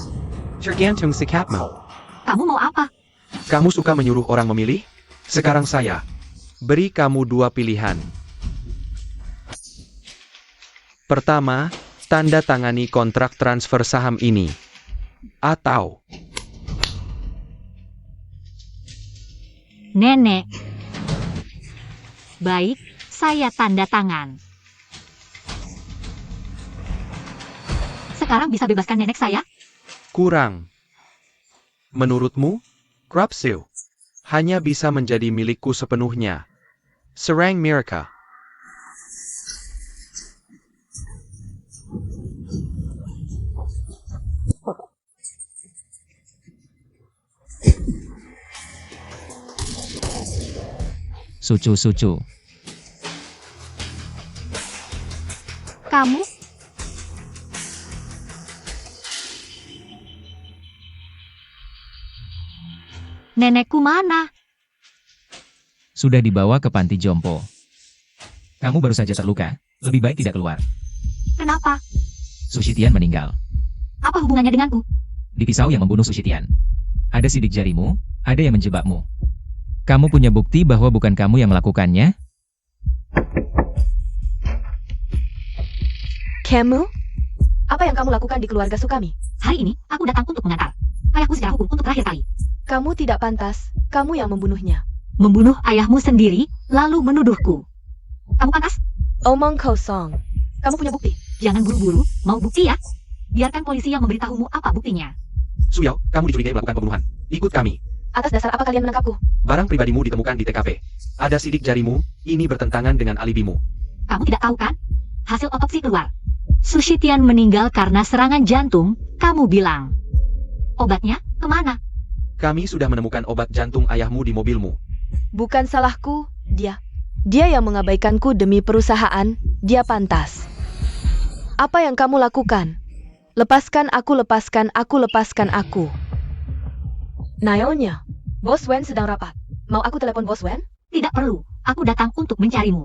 Tergantung sikapmu. Kamu mau apa? Kamu suka menyuruh orang memilih? Sekarang saya beri kamu dua pilihan. Pertama, tanda tangani kontrak transfer saham ini. Atau Nenek. Baik, saya tanda tangan. Sekarang bisa bebaskan nenek saya? kurang. Menurutmu, Krapsu hanya bisa menjadi milikku sepenuhnya. Serang mereka. Sucu. Kamu? Nenekku mana? Sudah dibawa ke panti jompo. Kamu baru saja terluka, lebih baik tidak keluar. Kenapa? Sushitian meninggal. Apa hubungannya denganku? Di pisau yang membunuh Sushitian. Ada sidik jarimu, ada yang menjebakmu. Kamu punya bukti bahwa bukan kamu yang melakukannya? Kamu? Apa yang kamu lakukan di keluarga Sukami? Hari ini, aku datang untuk mengantar ayahku secara hukum untuk terakhir kali. Kamu tidak pantas, kamu yang membunuhnya. Membunuh ayahmu sendiri, lalu menuduhku. Kamu pantas? Omong kosong. Kamu punya bukti? Jangan buru-buru, mau bukti ya? Biarkan polisi yang memberitahumu apa buktinya. Suyao, kamu dicurigai melakukan pembunuhan. Ikut kami. Atas dasar apa kalian menangkapku? Barang pribadimu ditemukan di TKP. Ada sidik jarimu, ini bertentangan dengan alibimu. Kamu tidak tahu kan? Hasil otopsi keluar. Sushitian meninggal karena serangan jantung, kamu bilang. Obatnya kemana? Kami sudah menemukan obat jantung ayahmu di mobilmu. Bukan salahku, dia. Dia yang mengabaikanku demi perusahaan, dia pantas. Apa yang kamu lakukan? Lepaskan aku, lepaskan aku, lepaskan aku. Naonya, Bos Wen sedang rapat. Mau aku telepon Bos Wen? Tidak perlu, aku datang untuk mencarimu.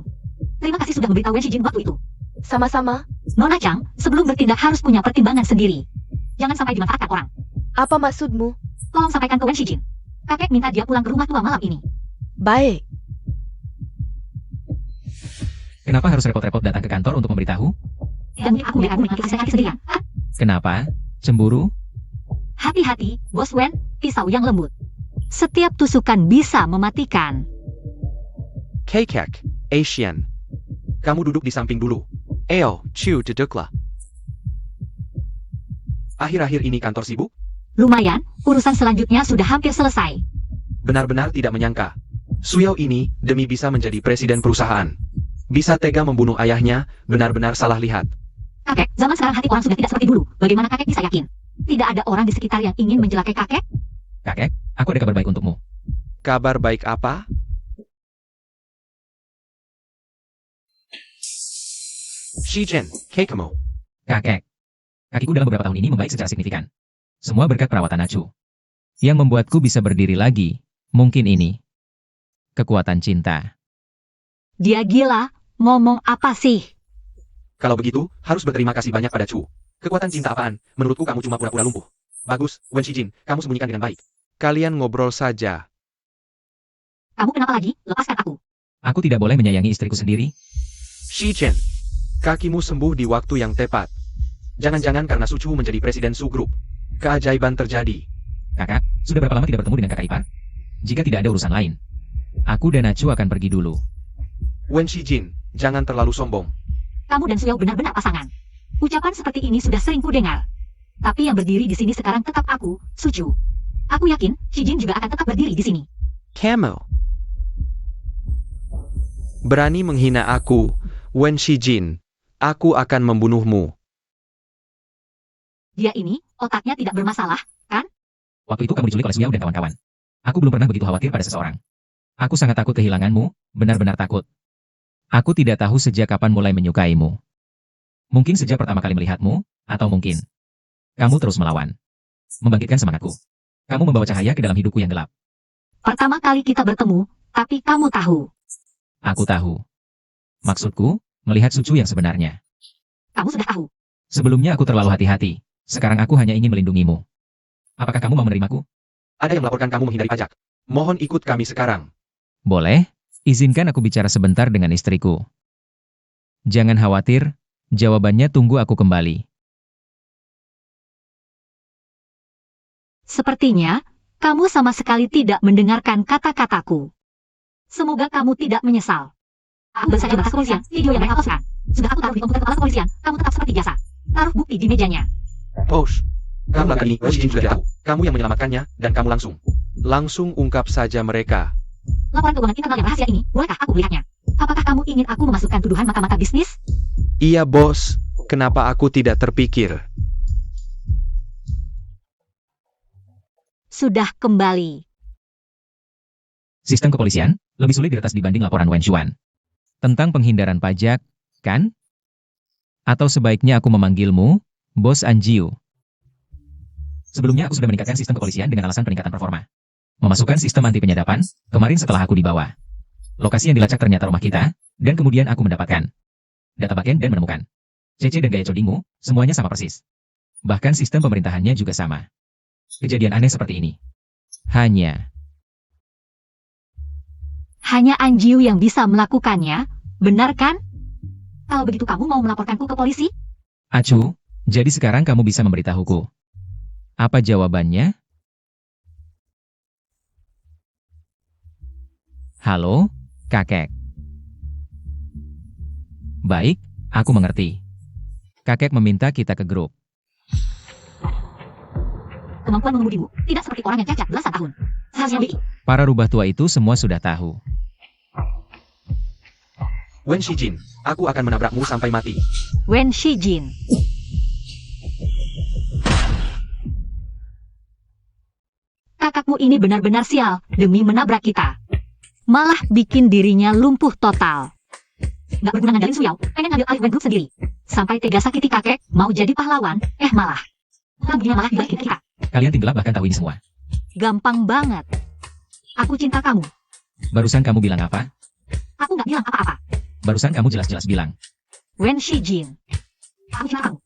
Terima kasih sudah memberitahu Wen Shijin waktu itu. Sama-sama. Nona Chang, sebelum bertindak harus punya pertimbangan sendiri. Jangan sampai dimanfaatkan orang. Apa maksudmu? Tolong sampaikan ke Wen Shijin. Kakek minta dia pulang ke rumah tua malam ini. Baik. Kenapa harus repot-repot datang ke kantor untuk memberitahu? Dan aku biar aku menikmati hasil kaki sendirian. Hah? Kenapa? Cemburu? Hati-hati, Bos Wen, pisau yang lembut. Setiap tusukan bisa mematikan. Kekek, Asian. Kamu duduk di samping dulu. Eo, Chu duduklah. Akhir-akhir ini kantor sibuk? Lumayan, urusan selanjutnya sudah hampir selesai. Benar-benar tidak menyangka. Suyao ini, demi bisa menjadi presiden perusahaan. Bisa tega membunuh ayahnya, benar-benar salah lihat. Kakek, zaman sekarang hati orang sudah tidak seperti dulu. Bagaimana kakek bisa yakin? Tidak ada orang di sekitar yang ingin menjelakai kakek? Kakek, aku ada kabar baik untukmu. Kabar baik apa? Shijin, Keikomo. Kakek. Kakiku dalam beberapa tahun ini membaik secara signifikan. Semua berkat perawatan Acu. Yang membuatku bisa berdiri lagi, mungkin ini. Kekuatan cinta. Dia gila, ngomong apa sih? Kalau begitu, harus berterima kasih banyak pada Chu. Kekuatan cinta apaan? Menurutku kamu cuma pura-pura lumpuh. Bagus, Wen Shijin, kamu sembunyikan dengan baik. Kalian ngobrol saja. Kamu kenapa lagi? Lepaskan aku. Aku tidak boleh menyayangi istriku sendiri. Shijin, kakimu sembuh di waktu yang tepat. Jangan-jangan karena Su Chu menjadi presiden Su Group. Keajaiban terjadi. Kakak, sudah berapa lama tidak bertemu dengan kakak ipar? Jika tidak ada urusan lain, aku dan Acu akan pergi dulu. Wen Shijin, jangan terlalu sombong. Kamu dan Suyao benar-benar pasangan. Ucapan seperti ini sudah sering kudengar. Tapi yang berdiri di sini sekarang tetap aku, Su Chu. Aku yakin, Shijin juga akan tetap berdiri di sini. Camel. Berani menghina aku, Wen Shijin. Aku akan membunuhmu. Dia ini, otaknya tidak bermasalah, kan? Waktu itu kamu diculik oleh Suyao dan kawan-kawan. Aku belum pernah begitu khawatir pada seseorang. Aku sangat takut kehilanganmu, benar-benar takut. Aku tidak tahu sejak kapan mulai menyukaimu. Mungkin sejak pertama kali melihatmu, atau mungkin kamu terus melawan. Membangkitkan semangatku. Kamu membawa cahaya ke dalam hidupku yang gelap. Pertama kali kita bertemu, tapi kamu tahu. Aku tahu. Maksudku, melihat Su Chu yang sebenarnya. Kamu sudah tahu. Sebelumnya aku terlalu hati-hati. Sekarang aku hanya ingin melindungimu. Apakah kamu mau menerimaku? Ada yang melaporkan kamu menghindari pajak. Mohon ikut kami sekarang. Boleh, izinkan aku bicara sebentar dengan istriku. Jangan khawatir, jawabannya tunggu aku kembali. Sepertinya, kamu sama sekali tidak mendengarkan kata-kataku. Semoga kamu tidak menyesal. Aku baru saja bahas kepolisian, video yang mereka hapuskan. Sudah aku taruh di komputer kepala kepolisian, kamu tetap seperti biasa. Taruh bukti di mejanya. Posh. Karena kali ini Wen Shijin sudah tahu. Kamu yang menyelamatkannya, dan kamu langsung ungkap saja mereka. Laporan keuangan internal yang rahasia ini, bolehkah aku melihatnya? Apakah kamu ingin aku memasukkan tuduhan mata-mata bisnis? Iya bos, kenapa aku tidak terpikir? Sudah kembali. Sistem kepolisian lebih sulit diretas dibanding laporan Wen Xuan. Tentang penghindaran pajak, kan? Atau sebaiknya aku memanggilmu, Bos Anjiu. Sebelumnya aku sudah meningkatkan sistem kepolisian dengan alasan peningkatan performa. Memasukkan sistem anti penyadapan, kemarin setelah aku dibawa. Lokasi yang dilacak ternyata rumah kita, dan kemudian aku mendapatkan data backend dan menemukan CC dan gaya codingmu, semuanya sama persis. Bahkan sistem pemerintahannya juga sama. Kejadian aneh seperti ini. Hanya Anjiu yang bisa melakukannya, benar kan? Kalau begitu kamu mau melaporkanku ke polisi? Acu, jadi sekarang kamu bisa memberitahuku. Apa jawabannya? Halo, kakek. Baik, aku mengerti. Kakek meminta kita ke grup. Kemampuan mengemudimu tidak seperti orang yang cacat belasan tahun. Seharusnya lebih. Para rubah tua itu semua sudah tahu. Wen Shijin, aku akan menabrakmu sampai mati. Wen Shijin. Kakakmu ini benar-benar sial demi menabrak kita. Malah bikin dirinya lumpuh total. Gak berguna ngandelin Suyao, pengen ngambil alih Wen Group sendiri. Sampai tega sakiti kakek, mau jadi pahlawan, malah. Lampunya malah dibalikin ke kita. Kalian tim gelap bahkan tahu ini semua. Gampang banget. Aku cinta kamu. Barusan kamu bilang apa? Aku gak bilang apa-apa. Barusan kamu jelas-jelas bilang. Wen Shijin. Aku cinta kamu.